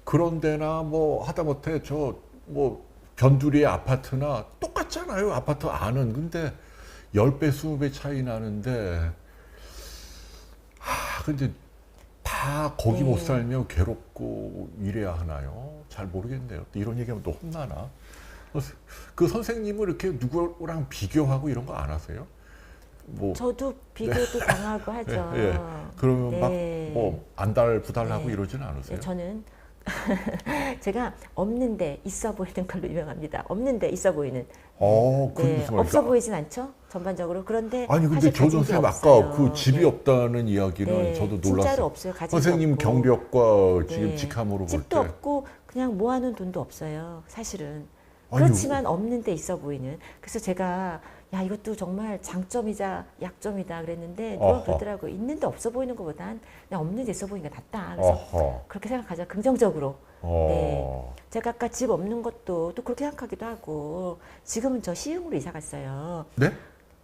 그런 데나 뭐 하다못해 저 뭐 변두리의 아파트나 똑같잖아요. 아파트 안은. 근데 10배, 20배 차이 나는데 근데 다 거기 네. 못 살면 괴롭고 이래야 하나요? 잘 모르겠네요. 또 이런 얘기하면 또 혼나나? 그 선생님은 이렇게 누구랑 비교하고 이런 거 안 하세요? 뭐 저도 비교도 당하고 하죠. 예. 그러면 네. 막 뭐 안달부달하고 네. 이러지는 않으세요? 네, 저는 제가 없는데 있어 보이는 걸로 유명합니다. 없는데 있어 보이는. 그게 네, 무슨 없어 말이죠? 보이진 않죠? 전반적으로. 그런데 아니 근데 사실 조준 가진 게 쌤 없어요. 아까 그 집이 네. 없다는 이야기는 네, 저도 진짜로 놀랐어요. 없어요. 가진 선생님 게 없고. 경력과 지금 네. 직함으로 볼 집도 때 없고 그냥 모아놓은 돈도 없어요. 사실은. 아니, 그렇지만 없는데 있어 보이는. 그래서 제가 야 이것도 정말 장점이자 약점이다 그랬는데 누가 어허. 그러더라고. 있는데 없어 보이는 것보단 그냥 없는데 있어 보이는 게 낫다. 그래서 어허. 그렇게 생각하자. 긍정적으로. 어. 제가 아까 집 없는 것도 또 그렇게 생각하기도 하고 지금은 저 시흥으로 이사 갔어요. 네?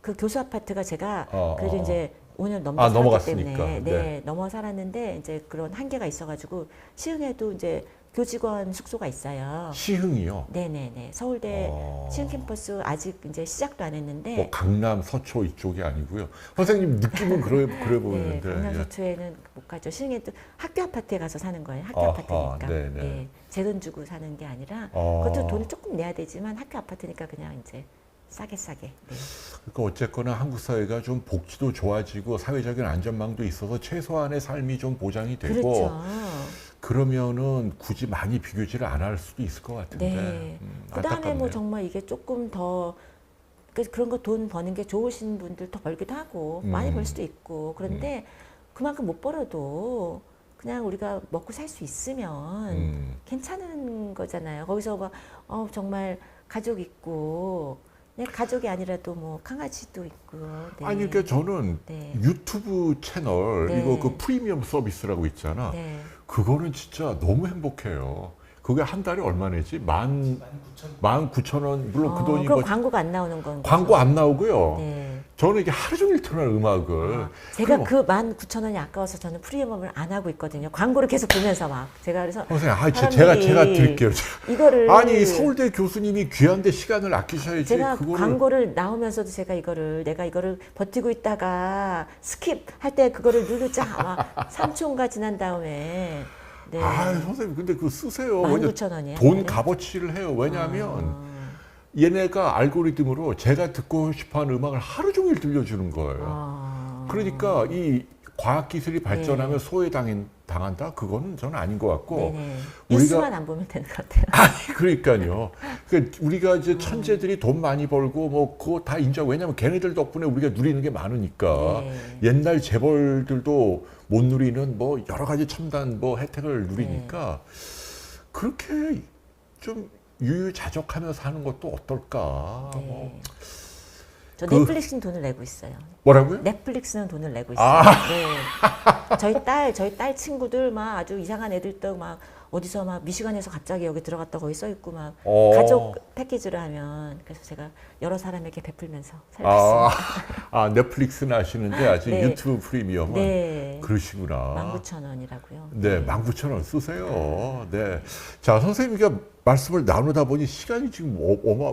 그 교수 아파트가 제가 어, 그래도 어. 이제 5년 넘게 아, 살았기 넘어갔으니까. 때문에 네. 넘어 살았는데 이제 그런 한계가 있어가지고 시흥에도 이제 교직원 숙소가 있어요. 시흥이요. 네네네. 서울대 어. 시흥 캠퍼스 아직 이제 시작도 안 했는데 뭐 강남 서초 이쪽이 아니고요. 선생님 느낌은 그래 네, 보이는데. 강남 예. 서초에는 못 가죠. 시흥에도 학교 아파트에 가서 사는 거예요. 학교 아하, 아파트니까. 네네. 네, 제 돈 주고 사는 게 아니라 어. 그것도 돈을 조금 내야 되지만 학교 아파트니까 그냥 이제 싸게. 네. 그러니까 어쨌거나 한국 사회가 좀 복지도 좋아지고 사회적인 안전망도 있어서 최소한의 삶이 좀 보장이 되고 그렇죠. 그러면은 굳이 많이 비교지를 안 할 수도 있을 것 같은데. 네. 그 다음에 안타깝네요. 뭐 정말 이게 조금 더 그런 거 돈 버는 게 좋으신 분들 더 벌기도 하고 많이 벌 수도 있고 그런데 그만큼 못 벌어도 그냥 우리가 먹고 살 수 있으면 괜찮은 거잖아요. 거기서 막 정말 가족 있고 그냥 가족이 아니라도 뭐 강아지도 있고. 네. 아니 그러니까 저는 네. 유튜브 채널 네. 이거 그 프리미엄 서비스라고 있잖아. 네. 그거는 진짜 너무 행복해요. 그게 한 달에 얼마 내지? 19,000원. 물론 그 돈이 그럼 뭐 광고가 안 나오는 건 광고 안 나오고요. 네. 저는 이게 하루 종일 틀어요 음악을. 제가 그럼 그 19,000원이 아까워서 저는 프리미엄을 안 하고 있거든요. 광고를 계속 보면서 막 제가 그래서 선생님, 제가 사람들이 드릴게요. 이거를 아니 서울대 교수님이 귀한데 시간을 아끼셔야지. 제가 그거를 광고를 나오면서도 제가 내가 이거를 버티고 있다가 스킵 할 때 그거를 누르자 막 3초인가 지난 다음에 네. 선생님 근데 그거 쓰세요. 19,000원이에요. 돈 값어치를 해요. 왜냐하면 얘네가 알고리즘으로 제가 듣고 싶어하는 음악을 하루 종일 들려주는 거예요. 그러니까 이 과학기술이 발전하면 소외당한다? 그거는 저는 아닌 것 같고. 네네. 뉴스만 안 보면 되는 것 같아요. 아니, 그러니까요. 그러니까 우리가 이제 천재들이 돈 많이 벌고 뭐 그거 다 인정. 왜냐하면 걔네들 덕분에 우리가 누리는 게 많으니까. 네. 옛날 재벌들도 못 누리는 뭐 여러 가지 첨단 뭐 혜택을 누리니까 그렇게 좀 유유자적하면서 사는 것도 어떨까. 네. 뭐. 저 넷플릭스는 돈을 내고 있어요. 뭐라고요? 넷플릭스는 돈을 내고 있어요. 네. 저희 딸 친구들 막 아주 이상한 애들도 막 어디서 막 미시간에서 갑자기 여기 들어갔다 거기 써 있고 막 어. 가족 패키지를 하면 그래서 제가 여러 사람에게 베풀면서 살고 아, 있습니다. 아, 넷플릭스는 아시는데 아직 네. 유튜브 프리미엄은 네. 그러시구나. 19,000원이라고요. 네, 19,000원 쓰세요. 네. 자, 선생님과 말씀을 나누다 보니 시간이 지금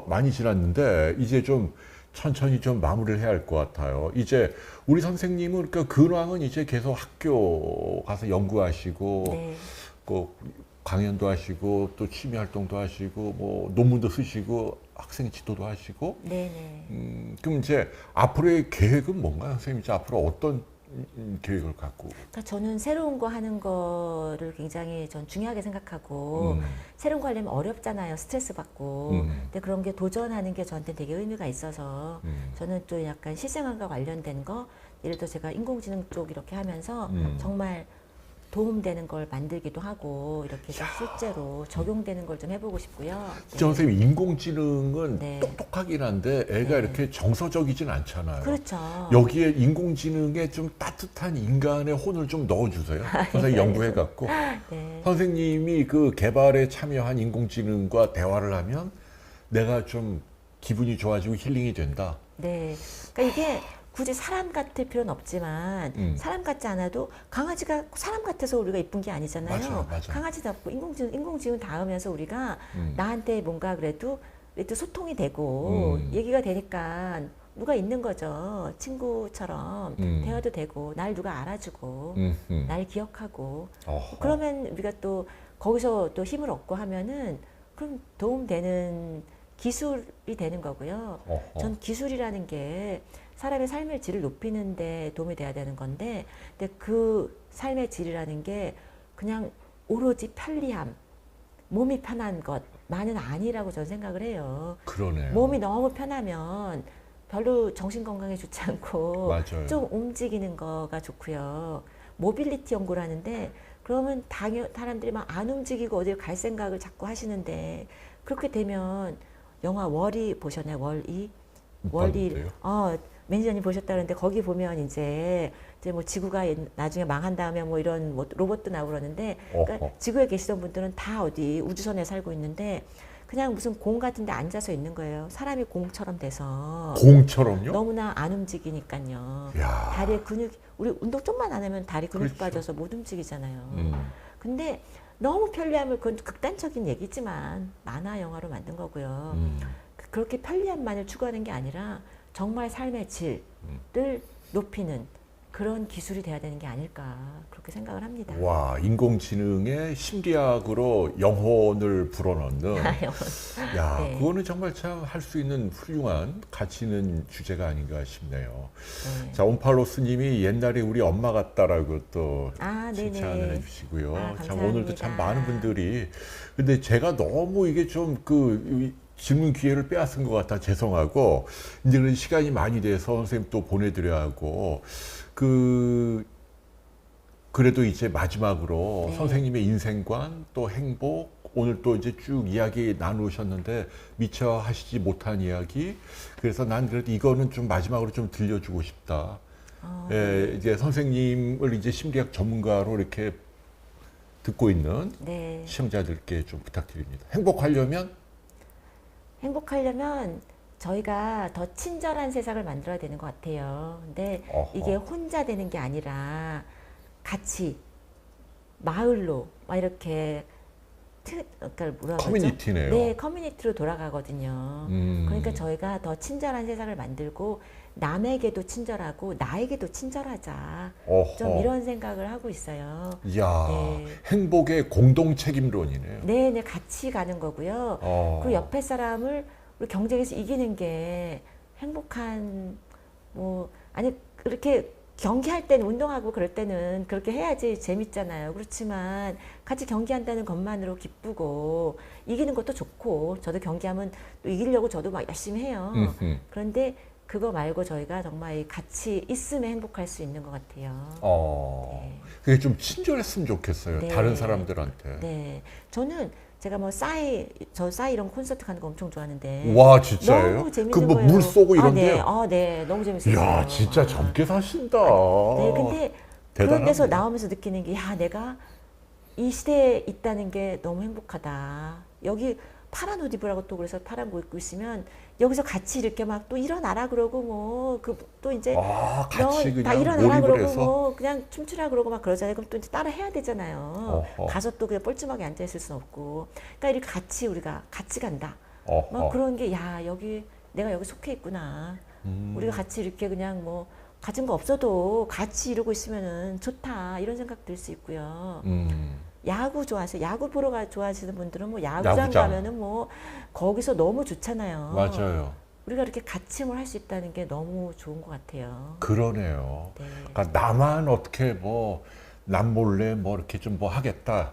많이 지났는데 이제 좀 천천히 좀 마무리를 해야 할 것 같아요. 이제 우리 선생님은 그러니까 근황은 이제 계속 학교 가서 연구하시고 네. 그 강연도 하시고 또 취미 활동도 하시고 뭐 논문도 쓰시고 학생 지도도 하시고 네네. 그럼 이제 앞으로의 계획은 뭔가요, 선생님? 이제 앞으로 어떤 계획을 갖고? 그러니까 저는 새로운 거 하는 거를 굉장히 전 중요하게 생각하고 새로운 거 하려면 어렵잖아요. 스트레스 받고. 근데 그런 게 도전하는 게 저한테 되게 의미가 있어서 저는 또 약간 실생활과 관련된 거 예를 들어 제가 인공지능 쪽 이렇게 하면서 정말 도움되는 걸 만들기도 하고 이렇게 좀 실제로 적용되는 걸 좀 해보고 싶고요. 진짜 선생님 인공지능은 네. 똑똑하긴 한데 애가 네. 이렇게 정서적이진 않잖아요. 그렇죠. 여기에 인공지능에 좀 따뜻한 인간의 혼을 좀 넣어주세요. 선생님 연구해갖고 네. 선생님이 그 개발에 참여한 인공지능과 대화를 하면 내가 좀 기분이 좋아지고 힐링이 된다. 네. 그러니까 이게 굳이 사람 같을 필요는 없지만 사람 같지 않아도 강아지가 사람 같아서 우리가 이쁜 게 아니잖아요. 맞아요. 강아지답고 인공지능 닿으면서 우리가 나한테 뭔가 그래도 소통이 되고 얘기가 되니까 누가 있는 거죠. 친구처럼 대화도 되고 날 누가 알아주고 날 기억하고 어허. 그러면 우리가 또 거기서 또 힘을 얻고 하면은 그럼 도움되는 기술이 되는 거고요. 어허. 전 기술이라는 게 사람의 삶의 질을 높이는 데 도움이 돼야 되는 건데 근데 그 삶의 질이라는 게 그냥 오로지 편리함, 몸이 편한 것만은 아니라고 저는 생각을 해요. 그러네요. 몸이 너무 편하면 별로 정신 건강에 좋지 않고 맞아요. 좀 움직이는 거가 좋고요. 모빌리티 연구를 하는데 그러면 사람들이 막 안 움직이고 어딜 갈 생각을 자꾸 하시는데 그렇게 되면 영화 월이 보셨나요? 월이? 월이 봤는데요? 매니저님 보셨다는데 거기 보면 이제 뭐 지구가 나중에 망한 다음에 뭐 이런 뭐 로봇도 나오고 그러는데 그러니까 어허. 지구에 계시던 분들은 다 어디 우주선에 살고 있는데 그냥 무슨 공 같은 데 앉아서 있는 거예요. 사람이 공처럼 돼서 공처럼요? 너무나 안 움직이니까요. 야. 다리에 근육 우리 운동 좀만 안 하면 다리 근육 그렇죠. 빠져서 못 움직이잖아요. 음. 근데 너무 편리함을 그건 극단적인 얘기지만 만화 영화로 만든 거고요. 그렇게 편리함만을 추구하는 게 아니라 정말 삶의 질을 높이는 그런 기술이 돼야 되는 게 아닐까 그렇게 생각을 합니다. 와, 인공지능의 심리학으로 영혼을 불어넣는 야, 네. 그거는 정말 참 할 수 있는 훌륭한 가치 있는 주제가 아닌가 싶네요. 네. 자, 온팔로스님이 옛날에 우리 엄마 같다라고 또 칭찬을 네네. 해주시고요. 아, 참 오늘도 참 감사합니다. 많은 분들이 근데 제가 너무 이게 좀 그 질문 기회를 빼앗은 것 같아 죄송하고 이제 는 시간이 많이 돼서 선생님 또 보내드려야 하고 그래도 이제 마지막으로 네. 선생님의 인생관 또 행복 오늘 또 이제 쭉 이야기 나누셨는데 미처 하시지 못한 이야기 그래서 난 그래도 이거는 좀 마지막으로 좀 들려주고 싶다. 예, 이제 선생님을 이제 심리학 전문가로 이렇게 듣고 있는 네. 시청자들께 좀 부탁드립니다. 행복하려면 저희가 더 친절한 세상을 만들어야 되는 것 같아요. 근데 어허. 이게 혼자 되는 게 아니라 같이 마을로 막 이렇게 그러니까 뭐라 그러죠? 커뮤니티네요. 네, 커뮤니티로 돌아가거든요. 음. 그러니까 저희가 더 친절한 세상을 만들고 남에게도 친절하고 나에게도 친절하자. 어허. 좀 이런 생각을 하고 있어요. 이야, 네. 행복의 공동 책임론이네요. 네, 네, 같이 가는 거고요. 그리고 옆에 사람을 우리 경쟁에서 이기는 게 행복한 뭐 아니 그렇게 경기할 때는 운동하고 그럴 때는 그렇게 해야지 재밌잖아요. 그렇지만 같이 경기한다는 것만으로 기쁘고 이기는 것도 좋고 저도 경기하면 또 이기려고 저도 막 열심히 해요. 그런데 그거 말고 저희가 정말 같이 있으면 행복할 수 있는 것 같아요. 네. 그게 좀 친절했으면 좋겠어요. 네. 다른 사람들한테. 네, 저는 제가 뭐 싸이 이런 콘서트 가는 거 엄청 좋아하는데 와, 진짜예요? 너무 재밌는 그 뭐 거예요. 물 쏘고 이런데요? 네, 너무 재밌었어요. 이야, 진짜 젊게 사신다. 네, 근데 그런 대단합니다. 데서 나오면서 느끼는 게, 야, 내가 이 시대에 있다는 게 너무 행복하다. 여기 파란 옷 입으라고 또 그래서 파란 거 입고 있으면 여기서 같이 이렇게 막 또 일어나라 그러고 뭐 그 또 이제 아, 너 같이 다 그냥 일어나라 몰입을 그러고 해서. 뭐 그냥 춤추라 그러고 막 그러잖아요. 그럼 또 이제 따라 해야 되잖아요. 어허. 가서 또 그냥 뻘쭘하게 앉아 있을 수는 없고. 그러니까 이렇게 같이 우리가 같이 간다. 막 어허. 그런 게 야 여기 내가 여기 속해 있구나. 우리가 같이 이렇게 그냥 뭐 가진 거 없어도 같이 이러고 있으면은 좋다 이런 생각 들 수 있고요. 야구 좋아하세요? 야구 보러 좋아하시는 분들은 뭐 야구장 야구장. 가면은 뭐 거기서 너무 좋잖아요. 맞아요. 우리가 이렇게 같이 뭘 할 수 있다는 게 너무 좋은 것 같아요. 그러네요. 네. 그러니까 나만 어떻게 뭐 남 몰래 뭐 이렇게 좀 뭐 하겠다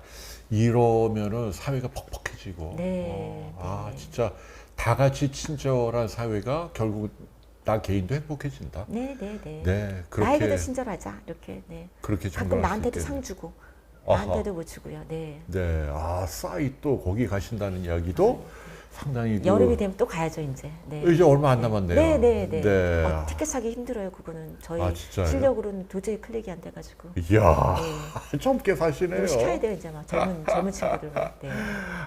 이러면은 사회가 퍽퍽해지고. 네, 아 네. 진짜 다 같이 친절한 사회가 결국 나 개인도 행복해진다. 네, 네, 네. 네, 나에게도 그렇게 친절하자 이렇게. 네. 그렇게 가끔 정리할 수 나한테도 있겠네요. 상 주고 아하. 나한테도 못 주고요. 네. 네, 아 싸이 또 거기 가신다는 이야기도 상당히 그- 여름이 되면 또 가야죠 이제. 네. 이제 얼마 안 남았네요. 네, 네, 네. 네. 티켓 사기 힘들어요. 그거는 저희 아, 진짜요? 실력으로는 도저히 클릭이 안 돼가지고. 이야, 네. 젊게 사시네요. 이거 시켜야 돼요 이제 막 젊은 친구들. 네.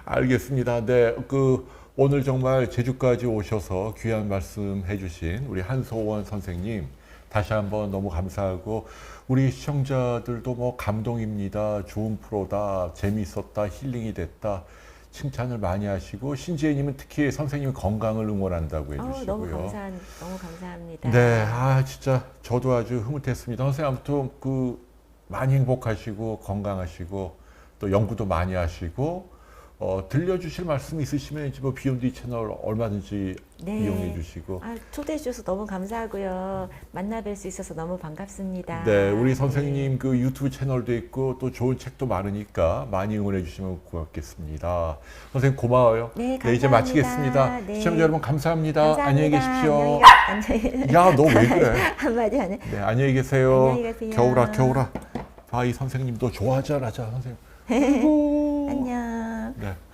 알겠습니다. 네, 오늘 정말 제주까지 오셔서 귀한 말씀 해주신 우리 한소원 선생님 다시 한번 너무 감사하고 우리 시청자들도 뭐 감동입니다. 좋은 프로다, 재미있었다, 힐링이 됐다. 칭찬을 많이 하시고 신지혜님은 특히 선생님 건강을 응원한다고 해주시고요. 너무 감사합니다. 네, 아 진짜 저도 아주 흐뭇했습니다. 선생님 아무튼 많이 행복하시고 건강하시고 또 연구도 많이 하시고 들려주실 말씀 있으시면 이제 뭐 비욘드 채널 얼마든지 네. 이용해 주시고. 초대해 주셔서 너무 감사하고요. 만나 뵐 수 있어서 너무 반갑습니다. 네, 우리 선생님 그 유튜브 채널도 있고 또 좋은 책도 많으니까 많이 응원해 주시면 고맙겠습니다. 선생님 고마워요. 네, 네, 이제 감사합니다. 마치겠습니다. 네. 시청자 여러분 감사합니다. 감사합니다. 안녕히 계십시오. 안녕히 야, 너 왜 그래? 한마디 하네. 네, 안녕히 계세요. 안녕히 가세요. 겨울아, 겨울아. 아, 이 선생님도 좋아하잖아, 선생님. 안녕. 네.